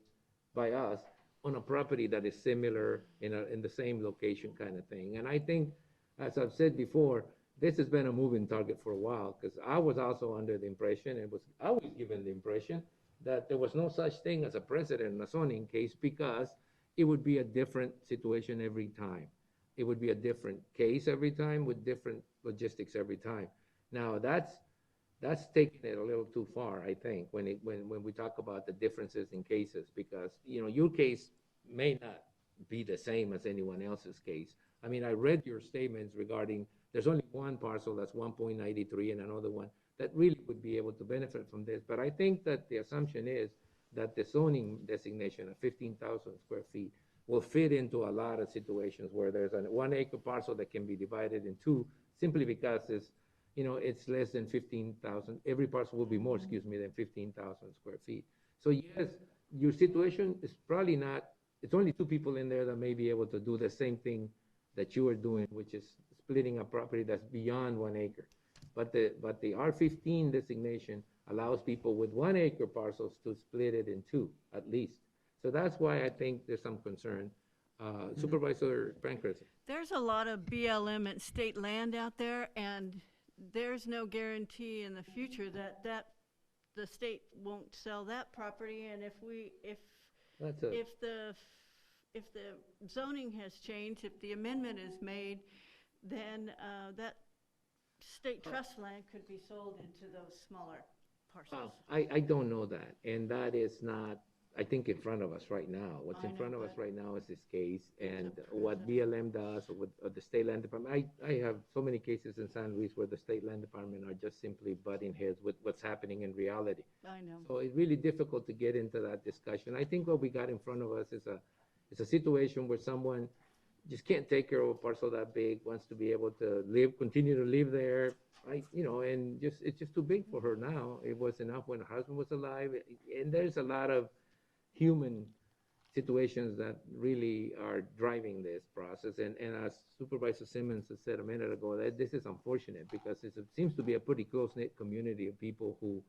by us on a property that is similar in the same location kind of thing. And I think, as I've said before, this has been a moving target for a while, because I was also under the impression, I was given the impression that there was no such thing as a precedent in a zoning case because it would be a different situation every time. It would be a different case every time with different logistics every time. Now, that's taking it a little too far, I think, when we talk about the differences in cases, because, your case may not be the same as anyone else's case. I mean, I read your statements regarding there's only one parcel that's 1.93 and another one that really would be able to benefit from this. But I think that the assumption is that the zoning designation of 15,000 square feet will fit into a lot of situations where there's a 1 acre parcel that can be divided in two simply because it's less than 15,000. Every parcel will be more, than 15,000 square feet. So yes, your situation is probably not, it's only two people in there that may be able to do the same thing that you are doing, which is splitting a property that's beyond 1 acre. But the R15 designation allows people with 1 acre parcels to split it in two, at least. So that's why I think there's some concern. Supervisor Pancras. There's a lot of BLM and state land out there, and there's no guarantee in the future that the state won't sell that property. And if the zoning has changed, if the amendment is made, then that state trust land could be sold into those smaller parcels. I don't know that, and that is not, I think, in front of us right now. What's in front of us right now is this case, and what BLM does, or what the state land department. I have so many cases in San Luis where the state land department are just simply butting heads with what's happening in reality. I know. So it's really difficult to get into that discussion. I think what we got in front of us is a situation where someone just can't take care of a parcel that big, wants to be able to continue to live there, right? And it's just too big for her now. It was enough when her husband was alive. And there's a lot of human situations that really are driving this process. And as Supervisor Simmons has said a minute ago, that this is unfortunate because it seems to be a pretty close-knit community of people who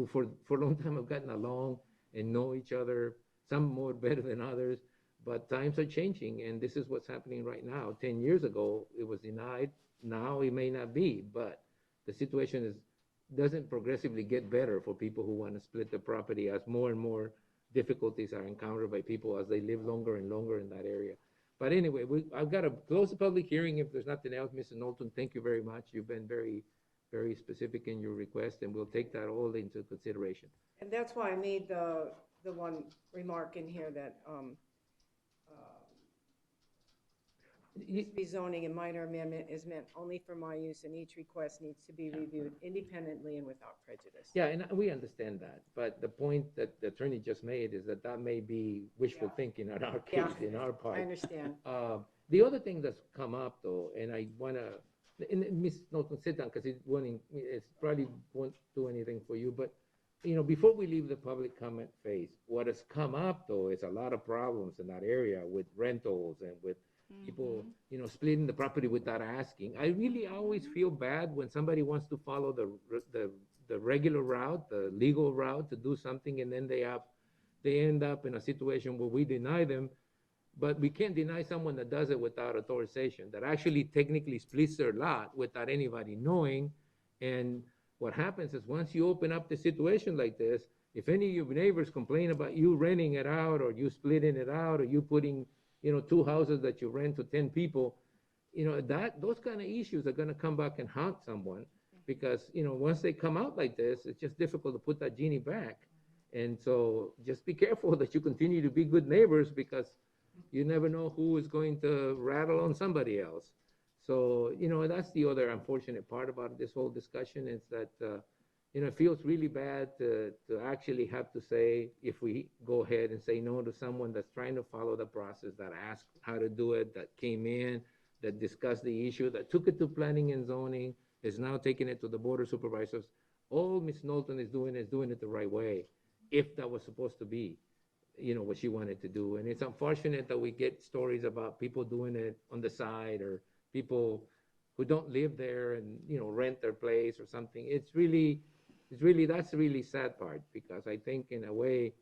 for a long time have gotten along and know each other, some more better than others. But times are changing, and this is what's happening right now. 10 years ago, it was denied. Now it may not be, but the situation doesn't progressively get better for people who want to split the property as more and more difficulties are encountered by people as they live longer and longer in that area. But anyway, I've got to close the public hearing if there's nothing else. Mr. Knowlton, thank you very much. You've been very, very specific in your request, and we'll take that all into consideration. And that's why I made the one remark in here that this rezoning and minor amendment is meant only for my use, and each request needs to be reviewed independently and without prejudice. Yeah, and we understand that, but the point that the attorney just made is that may be wishful thinking on our case, in our part. I understand. The other thing that's come up, though, and I want to, and Ms. Knowlton, sit down, because it probably won't do anything for you, but, before we leave the public comment phase, what has come up, though, is a lot of problems in that area with rentals and with people, splitting the property without asking. I really always feel bad when somebody wants to follow the regular route, the legal route to do something, and then they end up in a situation where we deny them. But we can't deny someone that does it without authorization, that actually technically splits their lot without anybody knowing. And what happens is once you open up the situation like this, if any of your neighbors complain about you renting it out or you splitting it out or you putting 2 houses that you rent to 10 people, those kind of issues are going to come back and haunt someone because, once they come out like this, it's just difficult to put that genie back. And so just be careful that you continue to be good neighbors because you never know who is going to rattle on somebody else. So, that's the other unfortunate part about this whole discussion is that, it feels really bad to actually have to say, if we go ahead and say no to someone that's trying to follow the process, that asked how to do it, that came in, that discussed the issue, that took it to planning and zoning, is now taking it to the board of supervisors. All Ms. Knowlton is doing it the right way, if that was supposed to be, what she wanted to do. And it's unfortunate that we get stories about people doing it on the side or people who don't live there and, rent their place or something. That's the really sad part because I think in a way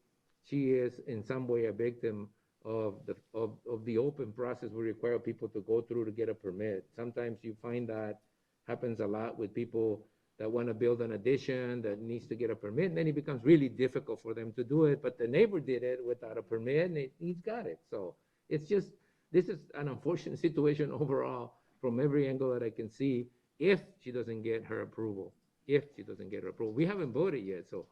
she is in some way a victim of the open process we require people to go through to get a permit. Sometimes you find that happens a lot with people that want to build an addition that needs to get a permit, and then it becomes really difficult for them to do it, but the neighbor did it without a permit and he's got it. So this is an unfortunate situation overall from every angle that I can see if she doesn't get her approval. We haven't voted yet, so.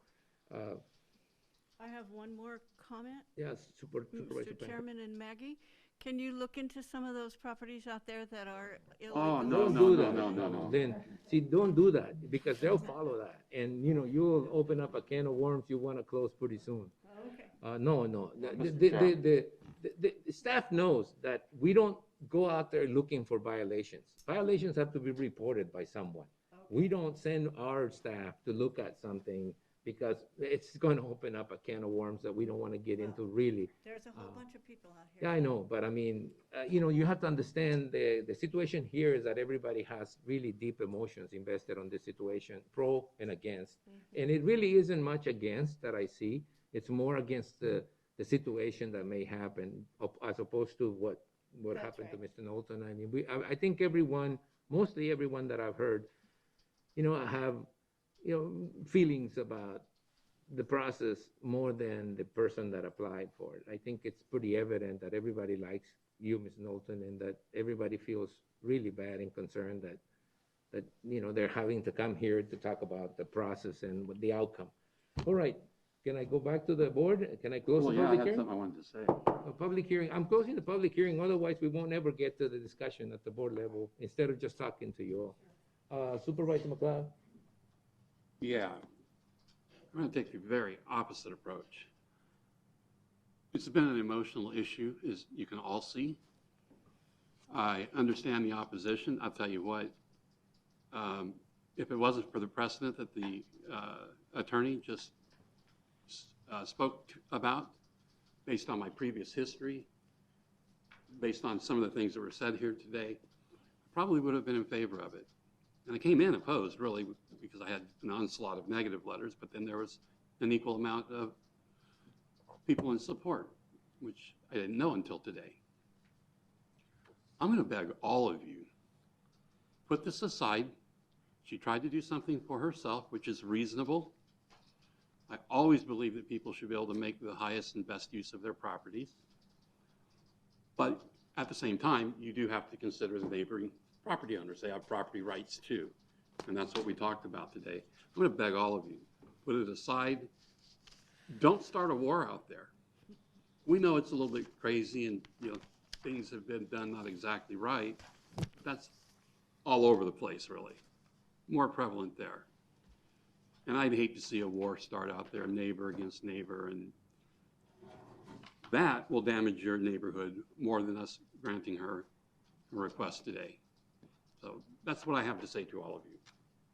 I have one more comment. Yes, Supervisor Mr. Chairman and Maggie, can you look into some of those properties out there that are illegal? Oh, no. Then, see, don't do that because they'll follow that. And, you'll open up a can of worms you want to close pretty soon. Okay. No. The staff knows that we don't go out there looking for violations. Violations have to be reported by someone. We don't send our staff to look at something because it's going to open up a can of worms that we don't want to get into really. There's a whole bunch of people out here. Yeah, I know, but I mean, you have to understand the situation here is that everybody has really deep emotions invested on this situation, pro and against. And it really isn't much against that I see. It's more against the situation that may happen as opposed to what happened to Mr. Knowlton. I mean, I think mostly everyone that I've heard, have, feelings about the process more than the person that applied for it. I think it's pretty evident that everybody likes you, Ms. Knowlton, and that everybody feels really bad and concerned that they're having to come here to talk about the process and what the outcome. All right, can I go back to the board? Can I close the public hearing? I had something I wanted to say. A public hearing. I'm closing the public hearing, otherwise we won't ever get to the discussion at the board level instead of just talking to you all. Supervisor McLeod? Yeah, I'm going to take the very opposite approach. It's been an emotional issue, as you can all see. I understand the opposition. I'll tell you what, if it wasn't for the precedent that the attorney just spoke about, based on my previous history, based on some of the things that were said here today, I probably would have been in favor of it. And I came in opposed, really, because I had an onslaught of negative letters, but then there was an equal amount of people in support, which I didn't know until today. I'm going to beg all of you, put this aside. She tried to do something for herself, which is reasonable. I always believe that people should be able to make the highest and best use of their properties. But at the same time, you do have to consider the neighboring property owners. They have property rights too. And that's what we talked about today. I'm going to beg all of you, put it aside. Don't start a war out there. We know it's a little bit crazy and, you know, things have been done not exactly right. That's all over the place, really. More prevalent there. And I'd hate to see a war start out there, neighbor against neighbor, and that will damage your neighborhood more than us granting her a request today. So that's what I have to say to all of you.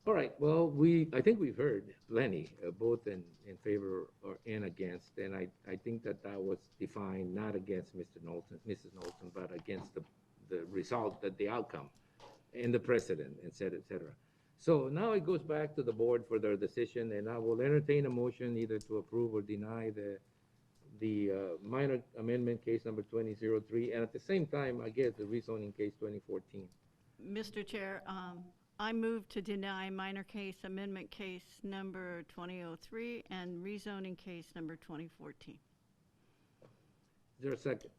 All right, well, I think we've heard plenty, both in favor or and against, and I think that was defined not against Mrs. Knowlton, but against the result, the outcome, and the precedent, et cetera. So now it goes back to the board for their decision, and I will entertain a motion either to approve or deny the minor amendment case number 2003, and at the same time, I guess, the rezoning case 2014. Mr. Chair, I move to deny minor case amendment case number 2003 and rezoning case number 2014. Is there a second?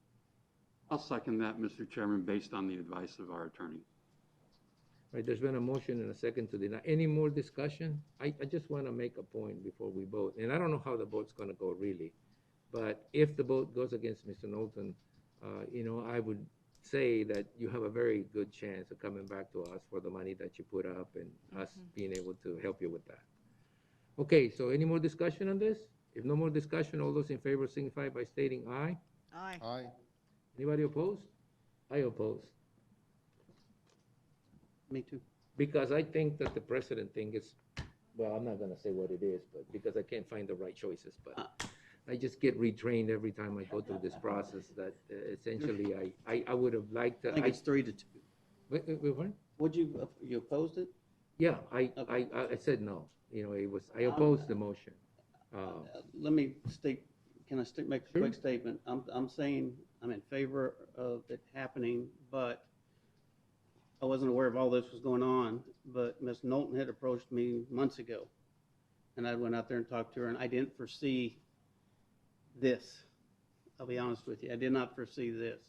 I'll second that, Mr. Chairman, based on the advice of our attorney. All right, there's been a motion and a second to deny. Any more discussion? I just want to make a point before we vote, and I don't know how the vote's going to go really, but if the vote goes against Mr. Knowlton, you know, I would say that you have a very good chance of coming back to us for the money that you put up and us being able to help you with that. Okay, so any more discussion on this? If no more discussion, all those in favor signify by stating aye. Aye. Aye. Anybody opposed? I oppose. Me too. Because I think that the precedent thing is, well, I'm not gonna say what it is, but because I can't find the right choices, but I just get retrained every time I go through this process that essentially I would have liked to. I think it's 3-2. Wait, what? Would you opposed it? Yeah, I said no. You know, I opposed the motion. Let me can I make a Sure. quick statement? I'm saying I'm in favor of it happening, but I wasn't aware of all this was going on, but Ms. Knowlton had approached me months ago, and I went out there and talked to her, and I didn't foresee this. I'll be honest with you. I did not foresee this.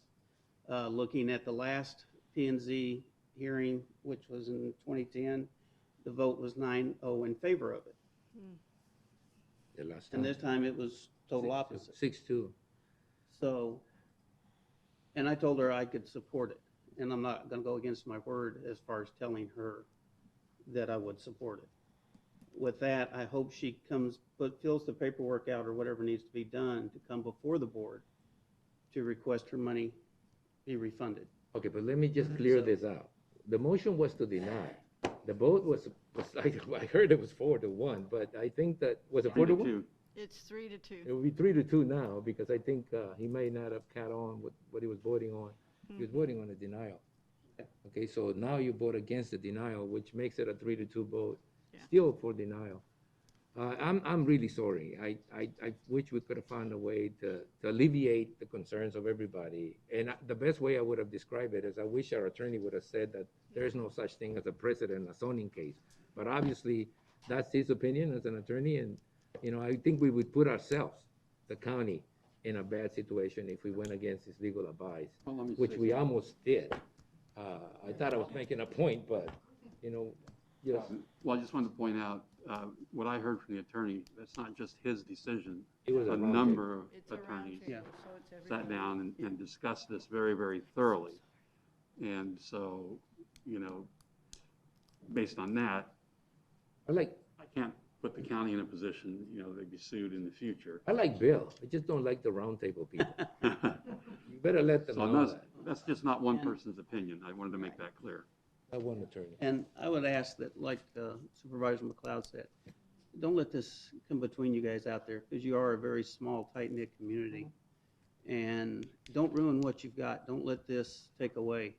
Looking at the last P&Z hearing, which was in 2010, the vote was 9-0 in favor of it. The last And time. this time it was total opposite. 6-2. So, and I told her I could support it, and I'm not going to go against my word as far as telling her that I would support it. With that, I hope she fills the paperwork out or whatever needs to be done to come before the board to request her money be refunded. Okay, but let me just clear this out. The motion was to deny. The vote was I heard it was 4-1, but I think that, was it 4-1? It's 3-2. It will be 3-2 now, because I think he may not have caught on with what he was voting on. He was voting on a denial. Okay, so now you vote against the denial, which makes it a 3-2 vote, still for denial. I'm really sorry. I wish we could have found a way to alleviate the concerns of everybody. And the best way I would have described it is I wish our attorney would have said that there is no such thing as a precedent, a zoning case. But obviously, that's his opinion as an attorney, and you know, I think we would put ourselves, the county, in a bad situation if we went against his legal advice, which we almost did. I thought I was making a point, but you know, yes. Well, I just wanted to point out what I heard from the attorney. That's not just his decision. It was a round number table. of attorneys so it's sat down and discussed this very, very thoroughly. And so, you know, based on that, I can't put the county in a position, you know, they'd be sued in the future. I like Bill. I just don't like the roundtable people. You better let them So know that. That's just not one person's opinion. I wanted to make that clear. I one attorney. And I would ask that, like Supervisor McLeod said, don't let this come between you guys out there, because you are a very small, tight-knit community. And don't ruin what you've got. Don't let this take away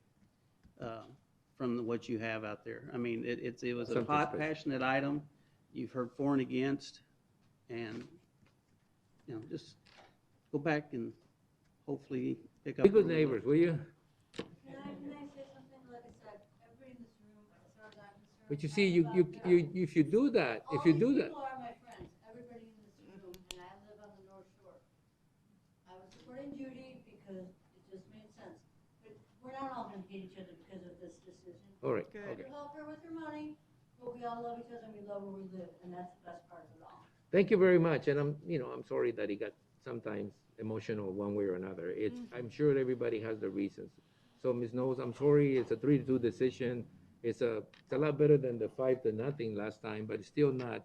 from what you have out there. I mean, it was a Something hot, special. passionate item. You've heard for and against, and, you know, just go back and hopefully pick up. Be good neighbors, will you? Can I say something? Like I said, everybody in this room, as far as I'm concerned. But you see, if you do that, All if you these do that, people are my friends, everybody in this room, and I live on the North Shore. I was supporting Judy because it just made sense. But we're not all gonna hate each other because of this decision. All right, You okay. help her with her money, but we all love each other and we love where we live, and that's the best part of it all. thank you very much, and I'm sorry that it got sometimes emotional one way or another. It's, I'm sure everybody has their reasons. So Ms. Knowles, I'm sorry, it's a 3-2 decision. It's a lot better than the 5-0 last time, but it's still not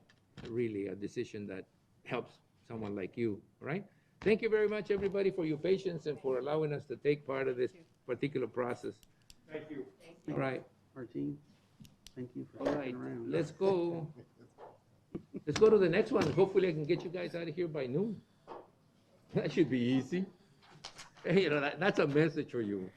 really a decision that helps someone like you, all right? Thank you very much, everybody, for your patience and for allowing us to take part of this particular process. Thank you. All right. Martine, thank you for All right, sticking around. let's go. Let's go to the next one. Hopefully I can get you guys out of here by noon. That should be easy. Hey, you know, that's a message for you.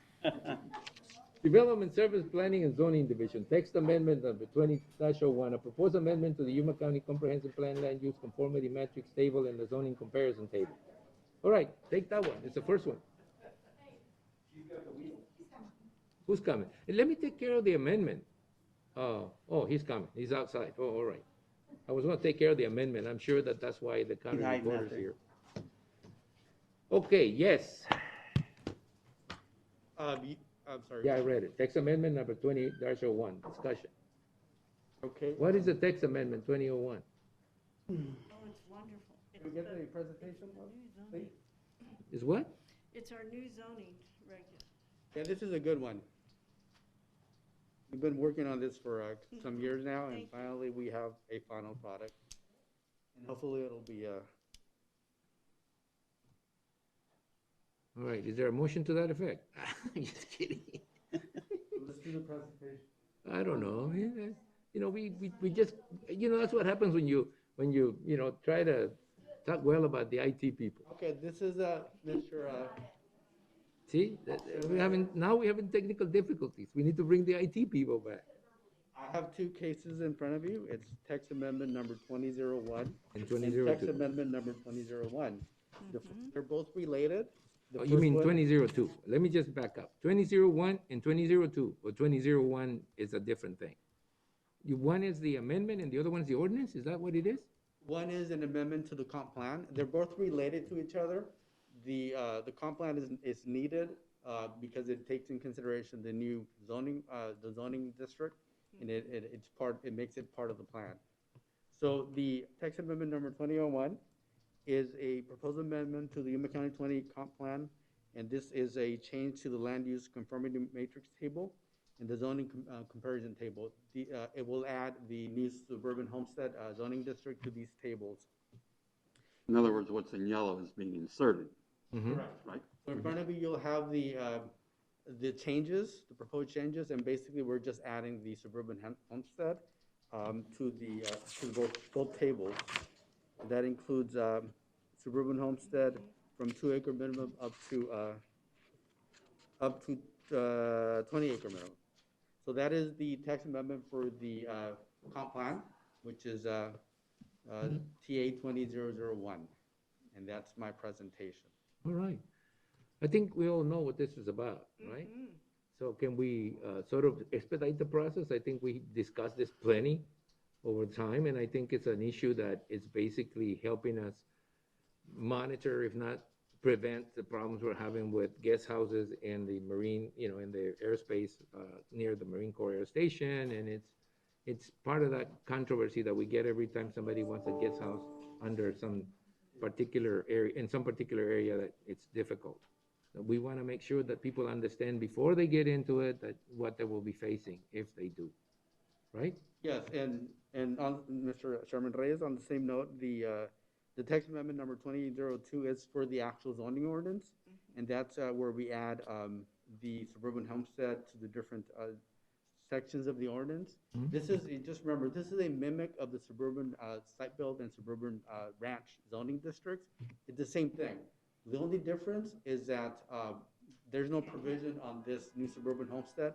Development Service Planning and Zoning Division, text amendment number 20-01, a proposed amendment to the Yuma County Comprehensive Plan Land Use Conformity Matrix Table and the Zoning Comparison Table. All right, take that one. It's the first one. Who's coming? And let me take care of the amendment. Oh, he's coming. He's outside. Oh, all right. I was going to take care of the amendment. I'm sure that that's why the county hiding out recorder's there. here. Okay, yes. I'm sorry. Yeah, I read it. Text amendment number 20-01, discussion. Okay. What is the text amendment 2001? Oh, it's wonderful. Can we get the presentation, please? Is what? It's our new zoning regulation. Yeah, this is a good one. We've been working on this for some years now, and finally we have a final product. And hopefully it'll be All right, is there a motion to that effect? Just kidding. Let's do the presentation. I don't know. Yeah, you know, we just, you know, that's what happens when you try to talk well about the IT people. Okay, this is Mr. See, now we're having technical difficulties. We need to bring the IT people back. I have two cases in front of you. It's text amendment number 2001 And 2002. text amendment number 2001. They're both related. The Oh, you first mean one- 2002? Let me just back up. 2001 and 2002, or 2001 is a different thing. One is the amendment and the other one is the ordinance? Is that what it is? One is an amendment to the comp plan. They're both related to each other. The comp plan is needed because it takes in consideration the new zoning, the zoning district, and it makes it part of the plan. So the text amendment number 2001 is a proposed amendment to the Yuma County 20 comp plan, and this is a change to the land use conformity matrix table and the zoning comparison table. It will add the new suburban homestead zoning district to these tables. In other words, what's in yellow is being inserted. Correct. Right? So in front of you, you'll have the changes, the proposed changes, and basically we're just adding the suburban homestead to both tables. That includes suburban homestead from 2-acre minimum up to 20-acre minimum. So that is the text amendment for the comp plan, which is TA 20001, and that's my presentation. All right. I think we all know what this is about, right? So can we sort of expedite the process? I think we discussed this plenty over time, and I think it's an issue that is basically helping us monitor, if not prevent, the problems we're having with guest houses in the marine, in the airspace near the Marine Corps Air Station, and it's part of that controversy that we get every time somebody wants a guest house under some particular area, in some particular area that it's difficult. So we want to make sure that people understand before they get into it that what they will be facing if they do, right? Yes, and on Mr. Chairman Reyes, on the same note, the text amendment number 2002 is for the actual zoning ordinance, and that's where we add the suburban homestead to the different sections of the ordinance. Mhm. This is, just remember, this is a mimic of the suburban site build and suburban ranch zoning districts. It's the same thing. The only difference is that there's no provision on this new suburban homestead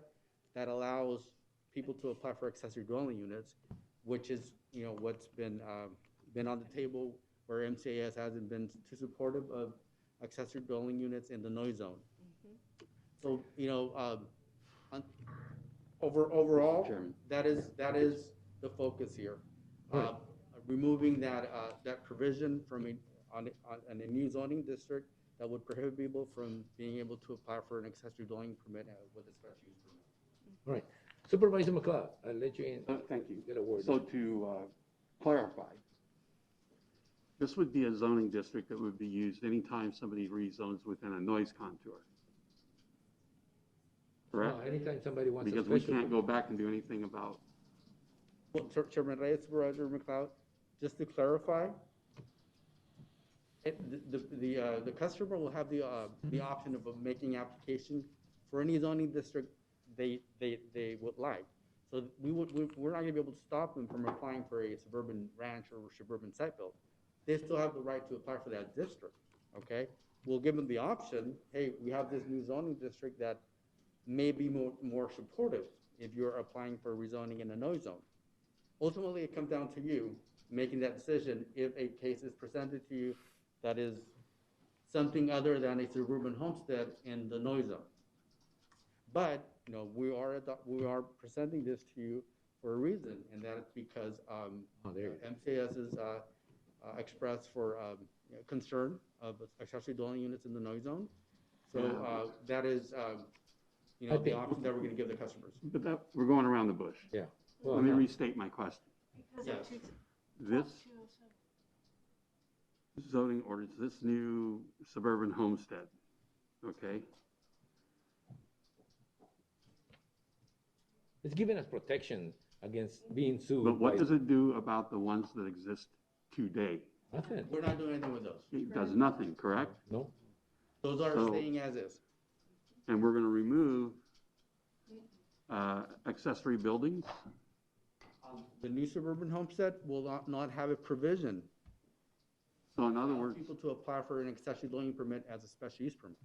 that allows people to apply for accessory dwelling units, which is, what's been on the table where MCAS hasn't been too supportive of accessory dwelling units in the noise zone. So, overall, that is the focus here. Right. Removing that provision from on a new zoning district that would prohibit people from being able to apply for an accessory dwelling permit with a special use permit. All right. Supervisor McLeod, I'll let you in. Thank you. Get a word. So to clarify, this would be a zoning district that would be used anytime somebody rezones within a noise contour. Correct? No, anytime somebody wants a Because we special can't go back and do anything about. Well, Chairman Reyes, Supervisor McLeod, just to clarify, the customer will have the option of making application for any zoning district they would like. So we're not gonna be able to stop them from applying for a suburban ranch or suburban site build. They still have the right to apply for that district, okay? We'll give them the option, hey, we have this new zoning district that may be more supportive if you're applying for rezoning in a noise zone. Ultimately, it comes down to you making that decision if a case is presented to you that is something other than a suburban homestead in the noise zone. But, we are presenting this to you for a reason, and that is because MCAS has expressed for concern of accessory dwelling units in the noise zone. So that is, the option that we're going to give the customers. But we're going around the bush. Yeah. Well, let me restate my question. Yes. This zoning ordinance, this new suburban homestead, okay? It's giving us protection against being sued. But what by- does it do about the ones that exist today? Nothing. We're not doing anything with those. It does nothing, correct? No. Those are So- staying as is. And we're going to remove accessory buildings? The new suburban homestead will not have a provision. So in other allow words, people to apply for an accessory dwelling permit as a special use permit.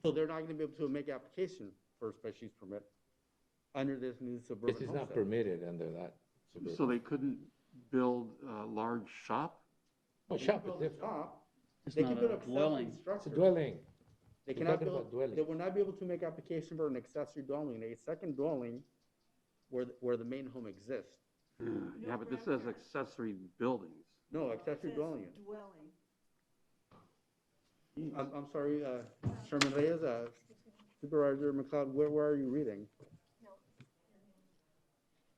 So they're not going to be able to make application for a special use permit under this new suburban This is homestead. not permitted under that. suburban. so they couldn't build a large shop? Oh, They shop can is build a different. shop. It's They not can a build accessory dwelling. It's a structure. dwelling. They We're cannot talking build, about dwelling. they will not be able to make application for an accessory dwelling, a second dwelling where the main home exists. Yeah, but this says accessory buildings. No, accessory dwelling unit. Dwelling. I'm sorry, Chairman Reyes, Supervisor McLeod, where are you reading?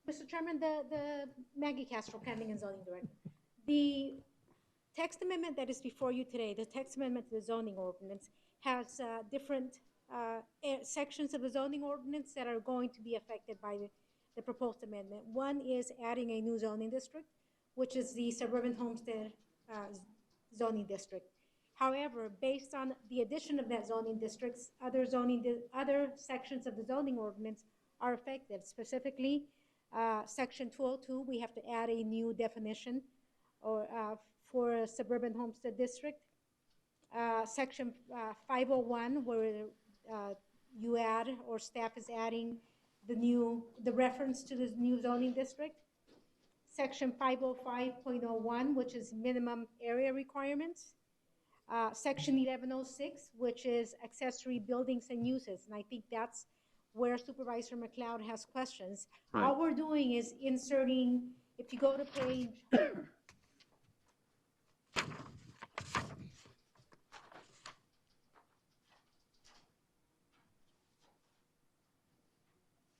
Mr. Chairman, the Maggie Castro, Planning and Zoning Director. The text amendment that is before you today, the text amendment to the zoning ordinance, has different sections of the zoning ordinance that are going to be affected by the proposed amendment. One is adding a new zoning district, which is the suburban homestead zoning district. However, based on the addition of that zoning districts, other sections of the zoning ordinance are affected. Specifically, Section 202, we have to add a new definition for a suburban homestead district. Section 501, where you add, or staff is adding the reference to this new zoning district. Section 505.01, which is minimum area requirements. Section 1106, which is accessory buildings and uses, and I think that's where Supervisor McLeod has questions. Right. All we're doing is inserting, if you go to page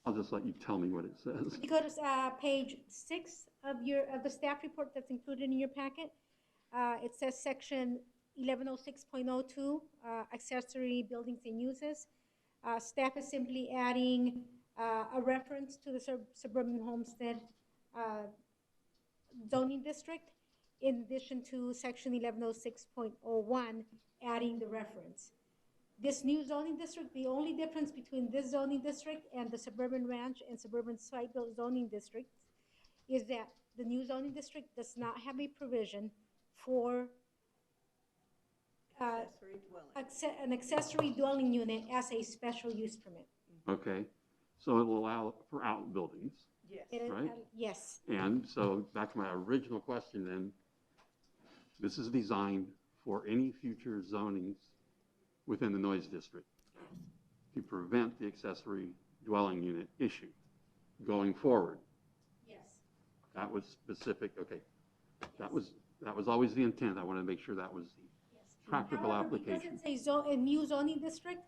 I'll just let you tell me what it says. you go to page 6 of the staff report that's included in your packet. It says section 1106.02, accessory buildings and uses. Staff is simply adding a reference to the suburban homestead zoning district, in addition to section 1106.01, adding the reference. this new zoning district, the only difference between this zoning district and the suburban ranch and suburban site built zoning districts is that the new zoning district does not have a provision for Accessory dwelling. an accessory dwelling unit as a special use permit. Okay, so it'll allow for outbuildings, Yes. right? Yes. And so back to my original question then, this is designed for any future zonings within the noise district to prevent the accessory dwelling unit issue going forward. Yes. That was specific, okay. That was always the intent. I wanted to make sure that was the practical However, application. because it's a new zoning district,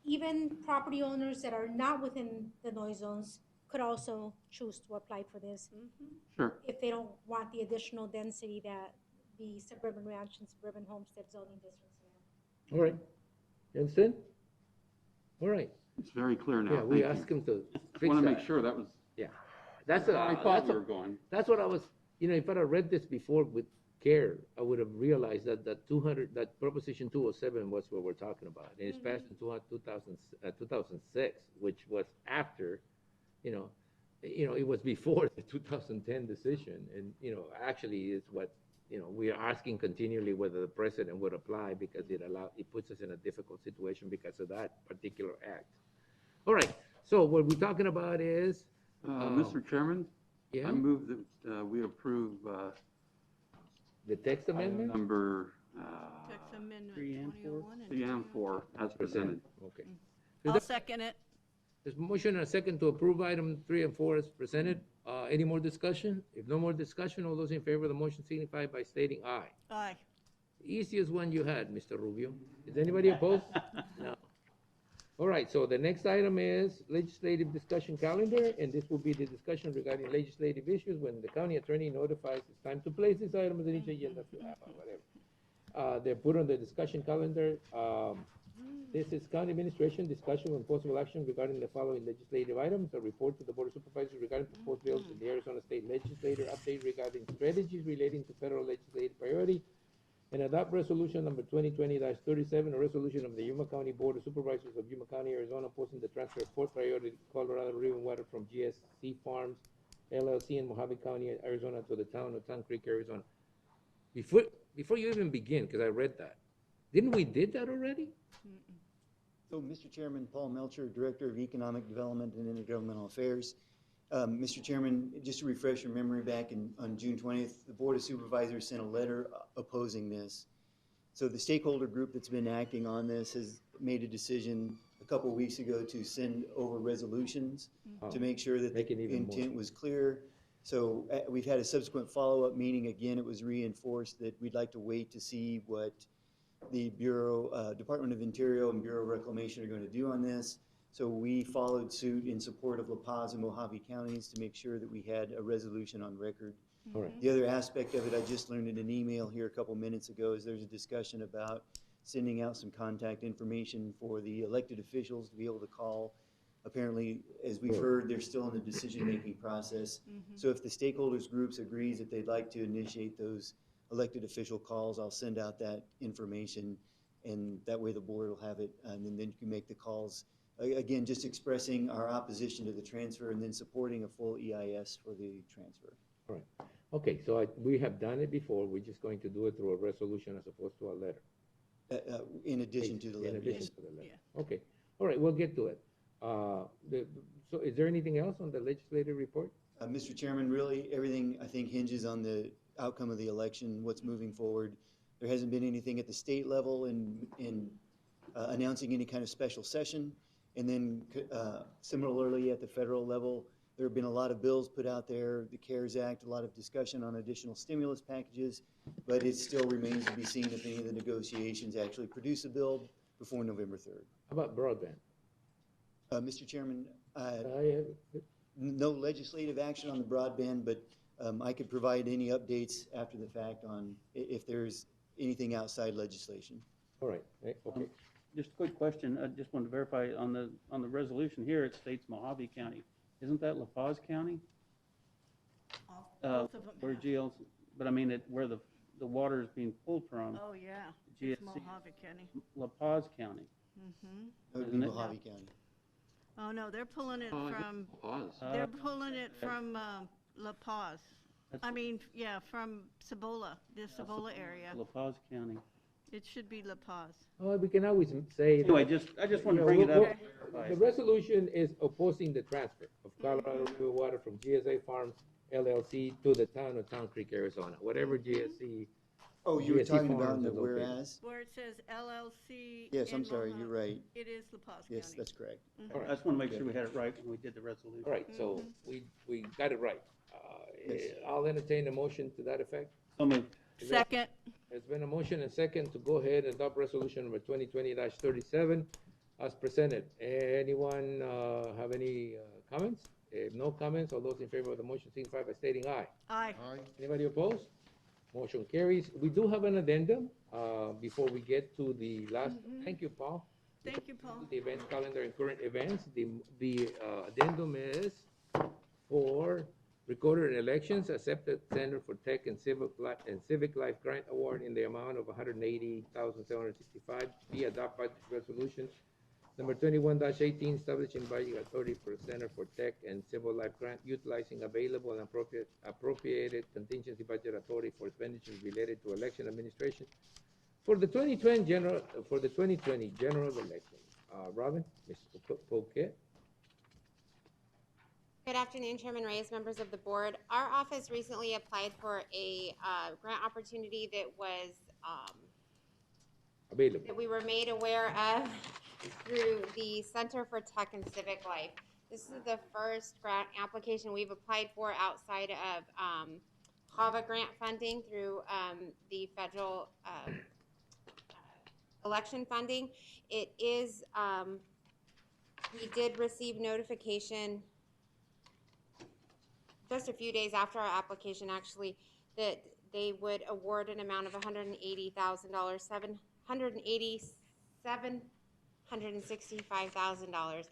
even property owners that are not within the noise zones could also choose to apply for this. Sure. If they don't want the additional density that the suburban ranch and suburban homestead zoning districts have. All right. You understand? All right. It's very clear now. Yeah, we Thank you. asked him to Just fix want to that. make sure that was. Yeah. That's where I thought that's we were going. That's what I was, if I'd have read this before with care, I would have realized that Proposition 207 was what we're talking about. And it's passed in 2006, which was after, it was before the 2010 decision. And, actually is what, we are asking continually whether the president would apply because it puts us in a difficult situation because of that particular act. All right. So what we're talking about is. Mr. Chairman? Yeah? I move that we approve The text item amendment? number Text amendment 3 and 4. 2001 and 3 and 4 as presented. Okay. I'll second it. There's a motion and a second to approve item 3 and 4 as presented. Any more discussion? If no more discussion, all those in favor of the motion signify by stating aye. Aye. The easiest one you had, Mr. Rubio. Is anybody opposed? No. All right, so the next item is legislative discussion calendar, and this will be the discussion regarding legislative issues when the county attorney notifies it's time to place this item on each agenda to have or whatever. They're put on the discussion calendar. This is county administration discussion and possible action regarding the following legislative items: a report to the Board of Supervisors regarding proposed bills in the Arizona State Legislature, update regarding strategies relating to federal legislative priority, and adopt resolution number 2020-37, a resolution of the Yuma County Board of Supervisors of Yuma County, Arizona, opposing the transfer of Port Priority Colorado River water from GSC Farms LLC in Mojave County, Arizona, to the town of Town Creek, Arizona. Before you even begin, because I read that, didn't we did that already? So, Mr. Chairman, Paul Melcher, Director of Economic Development and Intergovernmental Affairs. Mr. Chairman, just to refresh your memory, back on June 20th, the Board of Supervisors sent a letter opposing this. So the stakeholder group that's been acting on this has made a decision a couple weeks ago to send over resolutions to make sure that the intent was clear. So we've had a subsequent follow-up meeting. Again, it was reinforced that we'd like to wait to see what the Bureau, Department of Interior and Bureau of Reclamation are going to do on this. So we followed suit in support of La Paz and Mojave counties to make sure that we had a resolution on record. All right. The other aspect of it, I just learned in an email here a couple minutes ago, is there's a discussion about sending out some contact information for the elected officials to be able to call. Apparently, as we've heard, they're still in the decision-making process. So if the stakeholders groups agrees that they'd like to initiate those elected official calls, I'll send out that information, and that way the board will have it, and then you can make the calls. Again, just expressing our opposition to the transfer and then supporting a full EIS for the transfer. All right. Okay, so we have done it before. We're just going to do it through a resolution as opposed to a letter. In addition to the letter, In addition yes. to the letter. Okay. All right, we'll get to it. So is there anything else on the legislative report? Mr. Chairman, really, everything I think hinges on the outcome of the election, what's moving forward. There hasn't been anything at the state level in announcing any kind of special session. And then similarly at the federal level, there have been a lot of bills put out there, the CARES Act, a lot of discussion on additional stimulus packages, but it still remains to be seen if any of the negotiations actually produce a bill before November 3rd. How about broadband? Mr. Chairman, no legislative action on the broadband, but I could provide any updates after the fact on if there's anything outside legislation. All right, okay. Just a quick question. I just wanted to verify on the resolution here, it states Mojave County. Isn't that La Paz County? Both of them Where have. GL's, but I mean, where the water is being pulled from. Oh, yeah. GSC. It's Mojave County. La Paz County. That would be Isn't it? Mojave County. Oh, no, they're pulling it Oh, I think from, Pause. they're pulling it from La Paz. I mean, yeah, from Cibola, the Cibola area. La Paz County. It should be La Paz. Oh, we can always say. Anyway, that, I just want to you know, bring it up. The resolution is opposing the transfer of Colorado River water from GSA Farms LLC to the town of Town Creek, Arizona, whatever GSC. Oh, you were GSC talking about Farms in the is located. whereas? Where it says LLC. Yes, I'm in sorry, Mojave. you're right. It is La Paz Yes, County. that's correct. All right, I just want to make sure we had it right when we did the resolution. All right, so we got it right. Yes. I'll entertain a motion to that effect. So moved. Second. There's been a motion and second to go ahead and adopt resolution number 2020-37 as presented. Anyone have any comments? If no comments, all those in favor of the motion signify by stating aye. Aye. Anybody opposed? Motion carries. We do have an addendum before we get to the last. Thank you, Paul. Thank you, Paul. The events calendar and current events. The addendum is for Recorder in Elections, accepted Center for Tech and Civic Life Grant Award in the amount of $180,765. Be adopted by this resolution. Number 21-18, establishing budget authority for Center for Tech and Civil Life Grant, utilizing available and appropriated contingency budget authority for expenditures related to election administration for the 2020 general election. Robin, Mr. Poquet. Good afternoon, Chairman Reyes, members of the board. Our office recently applied for a grant opportunity that was available, that we were made aware of through the Center for Tech and Civic Life. This is the first grant application we've applied for outside of HAVA grant funding through the federal election funding. It is, we did receive notification just a few days after our application, actually, that they would award an amount of $180,000, $765,000. I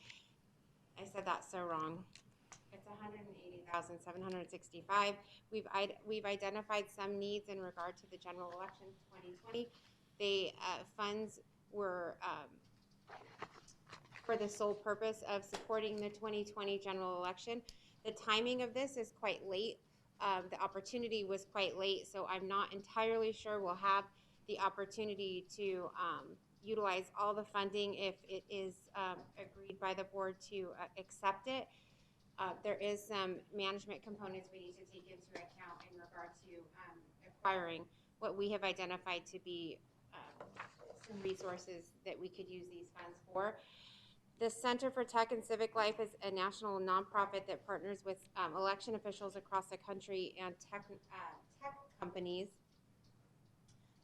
said that so wrong. It's $180,765. We've identified some needs in regard to the general election 2020. The funds were for the sole purpose of supporting the 2020 general election. The timing of this is quite late. The opportunity was quite late, so I'm not entirely sure we'll have the opportunity to utilize all the funding if it is agreed by the board to accept it. There is some management components we need to take into account in regard to acquiring what we have identified to be some resources that we could use these funds for. The Center for Tech and Civic Life is a national nonprofit that partners with election officials across the country and tech companies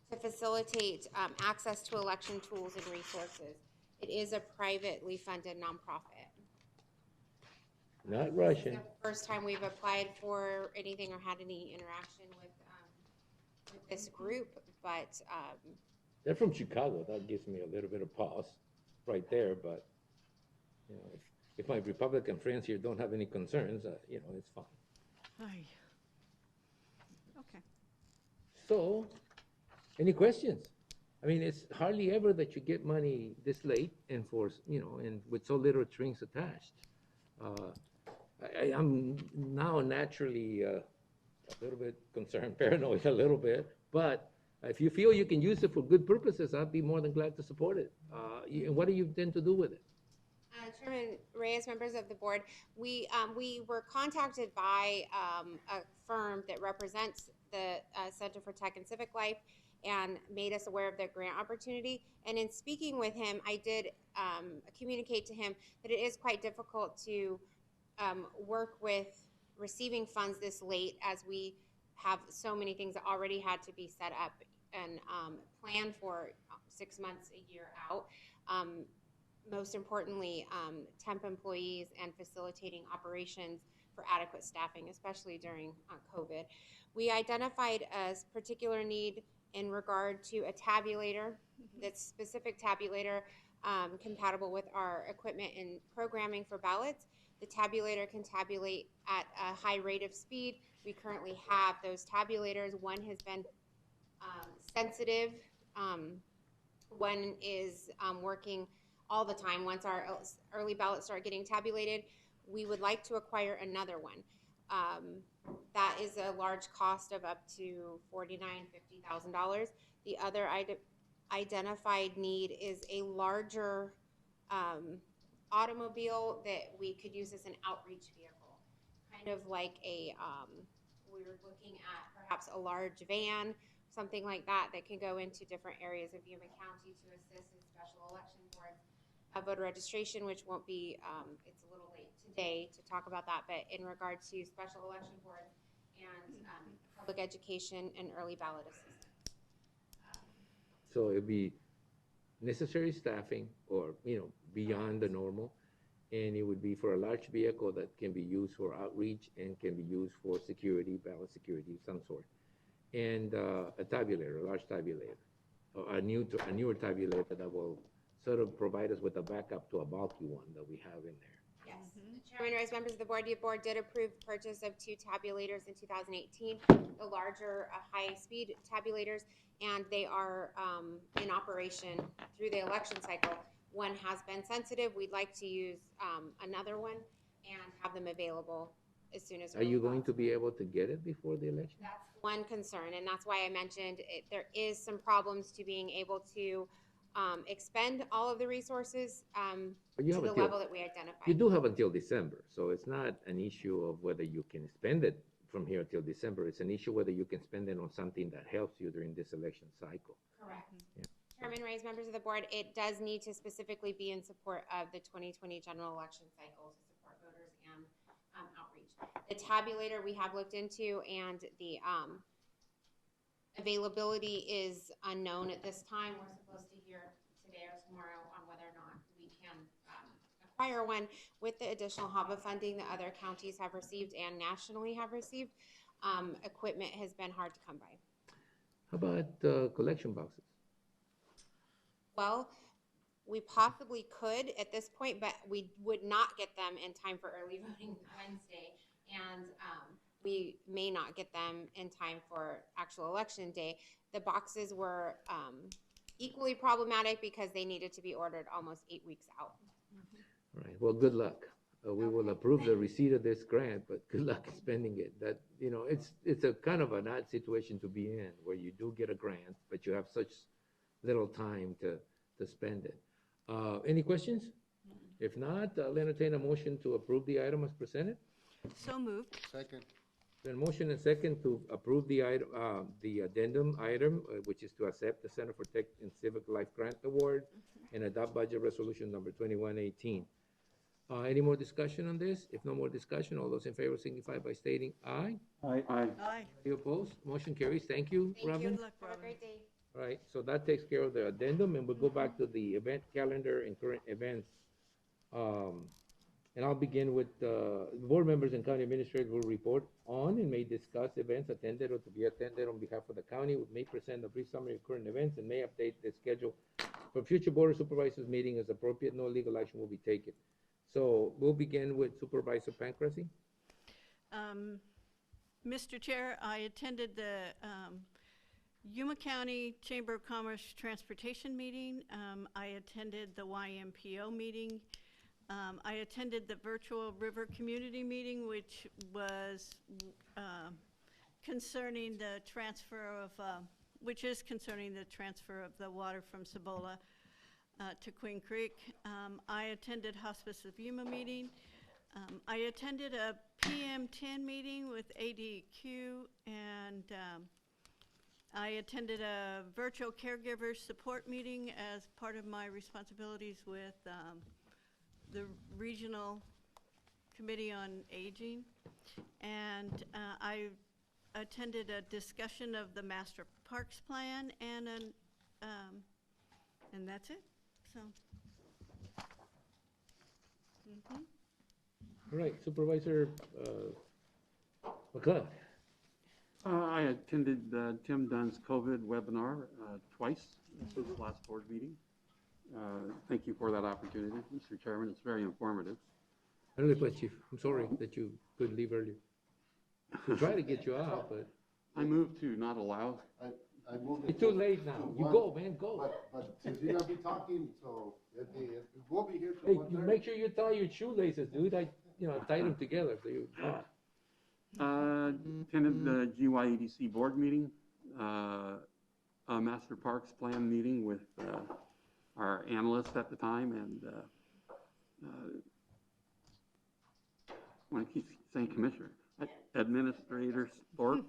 to facilitate access to election tools and resources. It is a privately funded nonprofit. Not Russian. It's the first time we've applied for anything or had any interaction with this group, but They're from Chicago. That gives me a little bit of pause right there, but you know, if my Republican friends here don't have any concerns, you know, it's fine. Aye. Okay. So, any questions? I mean, it's hardly ever that you get money this late and for, you know, and with so little strings attached. I'm now naturally a little bit concerned, paranoid a little bit, but if you feel you can use it for good purposes, I'd be more than glad to support it. And what do you intend to do with it? Chairman Reyes, members of the board, we were contacted by a firm that represents the Center for Tech and Civic Life and made us aware of their grant opportunity. And in speaking with him, I did communicate to him that it is quite difficult to work with receiving funds this late, as we have so many things that already had to be set up and planned for 6 months, a year out. Most importantly, temp employees and facilitating operations for adequate staffing, especially during COVID. We identified a particular need in regard to a tabulator, that's specific tabulator compatible with our equipment and programming for ballots. The tabulator can tabulate at a high rate of speed. We currently have those tabulators. One has been sensitive. One is working all the time. Once our early ballots start getting tabulated, we would like to acquire another one. That is a large cost of up to $49,000-$50,000. The other identified need is a larger automobile that we could use as an outreach vehicle, kind of like we were looking at perhaps a large van, something like that, that can go into different areas of Yuma County to assist in special election boards, voter registration, which won't be, it's a little late today to talk about that, but in regard to special election boards and public education and early ballot assistance. So it'd be necessary staffing or, beyond the normal. And it would be for a large vehicle that can be used for outreach and can be used for security, ballot security of some sort. And a tabulator, a large tabulator, or a newer tabulator that will sort of provide us with a backup to a bulky one that we have in there. Yes. Chairman, Rice, members of the board did approve the purchase of 2 tabulators in 2018, the larger high-speed tabulators, and they are in operation through the election cycle. One has been sensitive. We'd like to use another one and have them available as soon as. Are you going to be able to get it before the election? That's one concern, and that's why I mentioned there is some problems to being able to expend all of the resources to the level that we identified. You do have until December, so it's not an issue of whether you can spend it from here till December. It's an issue whether you can spend it on something that helps you during this election cycle. Correct. Yeah. Chairman Reyes, members of the board, it does need to specifically be in support of the 2020 general election cycle to support voters and outreach. The tabulator we have looked into, and the availability is unknown at this time. We're supposed to hear today or tomorrow on whether or not we can acquire one. With the additional HAVA funding that other counties have received and nationally have received, equipment has been hard to come by. How about collection boxes? Well, we possibly could at this point, but we would not get them in time for early voting Wednesday, and we may not get them in time for actual election day. The boxes were equally problematic because they needed to be ordered almost 8 weeks out. All right. Well, good luck. We will approve the receipt of this grant, but good luck spending it. That it's a kind of an odd situation to be in, where you do get a grant, but you have such little time to spend it. Any questions? If not, I'll entertain a motion to approve the item as presented. So moved. Second. Then motion and second to approve the item, the addendum item, which is to accept the Center for Tech and Civic Life Grant Award and adopt budget resolution number 2118. Any more discussion on this? If no more discussion, all those in favor signify by stating aye. Aye. Aye. Any opposed? Motion carries. Thank you, Thank Robin. you. Good luck, Have a Robin. great day. All right, so that takes care of the addendum, and we'll go back to the event calendar and current events. And I'll begin with board members and county administrators will report on and may discuss events attended or to be attended on behalf of the county, may present a brief summary of current events, and may update the schedule for future board of supervisors meeting as appropriate. No legal action will be taken. So we'll begin with Supervisor Pancrase. Mr. Chair, I attended the Yuma County Chamber of Commerce Transportation meeting. I attended the YMPO meeting. I attended the virtual river community meeting, which was concerning the transfer of, which is concerning the transfer of the water from Cibola to Queen Creek. I attended Hospice of Yuma meeting. I attended a PM10 meeting with ADQ, and I attended a virtual caregiver support meeting as part of my responsibilities with the Regional Committee on Aging. And I attended a discussion of the Master Parks Plan, and that's it. So. All right, Supervisor McLeod. I attended Tim Dunn's COVID webinar twice since the last board meeting. Thank you for that opportunity, Mr. Chairman. It's very informative. I really appreciate, Chief. I'm sorry that you couldn't leave earlier. We tried to get you out, but. I moved to not allow. I moved It's too late now. You go, man, go. But since you're gonna be talking, so we'll be here till Hey, 1:30. make sure you tie your shoelaces, dude. Tie them together so you. Attended the GYEDC board meeting, a Master Parks Plan meeting with our analyst at the time, and I keep saying commissioner, administrator support.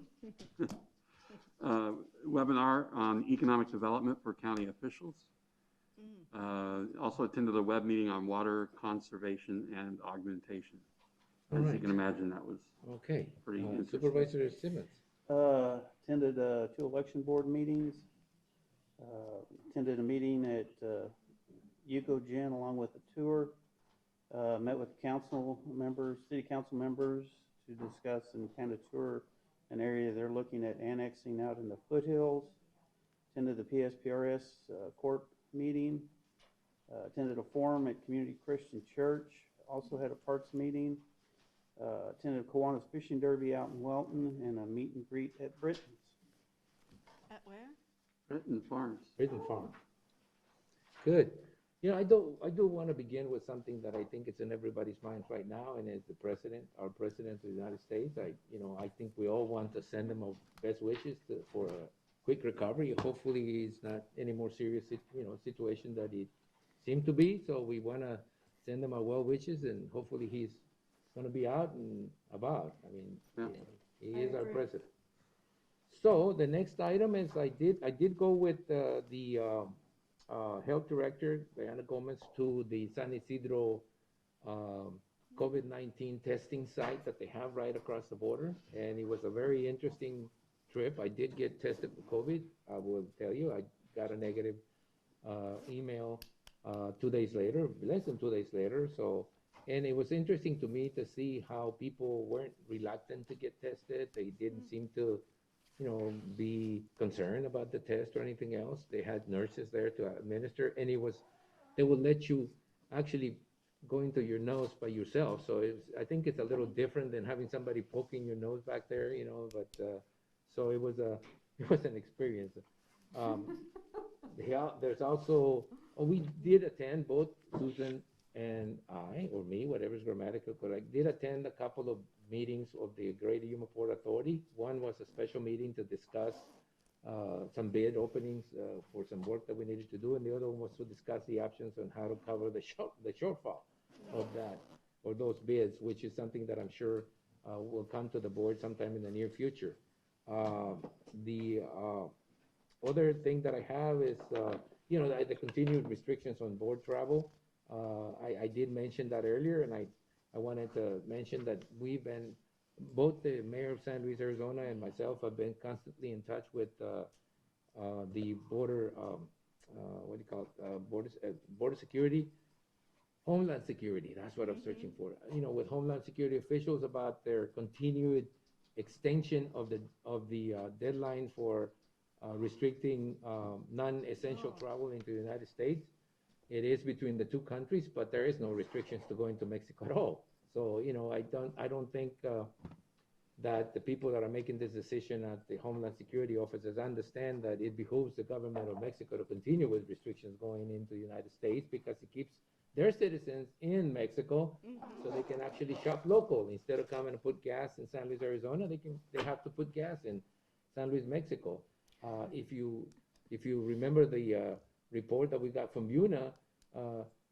Webinar on economic development for county officials. Also attended a web meeting on water conservation and augmentation. All As right. you can imagine, that was Okay. pretty interesting. Supervisor Simmons. Attended 2 election board meetings. Attended a meeting at Yuko Gin along with a tour. Met with council members, city council members to discuss and kind of tour an area they're looking at annexing out in the foothills. Attended the PSPRS court meeting. Attended a forum at Community Christian Church. Also had a parks meeting. Attended Kiwanis Fishing Derby out in Welton and a meet and greet at Britton's. At where? Britton Farms. Britton Farms. Good. I do want to begin with something that I think is in everybody's minds right now, and it's our president of the United States. I think we all want to send him our best wishes for a quick recovery. Hopefully, he's not any more serious, situation that he seemed to be. So we want to send him our well wishes, and hopefully he's going to be out and about. He is our president. So the next item is I did go with the health director, Diana Gomez, to the San Isidro COVID-19 testing site that they have right across the border. And it was a very interesting trip. I did get tested for COVID. I will tell you, I got a negative email 2 days later, less than 2 days later. And it was interesting to me to see how people weren't reluctant to get tested. They didn't seem to be concerned about the test or anything else. They had nurses there to administer, and they would let you actually go into your nose by yourself. So I think it's a little different than having somebody poking your nose back there, but so it was an experience. There's also, we did attend, both Susan and I, or me, whatever's grammatical correct, did attend a couple of meetings of the Greater Yuma Port Authority. One was a special meeting to discuss some bid openings for some work that we needed to do, and the other one was to discuss the options on how to cover the shortfall of that, or those bids, which is something that I'm sure will come to the board sometime in the near future. The other thing that I have is, the continued restrictions on board travel. I did mention that earlier, and I wanted to mention that both the mayor of San Luis, Arizona, and myself have been constantly in touch with the border, border security, Homeland Security. That's what I'm searching for. With Homeland Security officials about their continued extension of the deadline for restricting non-essential travel into the United States. It is between the two countries, but there is no restrictions to go into Mexico at all. So, I don't think that the people that are making this decision at the Homeland Security offices understand that it behooves the government of Mexico to continue with restrictions going into the United States, because it keeps their citizens in Mexico so they can actually shop local. Instead of coming to put gas in San Luis, Arizona, they have to put gas in San Luis, Mexico. If you remember the report that we got from Yuma,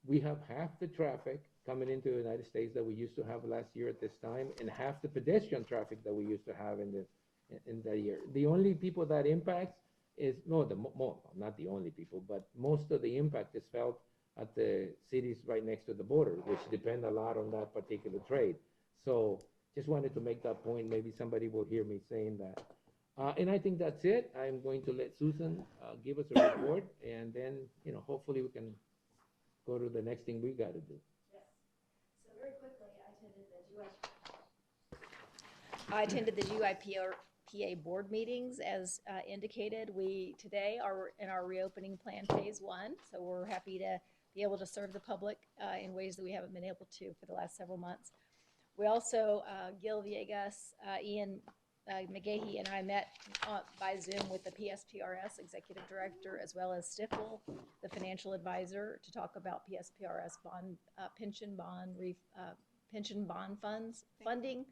we have half the traffic coming into the United States that we used to have last year at this time, and half the pedestrian traffic that we used to have in that year. The only people that impacts is, not the only people, but most of the impact is felt at the cities right next to the border, which depend a lot on that particular trade. So just wanted to make that point. Maybe somebody will hear me saying that. And I think that's it. I'm going to let Susan give us a report, and then, hopefully we can go to the next thing we got to do. Yes. So very quickly, I attended the GYPA board meetings as indicated. We today are in our reopening plan phase 1, so we're happy to be able to serve the public in ways that we haven't been able to for the last several months. We also, Gil Villegas, Ian McGahey and I met by Zoom with the PSPRS Executive Director as well as Stifel, the financial advisor, to talk about PSPRS bond, pension bond funds, funding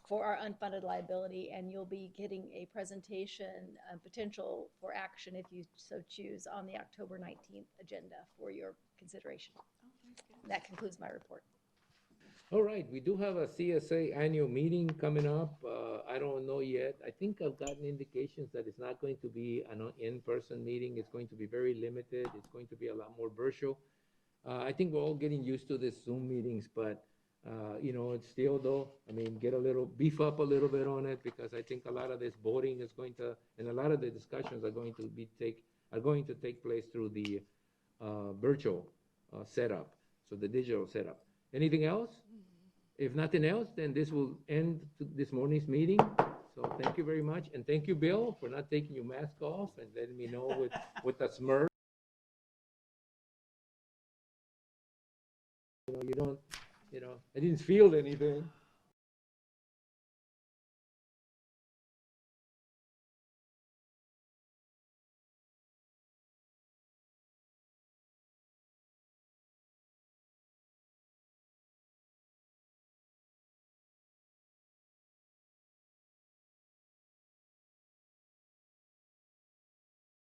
for our unfunded liability, and you'll be getting a presentation, potential for action if you so choose, on the October 19th agenda for your consideration. That concludes my report. All right, we do have a CSA annual meeting coming up. I don't know yet. I think I've gotten indications that it's not going to be an in-person meeting. It's going to be very limited. It's going to be a lot more virtual. I think we're all getting used to this Zoom meetings, but you know, it's still though, I mean, beef up a little bit on it, because I think a lot of this voting is going to, and a lot of the discussions are going to take place through the virtual setup, so the digital setup. Anything else? If nothing else, then this will end this morning's meeting. So thank you very much, and thank you, Bill, for not taking your mask off and letting me know with a smirk. You know, I didn't feel anything.